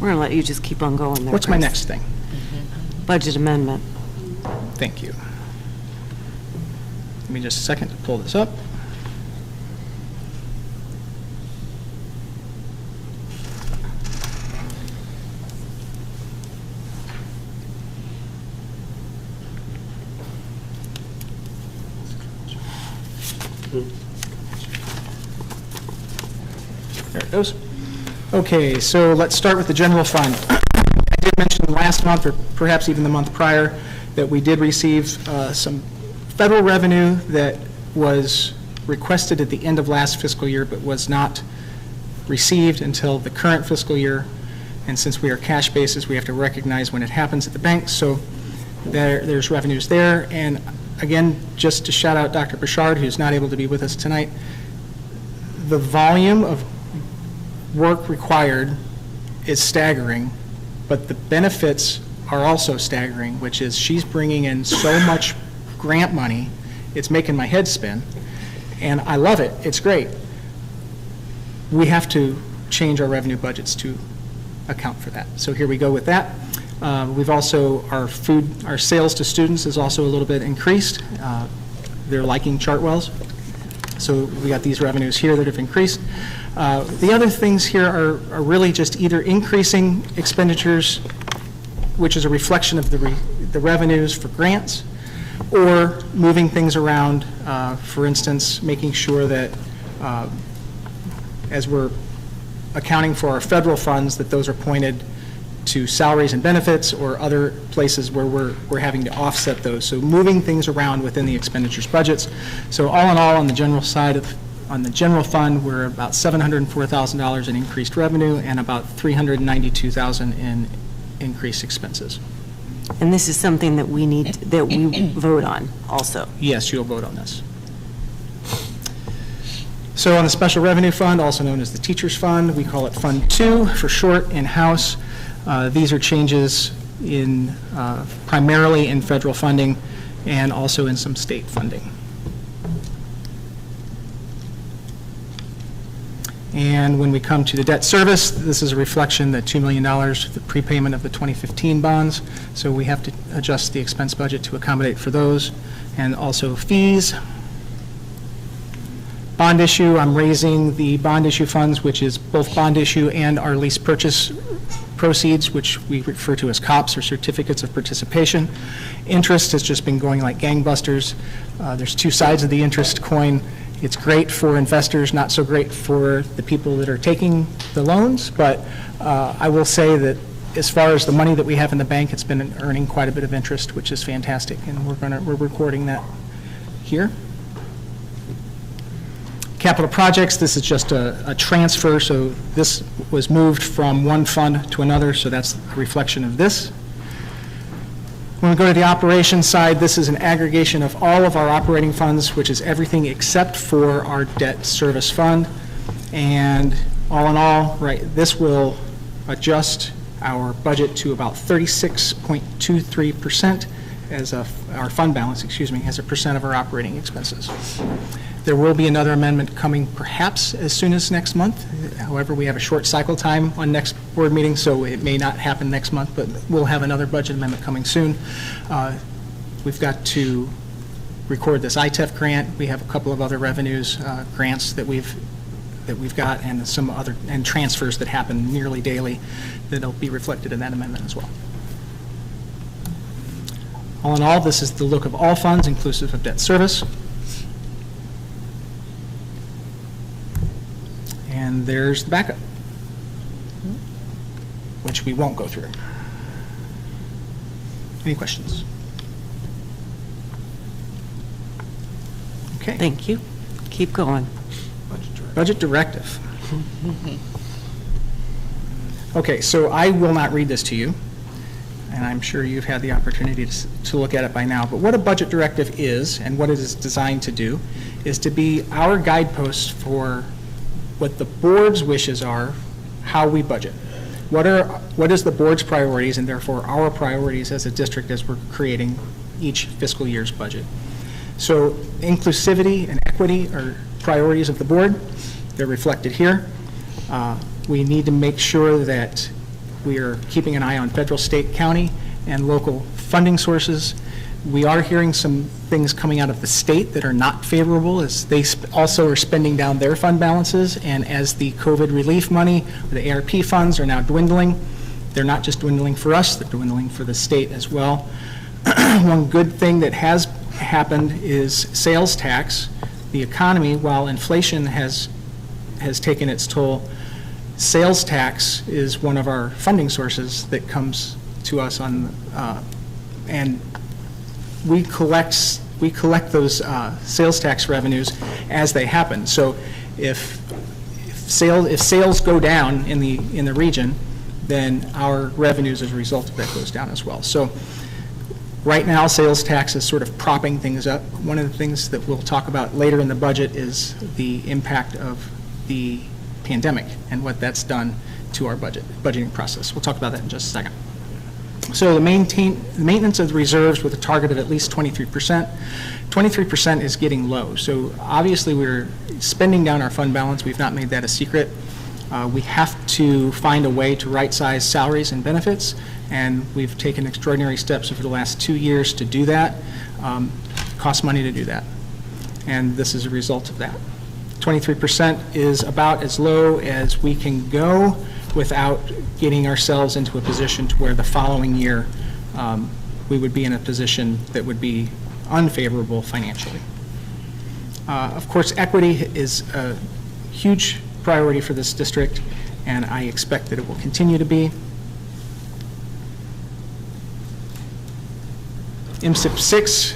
We're going to let you just keep on going there. What's my Chris. next thing? Budget amendment. Thank you. Give me just a second to pull this up. There it goes. Okay, so let's start with the general fund. I did mention last month, or perhaps even the month prior, that we did receive some federal revenue that was requested at the end of last fiscal year, but was not received until the current fiscal year. And since we are cash basis, we have to recognize when it happens at the bank. So there's revenues there. And again, just to shout out Dr. Bouchard, who's not able to be with us tonight, the volume of work required is staggering, but the benefits are also staggering, which is she's bringing in so much grant money, it's making my head spin, and I love it. It's great. We have to change our revenue budgets to account for that. So here we go with that. We've also, our sales to students is also a little bit increased. They're liking Chartwell's. So we got these revenues here that have increased. The other things here are really just either increasing expenditures, which is a reflection of the revenues for grants, or moving things around, for instance, making sure that as we're accounting for our federal funds, that those are pointed to salaries and benefits or other places where we're having to offset those. So moving things around within the expenditures budgets. So all in all, on the general side on the general fund, we're about $704,000 in increased revenue and about $392,000 in increased expenses. And this is something that we vote on also. Yes, you'll vote on this. So on the special revenue fund, also known as the teachers fund, we call it Fund 2 for short, in-house. These are changes in primarily in federal funding and also in some state funding. And when we come to the debt service, this is a reflection that $2 million, the prepayment of the 2015 bonds. So we have to adjust the expense budget to accommodate for those. And also fees. Bond issue, I'm raising the bond issue funds, which is both bond issue and our lease purchase proceeds, which we refer to as COPs, or certificates of participation. Interest has just been going like gangbusters. There's two sides of the interest coin. It's great for investors, not so great for the people that are taking the loans, but I will say that as far as the money that we have in the bank, it's been earning quite a bit of interest, which is fantastic, and we're recording that here. Capital projects, this is just a transfer, so this was moved from one fund to another, so that's a reflection of this. When we go to the operations side, this is an aggregation of all of our operating funds, which is everything except for our debt service fund. And all in all, right, this will adjust our budget to about 36.23%, our fund balance, as a percent of our operating expenses. There will be another amendment coming perhaps as soon as next month. However, we have a short cycle time on next board meeting, so it may not happen next month, but we'll have another budget amendment coming soon. We've got to record this ITEF grant. We have a couple of other revenues, grants that we've got, and some other, and transfers that happen nearly daily that'll be reflected in that amendment as well. All in all, this is the look of all funds, inclusive of debt service. And there's the backup, which we won't go through. Any questions? Okay. Thank you. Keep going. Budget directive. Okay, so I will not read this to you, and I'm sure you've had the opportunity to look at it by now, but what a budget directive is and what it is designed to do is to be our guidepost for what the board's wishes are, how we budget. What is the board's priorities and therefore our priorities as a district as we're creating each fiscal year's budget. So inclusivity and equity are priorities of the board. They're reflected here. We need to make sure that we are keeping an eye on federal, state, county, and local funding sources. We are hearing some things coming out of the state that are not favorable as they also are spending down their fund balances, and as the COVID relief money, or the ARP funds, are now dwindling. They're not just dwindling for us, they're dwindling for the state as well. One good thing that has happened is sales tax. The economy, while inflation has taken its toll, sales tax is one of our funding sources that comes to us on, and we collect those sales tax revenues as they happen. So if sales go down in the region, then our revenues as a result of that goes down as well. So right now, sales tax is sort of propping things up. One of the things that we'll talk about later in the budget is the impact of the pandemic and what that's done to our budgeting process. We'll talk about that in just a second. So the maintenance of the reserves with a target of at least 23%. 23% is getting low. So obviously we're spending down our fund balance. We've not made that a secret. We have to find a way to right-size salaries and benefits, and we've taken extraordinary steps over the last 2 years to do that. It costs money to do that, and this is a result of that. 23% is about as low as we can go without getting ourselves into a position to where the following year we would be in a position that would be unfavorable financially. Of course, equity is a huge priority for this district, and I expect that it will continue to be. MSIP 6,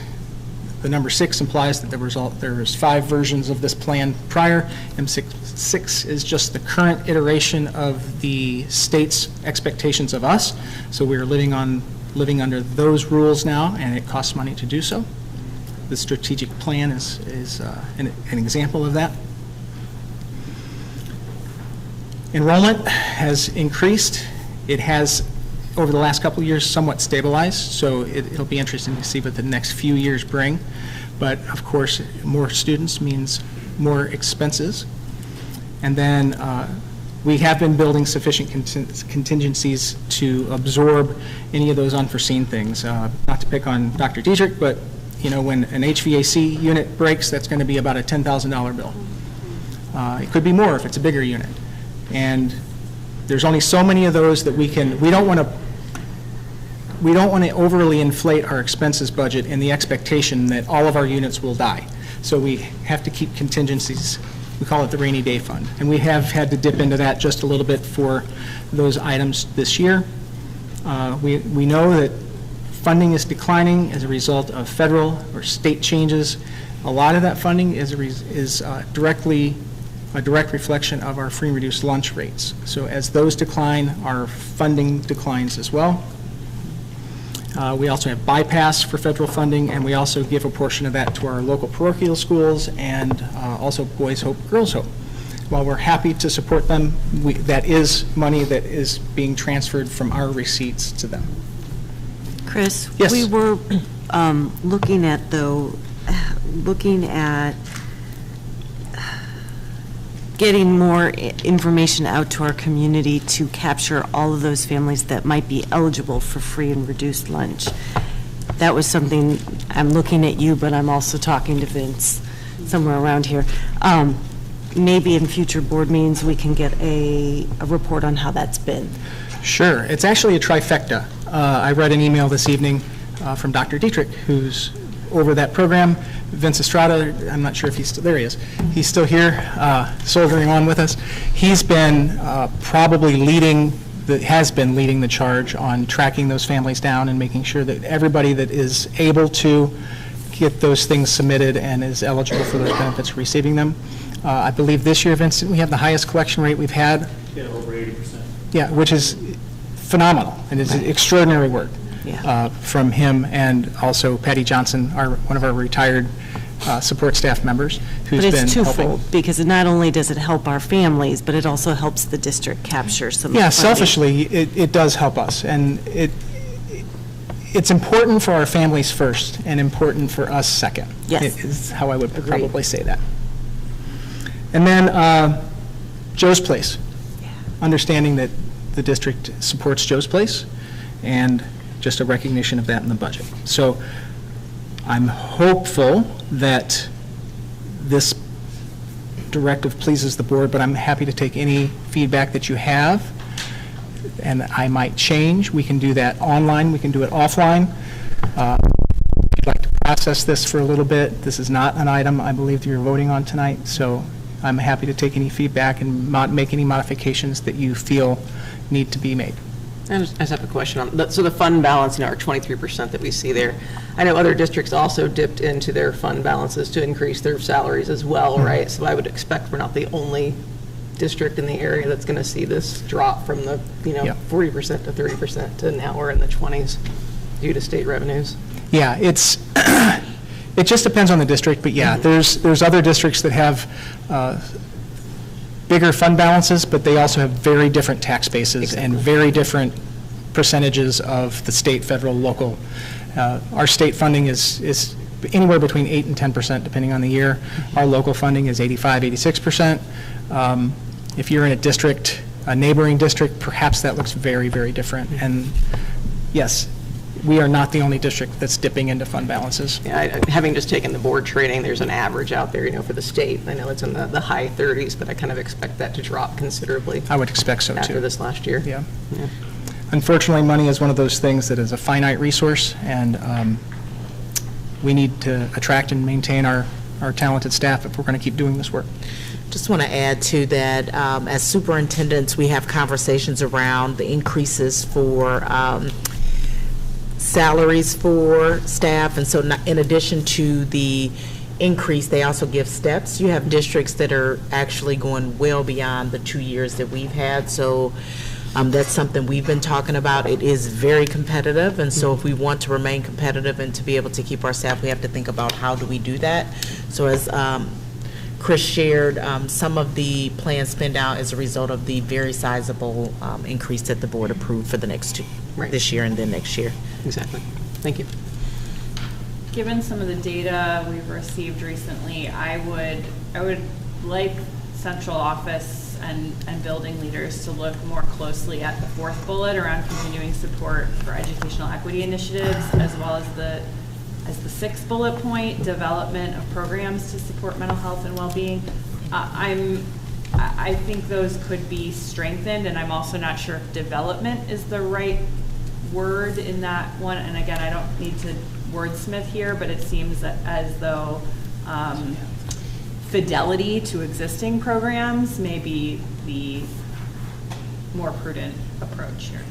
the number 6 implies that there's 5 versions of this plan prior. MSIP 6 is just the current iteration of the state's expectations of us. So we're living under those rules now, and it costs money to do so. The strategic plan is an example of that. Enrollment has increased. It has, over the last couple of years, somewhat stabilized, so it'll be interesting to see what the next few years bring. But of course, more students means more expenses. And then we have been building sufficient contingencies to absorb any of those unforeseen things. Not to pick on Dr. Diedrich, but when an HVAC unit breaks, that's going to be about a $10,000 bill. It could be more if it's a bigger unit. And there's only so many of those that we don't want to overly inflate our expenses budget in the expectation that all of our units will die. So we have to keep contingencies. We call it the rainy day fund. And we have had to dip into that just a little bit for those items this year. We know that funding is declining as a result of federal or state changes. A lot of that funding is a direct reflection of our free and reduced lunch rates. So as those decline, our funding declines as well. We also have bypass for federal funding, and we also give a portion of that to our local parochial schools and also Boys Hope, Girls Hope. While we're happy to support them, that is money that is being transferred from our receipts to them. Chris? Yes. We were looking at getting more information out to our community to capture all of those families that might be eligible for free and reduced lunch. That was something, I'm looking at you, but I'm also talking to Vince somewhere around here. Maybe in future board meetings, we can get a report on how that's been. Sure. It's actually a trifecta. I read an email this evening from Dr. Dietrich, who's over that program. Vince Estrada, I'm not sure if he's still, there he is. He's still here, soldiering on with us. He's been probably has been leading the charge on tracking those families down and making sure that everybody that is able to get those things submitted and is eligible for those benefits receiving them. I believe this year, Vincent, we have the highest collection rate we've had. Yeah, over 80%. Yeah, which is phenomenal, and it's extraordinary work from him and also Patty Johnson, one of our retired support staff members, who's been helping. But it's twofold, because not only does it help our families, but it also helps the district capture some. Yeah, selfishly, it does help us, and it's important for our families first and important for us second. Yes. Is how I would probably say that. And then Joe's Place, understanding that the district supports Joe's Place, and just a recognition of that in the budget. So I'm hopeful that this directive pleases the board, but I'm happy to take any feedback that you have, and I might change. We can do that online, we can do it offline. If you'd like to process this for a little bit, this is not an item I believe you're voting on tonight, so I'm happy to take any feedback and make any modifications that you feel need to be made. I just have a question on, so the fund balance, our 23% that we see there, I know other districts also dipped into their fund balances to increase their salaries as well, right? So I would expect we're not the only district in the area that's going to see this drop from the, 40% to 30% to now we're in the 20s due to state revenues. Yeah, it just depends on the district, but yeah, there's other districts that have bigger fund balances, but they also have very different tax bases and very different percentages of the state, federal, local. Our state funding is anywhere between 8 and 10%, depending on the year. Our local funding is 85, 86%. If you're in a district, a neighboring district, perhaps that looks very, very different. And yes, we are not the only district that's dipping into fund balances. Yeah, having just taken the board training, there's an average out there, for the state. I know it's in the high 30s, but I kind of expect that to drop considerably. I would expect so, too. After this last year. Yeah. Unfortunately, money is one of those things that is a finite resource, and we need to attract and maintain our talented staff if we're going to keep doing this work. Just want to add to that, as superintendents, we have conversations around the increases for salaries for staff, and so in addition to the increase, they also give steps. You have districts that are actually going well beyond the 2 years that we've had, so that's something we've been talking about. It is very competitive, and so if we want to remain competitive and to be able to keep our staff, we have to think about how do we do that. So as Chris shared, some of the planned spend out as a result of the very sizable increase that the board approved for the next two, this year and then next year. Exactly. Thank you. Given some of the data we've received recently, I would like central office and building leaders to look more closely at the fourth bullet around continuing support for educational equity initiatives, as well as the sixth bullet point, development of programs to support mental health and well-being. I think those could be strengthened, and I'm also not sure if development is the right word in that one. And again, I don't need to wordsmith here, but it seems that as though fidelity to existing programs may be the more prudent approach here.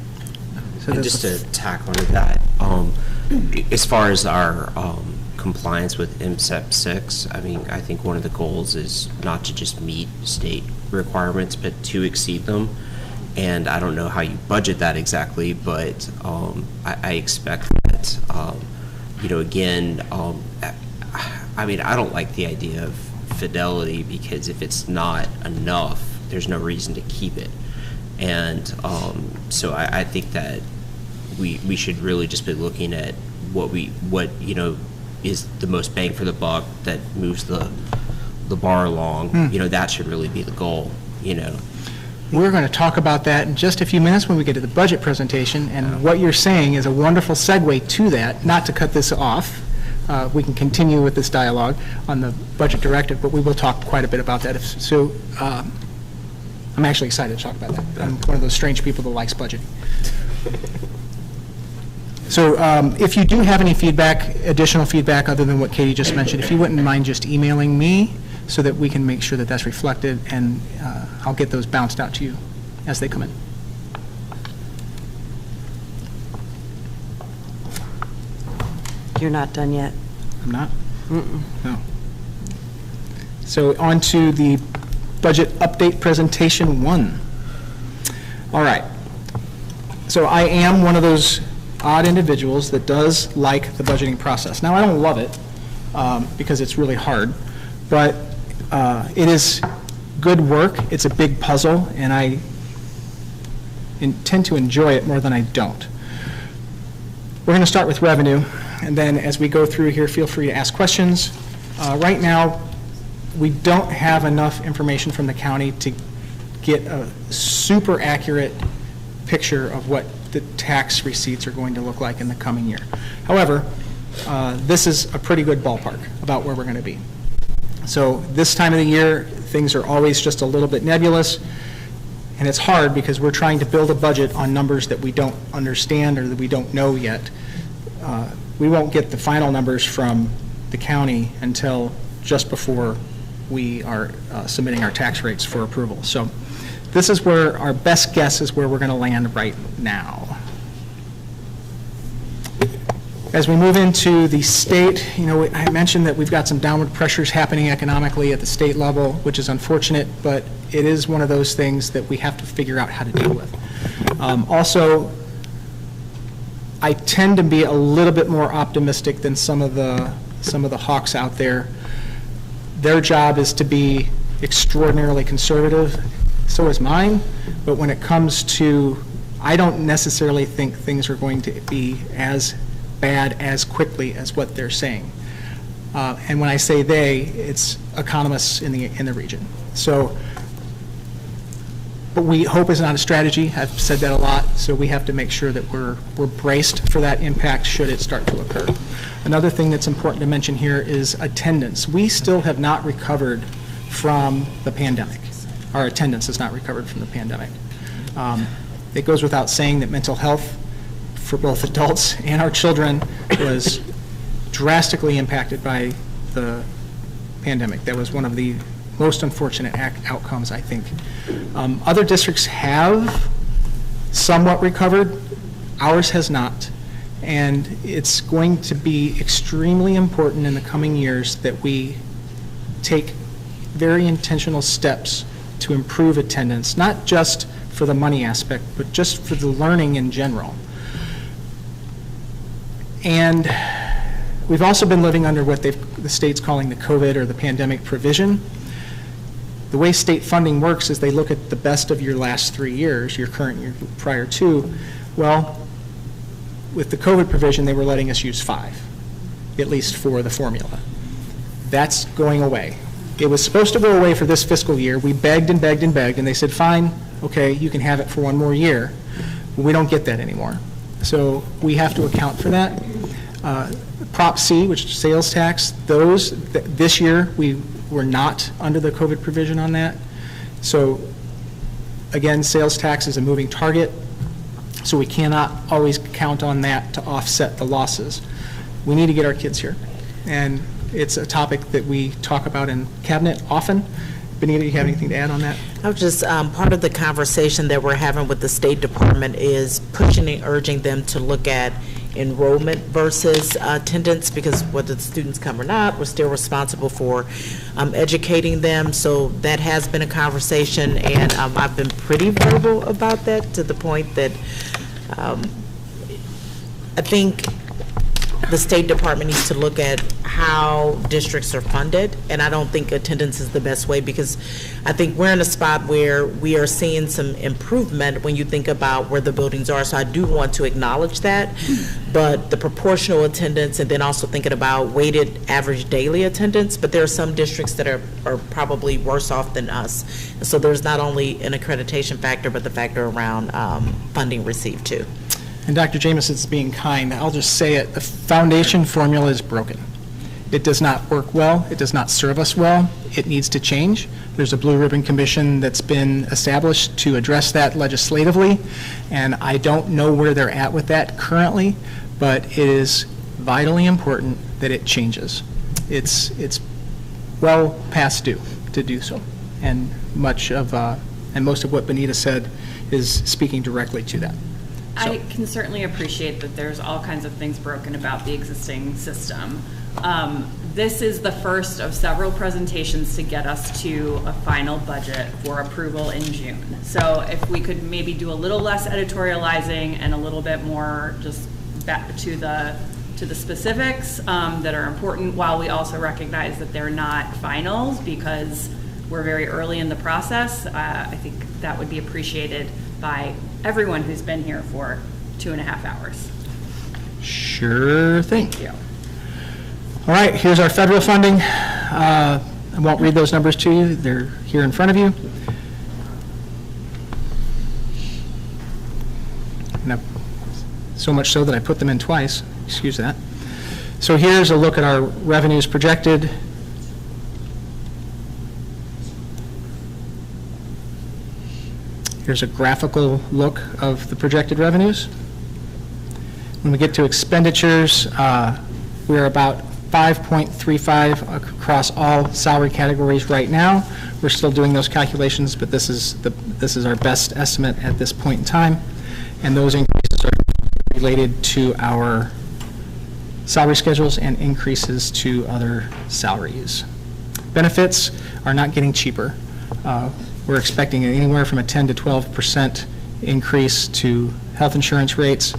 And just to tack onto that, as far as our compliance with MSEP 6, I think one of the goals is not to just meet state requirements, but to exceed them. And I don't know how you budget that exactly, but I expect that, again, I don't like the idea of fidelity, because if it's not enough, there's no reason to keep it. And so I think that we should really just be looking at what is the most bang for the buck that moves the bar along. That should really be the goal. We're going to talk about that in just a few minutes when we get to the budget presentation, and what you're saying is a wonderful segue to that. Not to cut this off, we can continue with this dialogue on the budget directive, but we will talk quite a bit about that. I'm actually excited to talk about that. I'm one of those strange people that likes budgeting. So if you do have any feedback, additional feedback other than what Katie just mentioned, if you wouldn't mind just emailing me so that we can make sure that that's reflected, and I'll get those bounced out to you as they come in. You're not done yet. I'm not? No. So on to the budget update presentation 1. All right. So I am one of those odd individuals that does like the budgeting process. Now, I don't love it because it's really hard, but it is good work. It's a big puzzle, and I tend to enjoy it more than I don't. We're going to start with revenue, and then as we go through here, feel free to ask questions. Right now, we don't have enough information from the county to get a super accurate picture of what the tax receipts are going to look like in the coming year. However, this is a pretty good ballpark about where we're going to be. So this time of the year, things are always just a little bit nebulous, and it's hard because we're trying to build a budget on numbers that we don't understand or that we don't know yet. We won't get the final numbers from the county until just before we are submitting our tax rates for approval. So this is where our best guess is where we're going to land right now. As we move into the state, I mentioned that we've got some downward pressures happening economically at the state level, which is unfortunate, but it is one of those things that we have to figure out how to deal with. Also, I tend to be a little bit more optimistic than some of the hawks out there. Their job is to be extraordinarily conservative. So is mine. But when it comes to, I don't necessarily think things are going to be as bad as quickly as what they're saying. And when I say they, it's economists in the region. So, but hope is not a strategy. I've said that a lot. So we have to make sure that we're braced for that impact should it start to occur. Another thing that's important to mention here is attendance. We still have not recovered from the pandemic. Our attendance has not recovered from the pandemic. It goes without saying that mental health for both adults and our children was drastically impacted by the pandemic. That was one of the most unfortunate outcomes, I think. Other districts have somewhat recovered. Ours has not. And it's going to be extremely important in the coming years that we take very intentional steps to improve attendance, not just for the money aspect, but just for the learning in general. And we've also been living under what the state's calling the COVID or the pandemic provision. The way state funding works is they look at the best of your last 3 years, your current year prior to. Well, with the COVID provision, they were letting us use 5, at least for the formula. That's going away. It was supposed to go away for this fiscal year. We begged and begged and begged, and they said, fine, okay, you can have it for 1 more year. But we don't get that anymore. So we have to account for that. Prop C, which is sales tax, this year we were not under the COVID provision on that. So again, sales tax is a moving target, so we cannot always count on that to offset the losses. We need to get our kids here. And it's a topic that we talk about in cabinet often. Benita, you have anything to add on that? I was just, part of the conversation that we're having with the State Department is pushing and urging them to look at enrollment versus attendance, because whether the students come or not, we're still responsible for educating them. So that has been a conversation, and I've been pretty verbal about that to the point that I think the State Department needs to look at how districts are funded, and I don't think attendance is the best way, because I think we're in a spot where we are seeing some improvement when you think about where the buildings are, so I do want to acknowledge that, but the proportional attendance, and then also thinking about weighted average daily attendance, but there are some districts that are probably worse off than us, and so there's not only an accreditation factor, but the factor around funding received too. And Dr. Jameson's being kind. I'll just say it, the foundation formula is broken. It does not work well. It does not serve us well. It needs to change. There's a Blue Ribbon Commission that's been established to address that legislatively, and I don't know where they're at with that currently, but it is vitally important that it changes. It's well past due to do so, and most of what Benita said is speaking directly to that. I can certainly appreciate that there's all kinds of things broken about the existing system. This is the first of several presentations to get us to a final budget for approval in June. So if we could maybe do a little less editorializing and a little bit more just back to the specifics that are important, while we also recognize that they're not finals because we're very early in the process, I think that would be appreciated by everyone who's been here for 2.5 hours. Sure thing. Thank you. All right, here's our federal funding. I won't read those numbers to you. They're here in front of you. So much so that I put them in twice. Excuse that. So here's a look at our revenues projected. Here's a graphical look of the projected revenues. When we get to expenditures, we're about 5.35 across all salary categories right now. We're still doing those calculations, but this is our best estimate at this point in time. And those increases are related to our salary schedules and increases to other salaries. Benefits are not getting cheaper. We're expecting anywhere from a 10 to 12% increase to health insurance rates.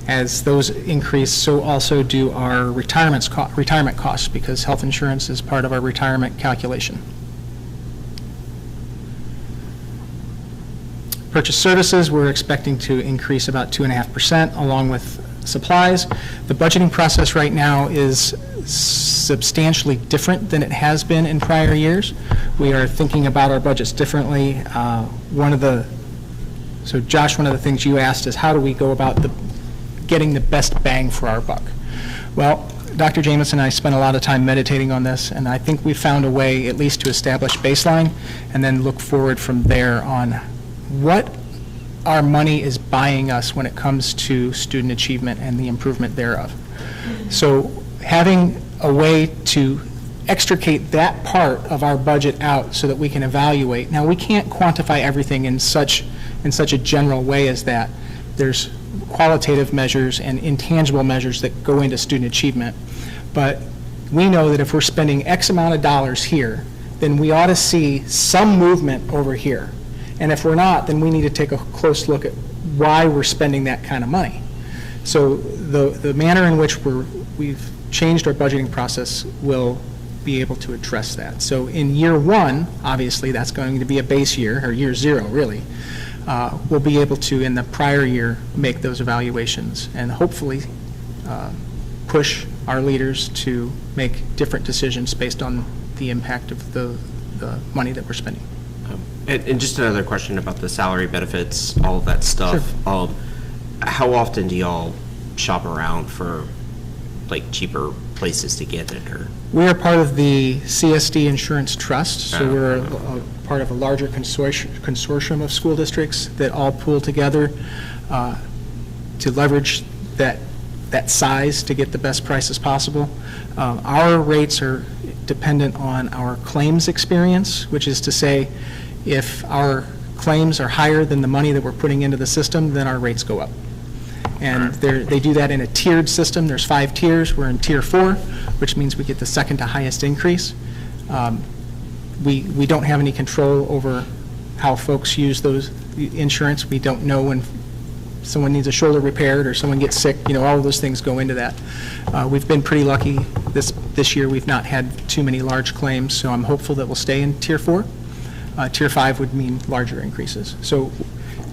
As those increase, so also do our retirement costs, because health insurance is part of our retirement calculation. Purchase services, we're expecting to increase about 2.5% along with supplies. The budgeting process right now is substantially different than it has been in prior years. We are thinking about our budgets differently. So Josh, one of the things you asked is how do we go about getting the best bang for our buck? Well, Dr. Jameson and I spent a lot of time meditating on this, and I think we found a way at least to establish baseline and then look forward from there on what our money is buying us when it comes to student achievement and the improvement thereof. So having a way to extricate that part of our budget out so that we can evaluate. Now, we can't quantify everything in such a general way as that. There's qualitative measures and intangible measures that go into student achievement. But we know that if we're spending X amount of dollars here, then we ought to see some movement over here. And if we're not, then we need to take a close look at why we're spending that kind of money. So the manner in which we've changed our budgeting process will be able to address that. So in year one, obviously that's going to be a base year, or year zero really. We'll be able to, in the prior year, make those evaluations and hopefully push our leaders to make different decisions based on the impact of the money that we're spending. And just another question about the salary benefits, all of that stuff. Sure. How often do y'all shop around for like cheaper places to get it? Or We are part of the CSD Insurance Trust, so we're a part of a larger consortium of school districts that all pool together to leverage that size to get the best prices possible. Our rates are dependent on our claims experience, which is to say, if our claims are higher than the money that we're putting into the system, then our rates go up. And they do that in a tiered system. There's 5 tiers. We're in tier 4, which means we get the second to highest increase. We don't have any control over how folks use those insurance. We don't know when someone needs a shoulder repaired or someone gets sick, all of those things go into that. We've been pretty lucky this year. We've not had too many large claims, so I'm hopeful that we'll stay in Tier 4. Tier 5 would mean larger increases. So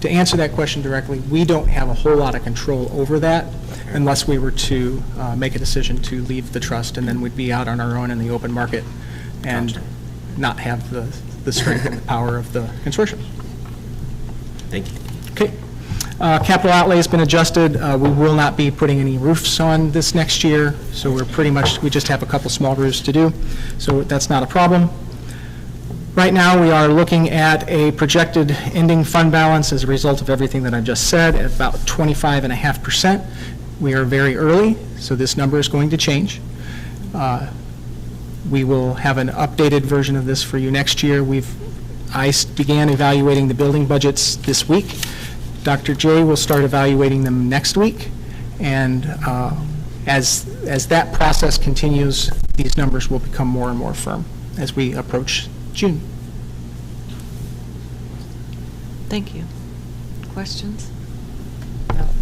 to answer that question directly, we don't have a whole lot of control over that unless we were to make a decision to leave the trust, and then we'd be out on our own in the open market and not have the strength and the power of the consortium. Thank you. Okay. Capital outlay has been adjusted. We will not be putting any roofs on this next year, so we just have a couple small roofs to do, so that's not a problem. Right now, we are looking at a projected ending fund balance as a result of everything that I've just said at about 25.5%. We are very early, so this number is going to change. We will have an updated version of this for you next year. I began evaluating the building budgets this week. Dr. J will start evaluating them next week, and as that process continues, these numbers will become more and more firm as we approach June. Thank you. Questions?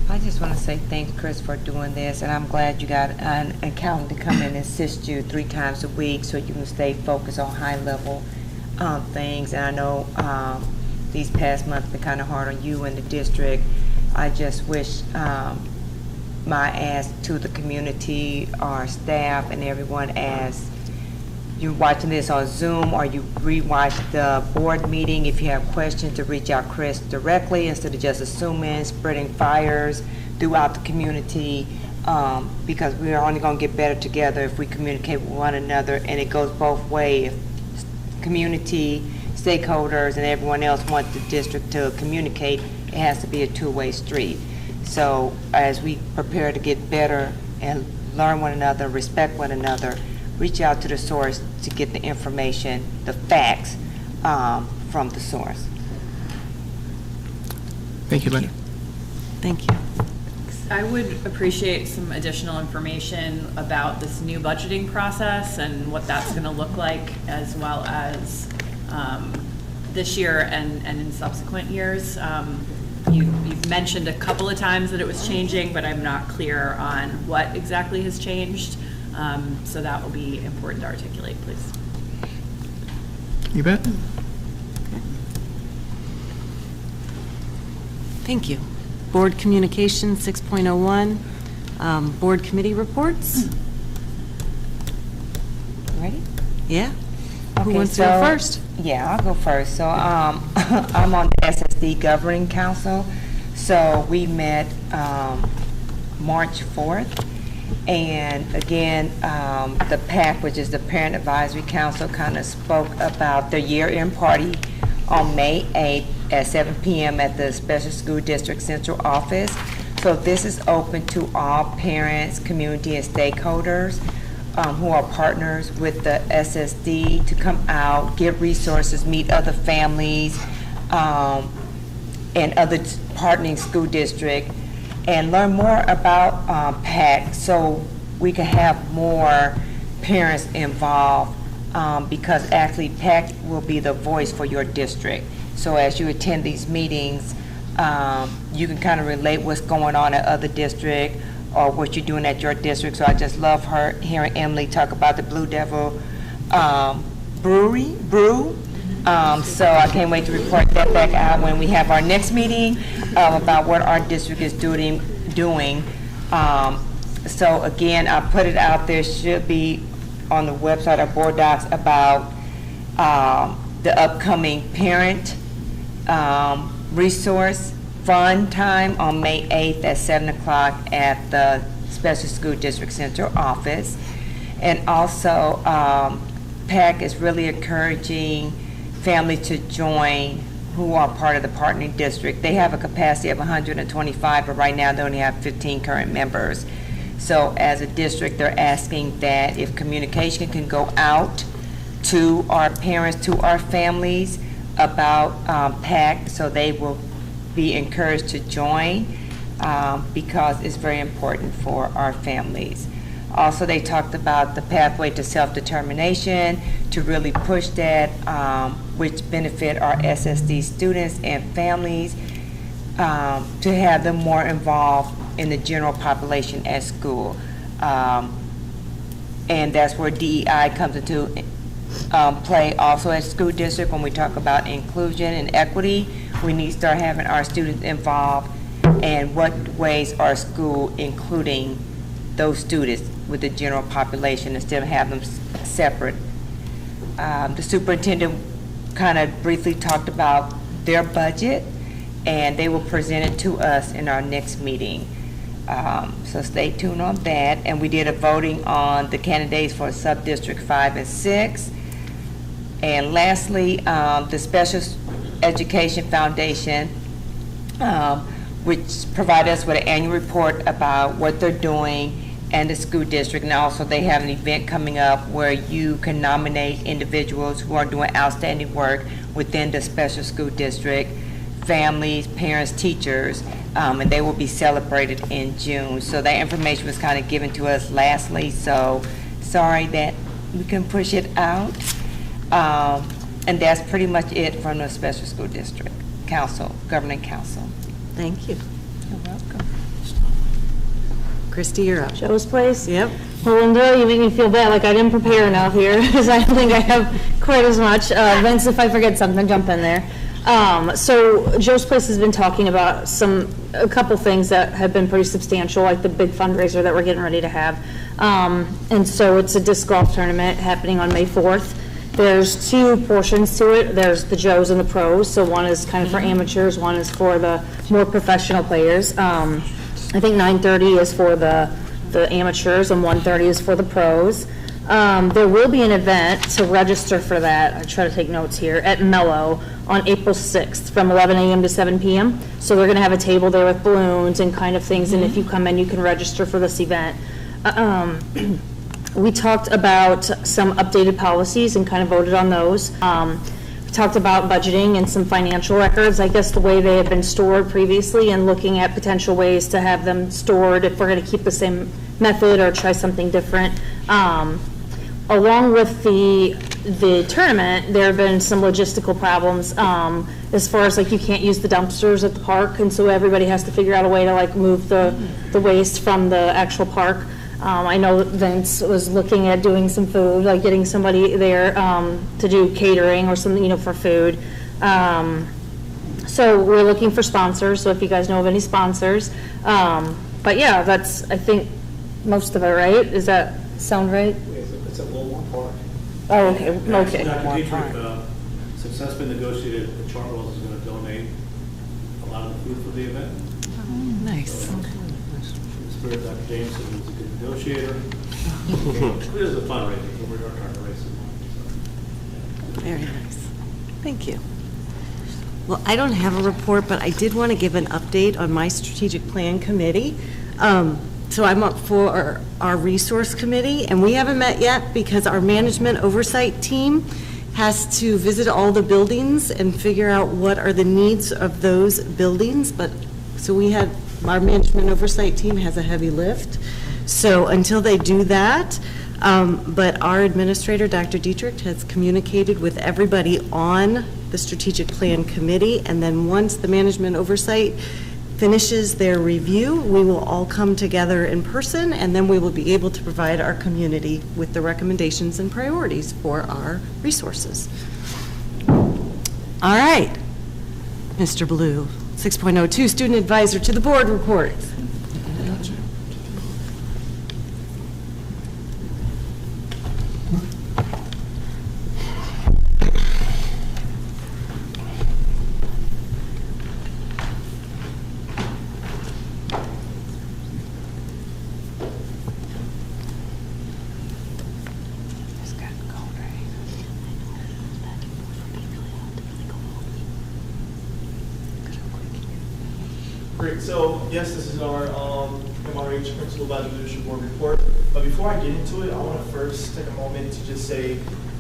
I just want to say thanks, Chris, for doing this, and I'm glad you got an accountant to come in and assist you 3 times a week so you can stay focused on high-level things. And I know these past months have been kind of hard on you and the district. I just wish my ask to the community, our staff, and everyone, as you're watching this on Zoom or you rewatch the board meeting, if you have questions, to reach out Chris directly instead of just assuming, spreading fires throughout the community, because we are only going to get better together if we communicate with one another, and it goes both ways. If community, stakeholders, and everyone else want the district to communicate, it has to be a two-way street. So as we prepare to get better and learn one another, respect one another, reach out to the source to get the information, the facts from the source. Thank you, Linda. Thank you. I would appreciate some additional information about this new budgeting process and what that's going to look like, as well as this year and in subsequent years. You've mentioned a couple of times that it was changing, but I'm not clear on what exactly has changed. So that will be important to articulate, please. You bet. Thank you. Board Communication 6.01, Board Committee Reports. Ready? Yeah. Who Okay, wants to go first? Yeah, I'll go first. So I'm on the SSD Governing Council. So we met March 4th. And again, the PAC, which is the Parent Advisory Council, kind of spoke about the year-end party on May 8th at 7 p.m. at the Special School District Central Office. So this is open to all parents, community, and stakeholders who are partners with the SSD to come out, get resources, meet other families, and other partnering school districts, and learn more about PAC so we can have more parents involved, because actually PAC will be the voice for your district. So as you attend these meetings, you can kind of relate what's going on at other districts or what you're doing at your district. So I just love hearing Emily talk about the Blue Devil brew. So I can't wait to report that back out when we have our next meeting about what our district is doing. So again, I put it out there, should be on the website or board docs about the upcoming parent resource fun time on May 8th at 7 o'clock at the Special School District Central Office. And also, PAC is really encouraging families to join who are part of the partnering district. They have a capacity of 125, but right now they only have 15 current members. So as a district, they're asking that if communication can go out to our parents, to our families about PAC, so they will be encouraged to join because it's very important for our families. Also, they talked about the pathway to self-determination, to really push that, which benefit our SSD students and families. to have them more involved in the general population at school. And that's where DEI comes into play also at school district. When we talk about inclusion and equity, we need to start having our students involved, and what ways are school including those students with the general population instead of having them separate. The superintendent kind of briefly talked about their budget, and they will present it to us in our next meeting. So stay tuned on that. And we did a voting on the candidates for sub-district 5 and 6. And lastly, the Special Education Foundation, which provided us with an annual report about what they're doing and the school district. And also they have an event coming up where you can nominate individuals who are doing outstanding work within the special school district, families, parents, teachers, and they will be celebrated in June. So that information was kind of given to us lastly, so sorry that we can push it out. And that's pretty much it from the special school district council, governing council. Thank you. You're welcome. Christy, you're up. Joe's Place? Yep. Well, Linda, you make me feel bad, like I didn't prepare enough here, because I don't think I have quite as much. Vince, if I forget something, jump in there. So Joe's Place has been talking about a couple things that have been pretty substantial, like the big fundraiser that we're getting ready to have. And so it's a disc golf tournament happening on May 4th. There's two portions to it. There's the Joes and the pros. So one is kind of for amateurs, one is for the more professional players. I think 9:30 is for the amateurs and 1:30 is for the pros. There will be an event to register for that. I try to take notes here at Mellow on April 6th from 11 a.m. to 7 p.m. So they're going to have a table there with balloons and kind of things. And if you come in, you can register for this event. We talked about some updated policies and kind of voted on those. We talked about budgeting and some financial records, I guess the way they have been stored previously, and looking at potential ways to have them stored if we're going to keep the same method or try something different. Along with the tournament, there have been some logistical problems as far as like you can't use the dumpsters at the park, and so everybody has to figure out a way to like move the waste from the actual park. I know Vince was looking at doing some food, like getting somebody there to do catering or something, for food. So we're looking for sponsors, so if you guys know of any sponsors. But yeah, that's, I think, most of it, right? Does that sound right? It's at Lowell Park. Oh, okay, okay. Dr. Dietrich successfully negotiated that Chartwell's is going to donate a lot of the food for the event. Nice. So, Spirit Dr. Jameson was a good negotiator. It is a fundraiser, but we are trying to raise some money. Very nice. Thank you. Well, I don't have a report, but I did want to give an update on my strategic plan committee. So I'm up for our resource committee, and we haven't met yet because our management oversight team has to visit all the buildings and figure out what are the needs of those buildings. But so our management oversight team has a heavy lift. So until they do that, but our administrator, Dr. Dietrich, has communicated with everybody on the strategic plan committee, and then once the management oversight finishes their review, we will all come together in person, and then we will be able to provide our community with the recommendations and priorities for our resources. All right, Mr. Blue, 6.02, student advisor to the board reports. Great, so yes, this is our MRH Principal Advisory Leadership Board report. But before I get into it, I want to first take a moment to just say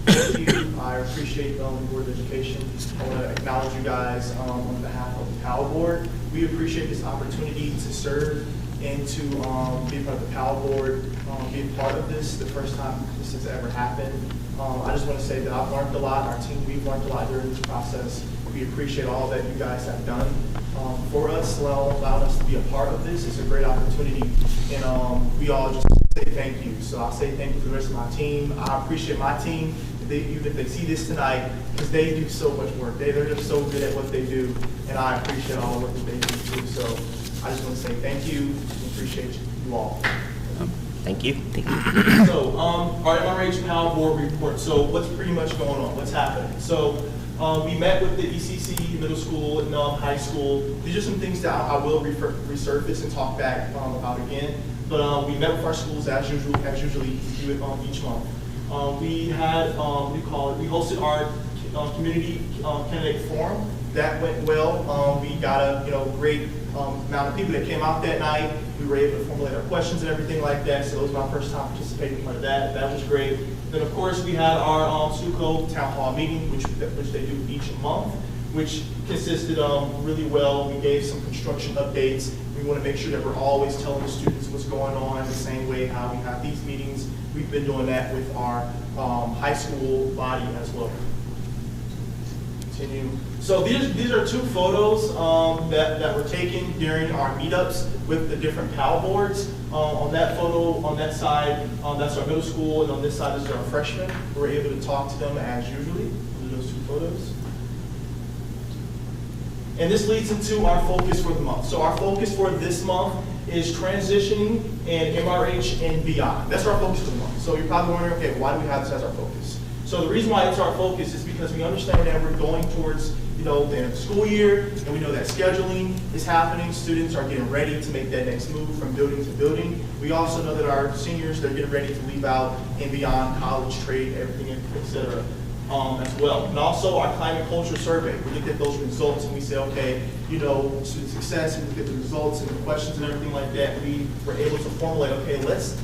thank you. I appreciate the Board of Education. I want to acknowledge you guys on behalf of the PAL Board. We appreciate this opportunity to serve and to be a part of the PAL Board, be a part of this, the first time this has ever happened. I just want to say that I've learned a lot, our team, we've learned a lot during this process. We appreciate all that you guys have done. for us, allowing us to be a part of this. It's a great opportunity, and we all just say thank you. So I'll say thank you for the rest of my team. I appreciate my team, even if they see this tonight, because they do so much work. They're just so good at what they do, and I appreciate all the work that they do too. So I just want to say thank you and appreciate you all. Thank you. So, our MRH PAL board report. So, what's pretty much going on? What's happening? So, we met with the ECC middle school and high school. These are some things that I will resurface and talk back about again. But we met with our schools as usually we do it each month. We had we hosted our community candidate forum. That went well. We got a great amount of people that came out that night. We were able to formulate our questions and everything like that. So it was my first time participating in part of that. That was great. Then of course we had our SUCO town hall meeting, which they do each month, which consisted really well. We gave some construction updates. We want to make sure that we're always telling the students what's going on the same way how we have these meetings. We've been doing that with our high school body as well. Continue. So these are two photos that were taken during our meetups with the different PAL boards. On that photo, on that side, that's our middle school, and on this side is our freshmen. We're able to talk to them as usually. Those are those two photos. And this leads into our focus for the month. So our focus for this month is transitioning and MRH and beyond. That's our focus for the month. So you're probably wondering, okay, why do we have this as our focus? So the reason why it's our focus is because we understand that we're going towards the end of the school year, and we know that scheduling is happening. Students are getting ready to make that next move from building to building. We also know that our seniors, they're getting ready to leave out and beyond college, trade, everything, et cetera, as well. And also our climate culture survey. We look at those results and we say, okay, student success, we look at the results and the questions and everything like that. We were able to formulate, okay, let's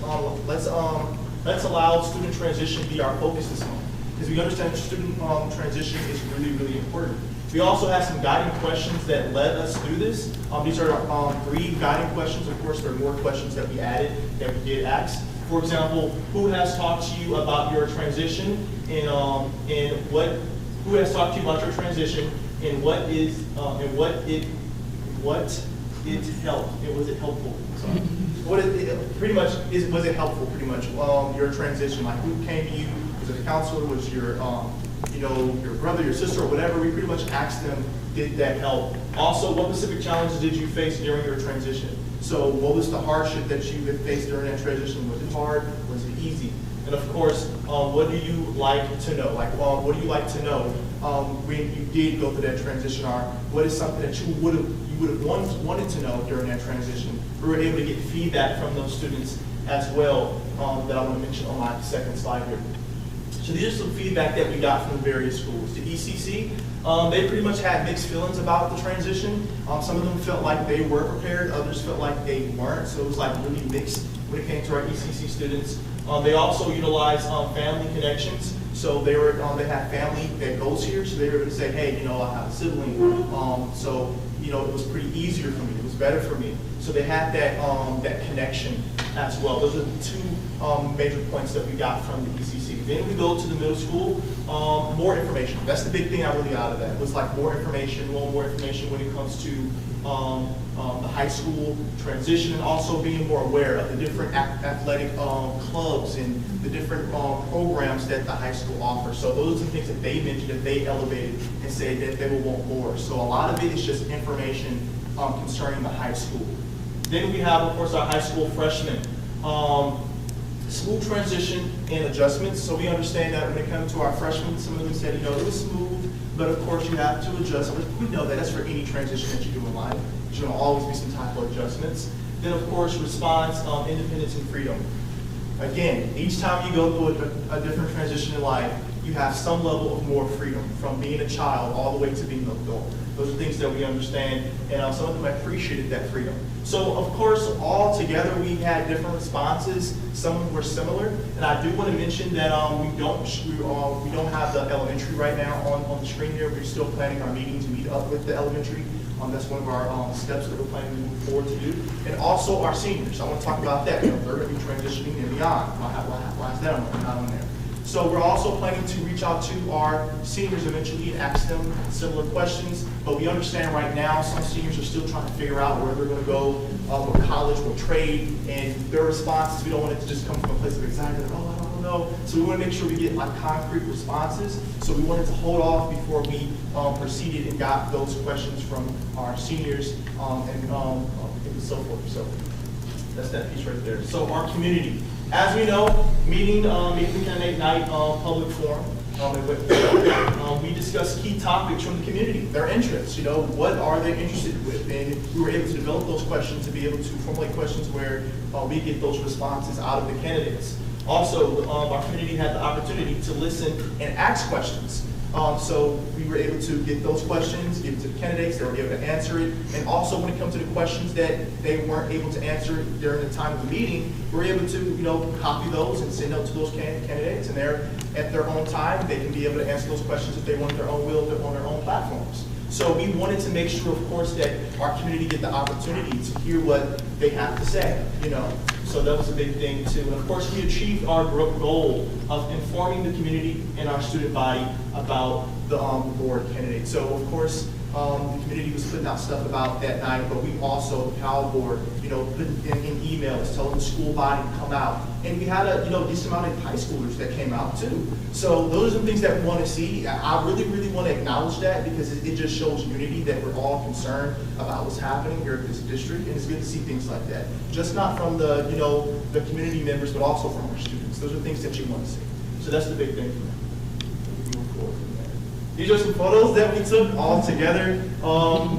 allow student transition to be our focus this month. Because we understand that student transition is really, really important. We also have some guiding questions that led us through this. These are 3 guiding questions. Of course, there are more questions that we added that we did ask. For example, who has talked to you about your transition, and who has talked to you about your transition, and what it helped? Was it helpful? Sorry. Was it helpful? Pretty much your transition. Like who came to you? Was it a counselor? Was your your brother, your sister, or whatever? We pretty much asked them, did that help? Also, what specific challenges did you face during your transition? So what was the hardship that you faced during that transition? Was it hard? Was it easy? And of course, what do you like to know? Like, what do you like to know when you did go through that transition? Or what is something that you would have wanted to know during that transition? We were able to get feedback from those students as well that I want to mention on my second slide here. So these are some feedback that we got from the various schools. The ECC, they pretty much had mixed feelings about the transition. Some of them felt like they were prepared, others felt like they weren't, so it was like really mixed when it came to our ECC students. They also utilized family connections. So they had family that goes here, so they were able to say, hey, I have a sibling, so it was pretty easier for me, it was better for me. So they had that connection as well. Those are the 2 major points that we got from the ECC. Then we go to the middle school, more information. That's the big thing I really got out of that. It was like more information when it comes to the high school transition, and also being more aware of the different athletic clubs and the different programs that the high school offers. So those are the things that they mentioned, that they elevated and said that they will want more. So a lot of it is just information concerning the high school. Then we have, of course, our high school freshmen. Smooth transition and adjustments. So we understand that when it comes to our freshmen, some of them said, it was smooth, but of course you have to adjust. We know that that's for any transition that you do in life. There's going to always be some type of adjustments. Then of course response, independence and freedom. Again, each time you go through a different transition in life, you have some level of more freedom, from being a child all the way to being an adult. Those are things that we understand, and some of them appreciated that freedom. So, of course, all together we had different responses. Some were similar, and I do want to mention that we don't have the elementary right now on the screen here. We're still planning our meeting to meet up with the elementary. That's one of our steps that we're planning to move forward to do. And also our seniors. I want to talk about that. They're going to be transitioning and beyond. Why is that not on there? So So we're also planning to reach out to our seniors eventually and ask them similar questions, but we understand right now some seniors are still trying to figure out where they're going to go, what college, what trade, and their responses, we don't want it to just come from a place of anxiety, like, oh, I don't know. So we want to make sure we get like concrete responses. So we wanted to hold off before we proceeded and got those questions from our seniors and so forth. So that's that piece right there. So our community. As we know, meeting candidate night public forum. We discussed key topics from the community, their interests, what are they interested with? And we were able to develop those questions to be able to formulate questions where we get those responses out of the candidates. Also, our community had the opportunity to listen and ask questions. So we were able to get those questions, give it to the candidates, they were able to answer it. And also when it comes to the questions that they weren't able to answer during the time of the meeting, we were able to, copy those and send out to those candidates. And they're at their own time, they can be able to answer those questions if they want their own will on their own platforms. So we wanted to make sure, of course, that our community get the opportunity to hear what they have to say, So that was a big thing too. And of course, we achieved our goal of informing the community and our student body about the board candidate. So of course, the community was putting out stuff about that night, but we also, the Cal board, put in emails telling the school body to come out. And we had a, decent amount of high schoolers that came out too. So those are the things that we want to see. I really, really want to acknowledge that because it just shows unity that we're all concerned about what's happening here at this district. And it's good to see things like that. Just not from the, the community members, but also from our students. Those are things that you want to see. So that's the big thing for me. These are some photos that we took all together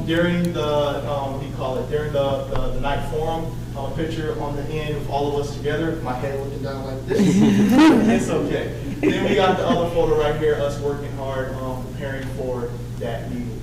during the, during the night forum. A picture on the end of all of us together, my head looking down like this. It's okay. Then we got the other photo right here, us working hard, preparing for that meeting.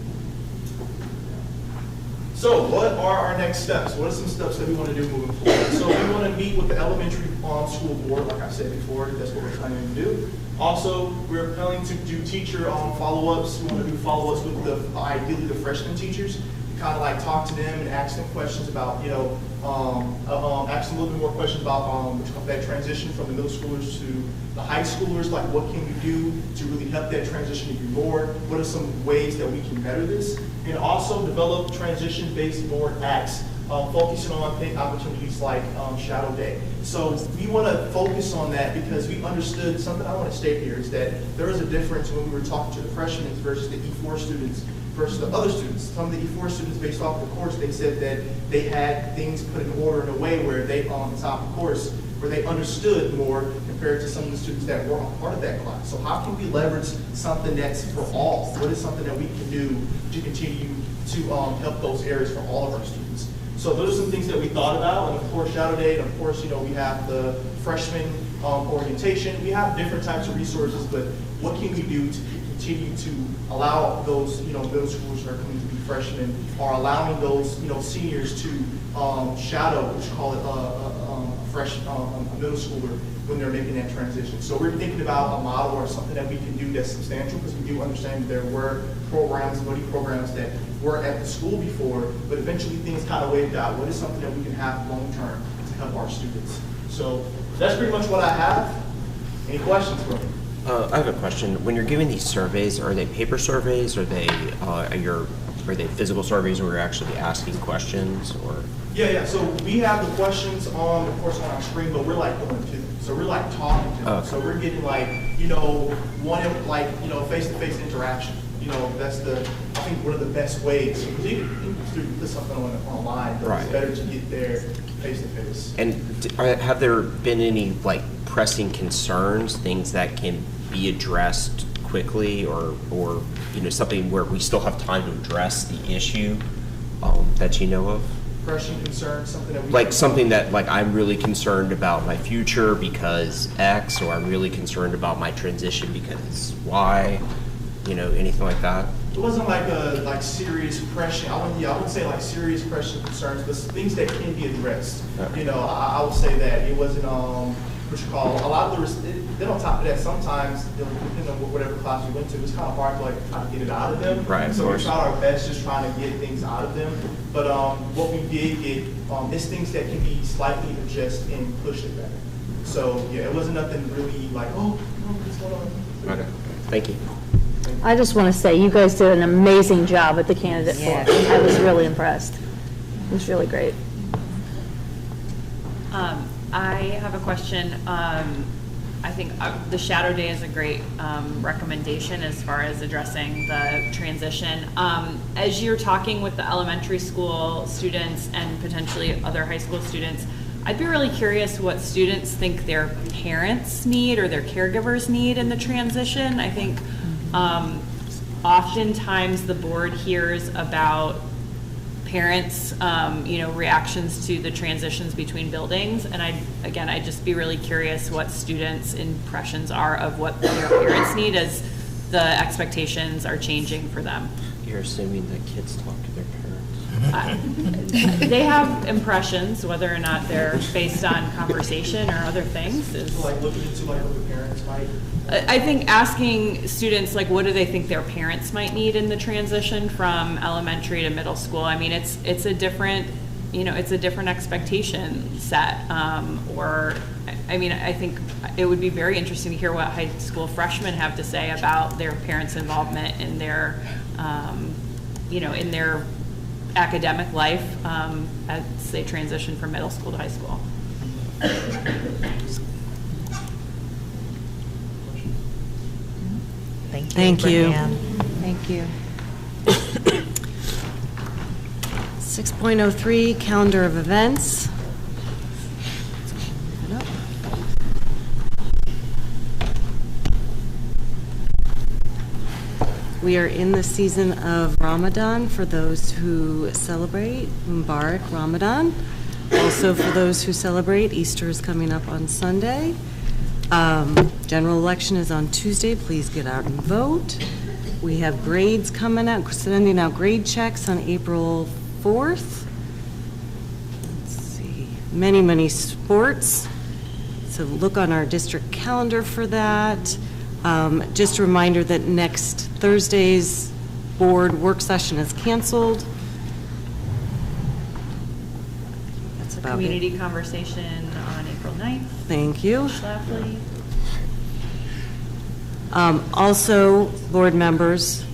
So what are our next steps? What are some steps that we want to do moving forward? So we want to meet with the elementary school board, like I said before, that's what we're planning to do. Also, we're planning to do teacher follow-ups. We want to do follow-ups with ideally the freshman teachers. Kind of like talk to them and ask them questions about, ask them a little bit more questions about that transition from the middle schoolers to the high schoolers, like what can we do to really help that transition even more? What are some ways that we can better this? And also develop transition-based board acts, focusing on opportunities like Shadow Day. So we want to focus on that because we understood something I want to state here is that there is a difference when we were talking to the freshmen versus the E4 students versus the other students. Some of the E4 students, based off the course, they said that they had things put in order in a way where they, on the top of the course, where they understood more compared to some of the students that were a part of that class. So how can we leverage something that's for all? What is something that we can do to continue to help those areas for all of our students? So those are some things that we thought about, and of course Shadow Day, and of course, we have the freshman orientation. We have different types of resources, but what can we do to continue to allow those, middle schoolers that are coming to be freshmen, or allowing those, seniors to shadow, which call it a middle schooler when they're making that transition. So we're thinking about a model or something that we can do that's substantial, because we do understand that there were programs, buddy programs that were at the school before, but eventually things kind of waved out. What is something that we can have long term to help our students? So that's pretty much what I have. Any questions for me? I have a question. When you're giving these surveys, are they paper surveys? Are they physical surveys where you're actually asking questions? Or Yeah. So we have the questions on, of course, on our screen, but we're like going to them. So we're like talking to them. Okay. So we're getting face-to-face interaction. That's I think one of the best ways. Because you can put something online, but it's better to get there face-to-face. And have there been any pressing concerns, things that can be addressed quickly, or something where we still have time to address the issue that you know of? Pressing concerns, something that we something that I'm really concerned about my future because X, or I'm really concerned about my transition because Y, anything like that. It wasn't like serious pressure. I wouldn't say serious pressure concerns, but things that can be addressed. Okay. I would say that it wasn't a lot of then on top of that, sometimes depending on whatever class we went to, it was kind of hard to try to get it out of them. Right. So we tried our best just trying to get things out of them. But what we did get is things that can be slightly adjusted and pushed it better. So yeah, it wasn't nothing really what's going Thank you. I just want to say, you guys did an amazing job at the candidate forum. I was really impressed. It was really great. I have a question. I think the shadow day is a great recommendation as far as addressing the transition. As you're talking with the elementary school students and potentially other high school students, I'd be really curious what students think their parents need or their caregivers need in the transition. I think oftentimes the board hears about parents, reactions to the transitions between buildings. And I'd just be really curious what students' impressions are of what their parents need as the expectations are changing for them. You're assuming that kids talk to their parents? They have impressions, whether or not they're based on conversation or other things. Like looking into like what the parents might. I think asking students, like, what do they think their parents might need in the transition from elementary to middle school? I mean, it's a different, it's a different expectation set. I think it would be very interesting to hear what high school freshmen have to say about their parents' involvement in their, in their academic life as they transition from middle school to high school. Thank you. Thank you. 6.03, calendar of events. We are in the season of Ramadan for those who celebrate Mubarak Ramadan. Also for those who celebrate, Easter is coming up on Sunday. General election is on Tuesday. Please get out and vote. We have grades coming out, sending out grade checks on April 4th. Let's see, many sports. So look on our district calendar for that. Just a reminder that next Thursday's board work session is canceled. That's about Community it. conversation on April 9th. Thank you. Schlafly. Also, board members,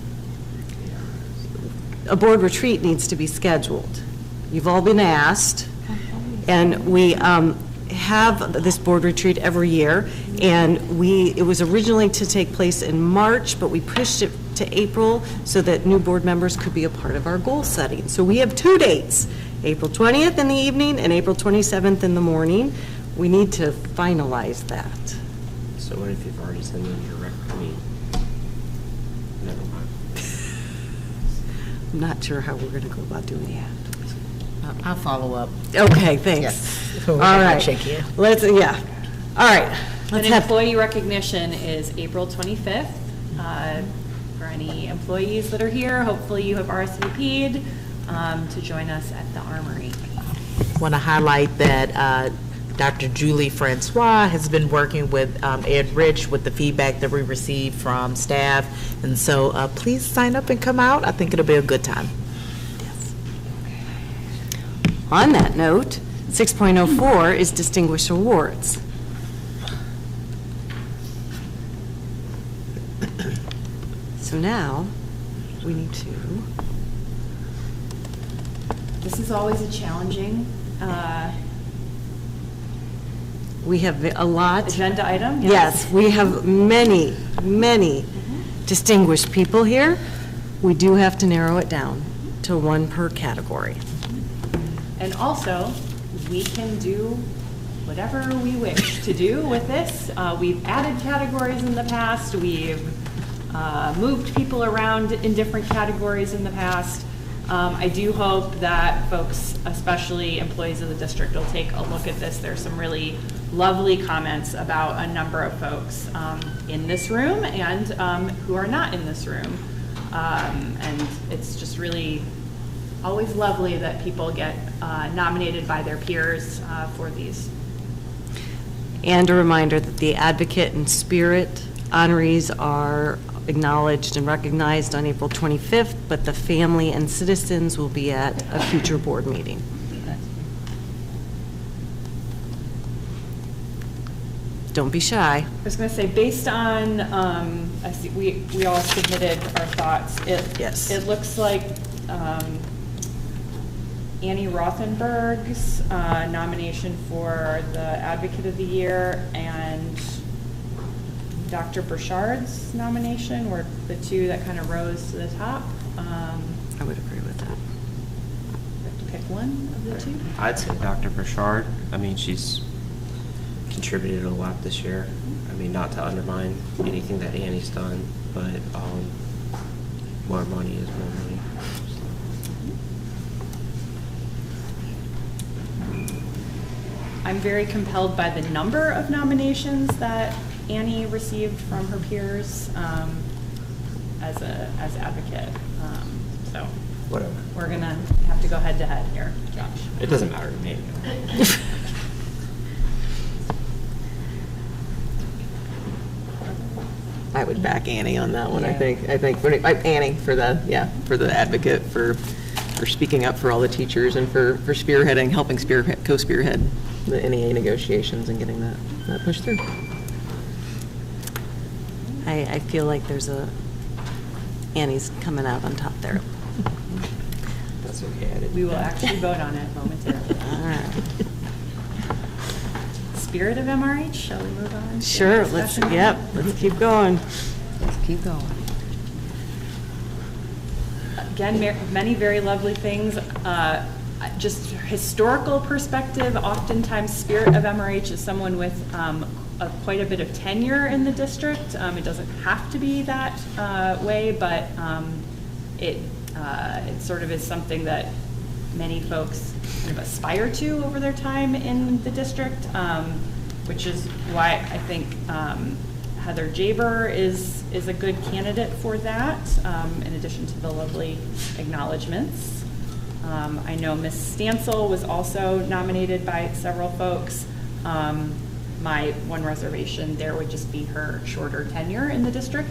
a board retreat needs to be scheduled. You've all been asked, and we have this board retreat every year, and it was originally to take place in March, but we pushed it to April so that new board members could be a part of our goal setting. So we have 2 dates, April 20th in the evening and April 27th in the morning. We need to finalize that. So what if you've already sent in your never mind. I'm not sure how we're going to go about doing that. I'll follow up. Okay, thanks. Yes. All right. Shake you. All right. And employee recognition is April 25th. For any employees that are here, hopefully you have RSVP'd to join us at the Armory. Want to highlight that Dr. Julie Francois has been working with Ed Rich with the feedback that we received from staff. And so please sign up and come out. I think it'll be a good time. Yes. On that note, 6.04 is Distinguished Awards. So now we need to. This is always a challenging We have a lot. agenda item. Yes, we have many distinguished people here. We do have to narrow it down to one per category. And also, we can do whatever we wish to do with this. We've added categories in the past. We've moved people around in different categories in the past. I do hope that folks, especially employees of the district, will take a look at this. There's some really lovely comments about a number of folks in this room and who are not in this room. And it's just really always lovely that people get nominated by their peers for these. And a reminder that the Advocate and Spirit honorees are acknowledged and recognized on April 25th, but the family and citizens will be at a future board meeting. Don't be shy. I was going to say, based on, I see, we all submitted our thoughts. Yes. It looks like Annie Rothenberg's nomination for the Advocate of the Year and Dr. Burchard's nomination were the two that kind of rose to the top. I would agree with that. We have to pick one of the two. I'd say Dr. Burchard. I mean, she's contributed a lot this year. I mean, not to undermine anything that Annie's done, but more money is more money. I'm very compelled by the number of nominations that Annie received from her peers as advocate. So Whatever. we're gonna have to go head to head here, Josh. It doesn't matter to me. I would back Annie on that one, I think. Annie for the advocate, for speaking up for all the teachers and for spearheading, helping co-spearhead the NEA negotiations and getting that pushed through. I feel like Annie's coming out on top there. That's okay. We will actually vote on it momentarily. All right. Spirit of MRH, shall we move on? to Sure, discussion? let's keep going. Let's keep going. Again, many very lovely things. Just historical perspective, oftentimes Spirit of MRH is someone with quite a bit of tenure in the district. It doesn't have to be that way, but it sort of is something that many folks kind of aspire to over their time in the district, which is why I think Heather Jaber is a good candidate for that, in addition to the lovely acknowledgements. I know Ms. Stansel was also nominated by several folks. My one reservation there would just be her shorter tenure in the district,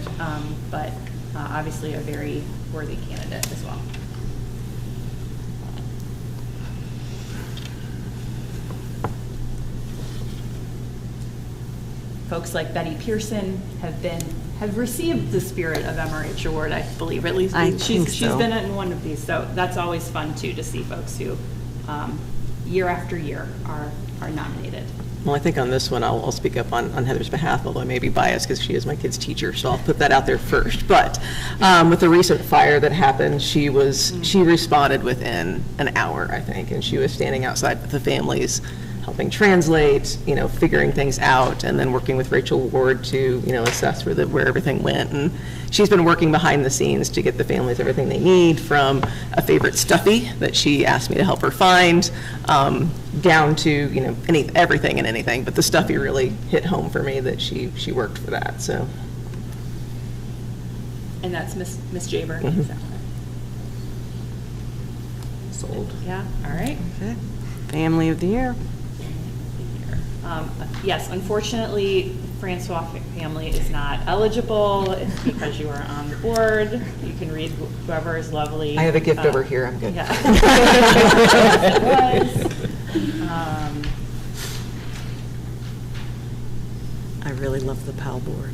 but obviously a very worthy candidate as well. Folks like Betty Pearson have received the Spirit of MRH Award, I believe, or at least she's been in one of these, so that's always fun too, to see folks who year after year are nominated. Well, I think on this one, I'll speak up on Heather's behalf, although I may be biased because she is my kid's teacher, so I'll put that out there first. But with the recent fire that happened, she responded within an hour, I think, and she was standing outside with the families, helping translate, figuring things out, and then working with Rachel Ward to, assess where everything went. And she's been working behind the scenes to get the families everything they need, from a favorite stuffy that she asked me to help her find, down to, everything and anything. But the stuffy really hit home for me, that she worked for that, so. And that's Miss Jaber. Mm-hmm. Is that right? Sold. Yeah, all right. Okay. Family of the Year. Yes, unfortunately, Francois family is not eligible. It's because you are on the board. You can read whoever is lovely. I have a gift over here, I'm good. Yeah. I really love the PAL board.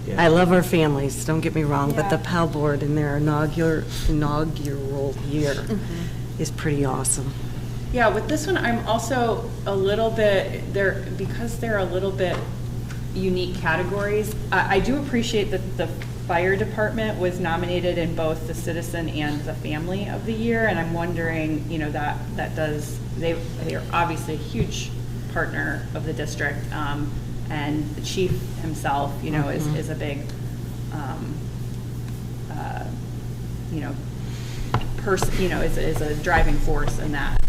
Yeah. I love our families, don't get me wrong, but the Yeah. PAL board in their inaugural year is pretty awesome. Yeah, with this one, I'm also a little bit, because they're a little bit unique categories. I do appreciate that the fire department was nominated in both the citizen and the family of the year, and I'm wondering, they are obviously a huge partner of the district, and the chief himself, is a big, person, is a driving force in that.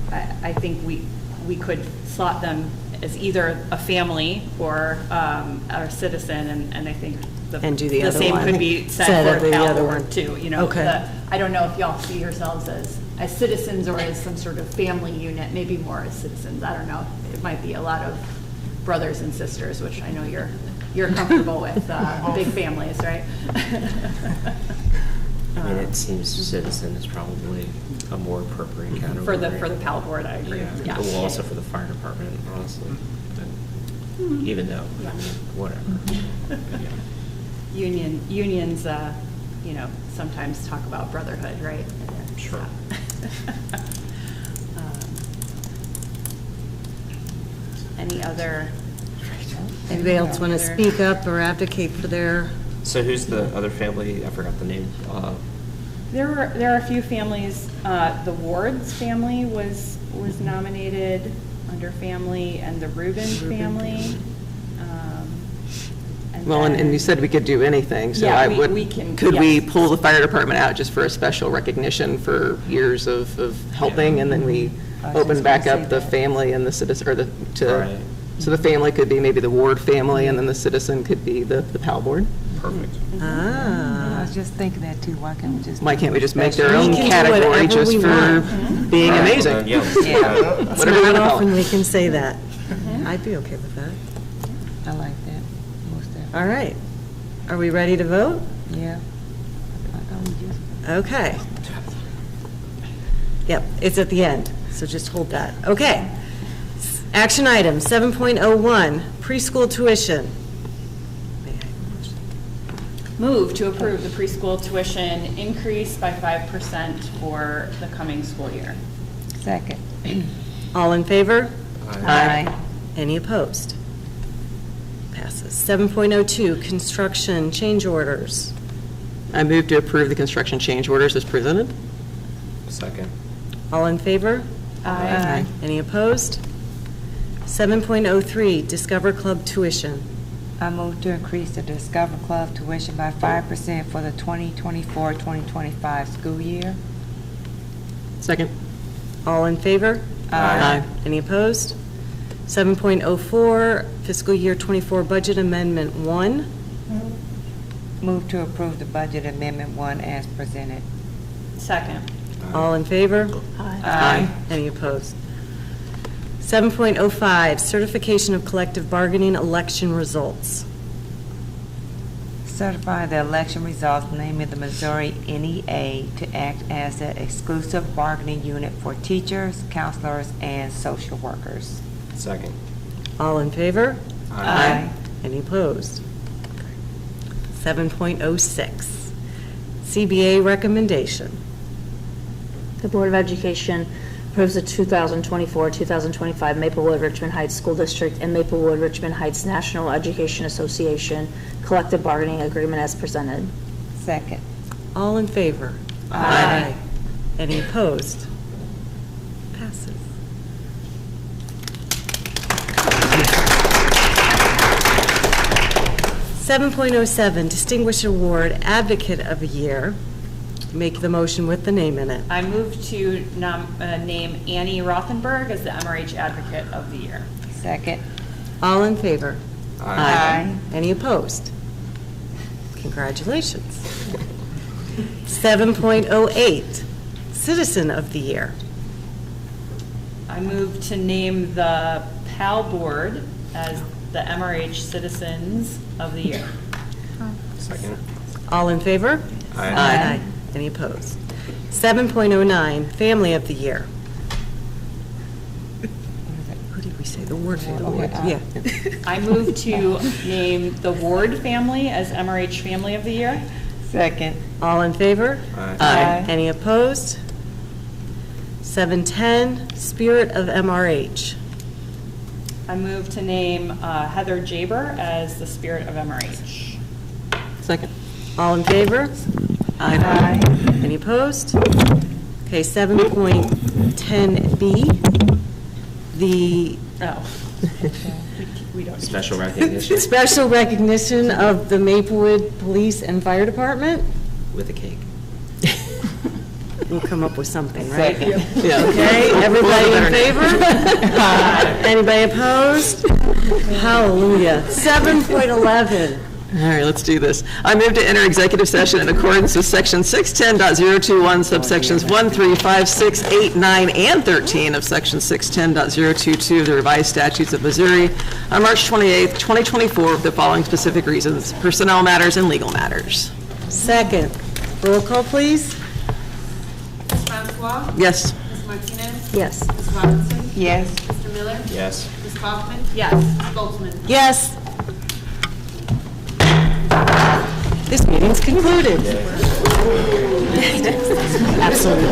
I think we could slot them as either a family or a citizen, and I think And do the other same one. could be Said said of for the PAL other board one. too. Okay. I don't know if y'all see yourselves as citizens or as some sort of family unit, maybe more as citizens. I don't know. It might be a lot of brothers and sisters, which I know you're comfortable with, big families, right? I mean, it seems citizen is probably a more appropriate category. For the PAL board, I agree. Yeah. Well, also for the fire department, honestly. But even though, I mean, whatever. Unions, you know, sometimes talk about brotherhood, right? Sure. Any other? Anybody else want to speak up or advocate for their? So who's the other family? I forgot the name. There are a few families. The Ward's family was nominated under family, and the Rubin family. Well, and you said we could do anything, so Yeah, I we would, can, could we yes. pull the fire department out just for a special recognition for years of helping, and then we open back up the family and the citizen, or Right. so the family could be maybe the Ward family, and then the citizen could be the Powell board? Perfect. I was just thinking that too. Why can't we just? Why can't we just make their We own can do category whatever just we for want. being All right, amazing? well, then, yeah, let's do that. It's Whatever you not wanna call often it. we can say that. I'd be okay with that. I like that. Most definitely. All right. Are we ready to vote? Yeah. I thought we just. Okay. Yep, it's at the end, so just hold that. Okay. Action item 7.01, preschool tuition. Move to approve the preschool tuition increase by 5% for the coming school year. Second. All in favor? Aye. Any opposed? Passes. 7.02, construction change orders. I move to approve the construction change orders as presented. Second. All in favor? Aye. Any opposed? 7.03, Discover Club tuition. I move to increase the Discover Club tuition by 5% for the 2024-2025 school year. Second. All in favor? Aye. Any opposed? 7.04, fiscal year 24 budget amendment 1. Move to approve the budget amendment 1 as presented. Second. All in favor? Aye. Any opposed? 7.05, certification of collective bargaining election results. Certify the election results naming the Missouri NEA to act as the exclusive bargaining unit for teachers, counselors, and social workers. Second. All in favor? Aye. Any opposed? 7.06, CBA recommendation. The Board of Education approves the 2024-2025 Maplewood Richmond Heights School District and Maplewood Richmond Heights National Education Association collective bargaining agreement as presented. Second. All in favor? Aye. Any opposed? Passes. .07, Distinguished Award Advocate of the Year. Make the motion with the name in it. I move to name Annie Rothenberg as the MRH Advocate of the Year. Second. All in favor? Aye. Any opposed? Congratulations. 7.08, Citizen of the Year. I move to name the PAL Board as the MRH Citizens of the Year. Second. All in favor? Aye. Any opposed? 7.09, Family of the Year. Who did we say? The Ward family. Yeah. I move to name the Ward family as MRH Family of the Year. Second. All in favor? Aye. Any opposed? 7.10, Spirit of MRH. I move to name Heather Jaber as the Spirit of MRH. Second. All in favor? Aye. Any opposed? Okay, 7.10B, the We don't. Special recognition special recognition of the Maplewood Police and Fire Department. with a cake. We'll come up with something, right? Yeah. Okay, everybody in favor? Anybody opposed? Hallelujah. 7.11. All right, let's do this. I move to enter executive session in accordance with Section 610.021, subsections 1, 3, 5, 6, 8, 9, and 13 of Section 610.022 of the revised statutes of Missouri on March 28th, 2024, for the following specific reasons: personnel matters and legal matters. Second. Roll call, please. Ms. Francois? Yes. Ms. Martinez? Yes. Ms. Robinson? Yes. Mr. Miller? Yes. Ms. Ms. Kaufman? Yes. Ms. Boltzmann? Yes. This meeting's concluded. Absolutely.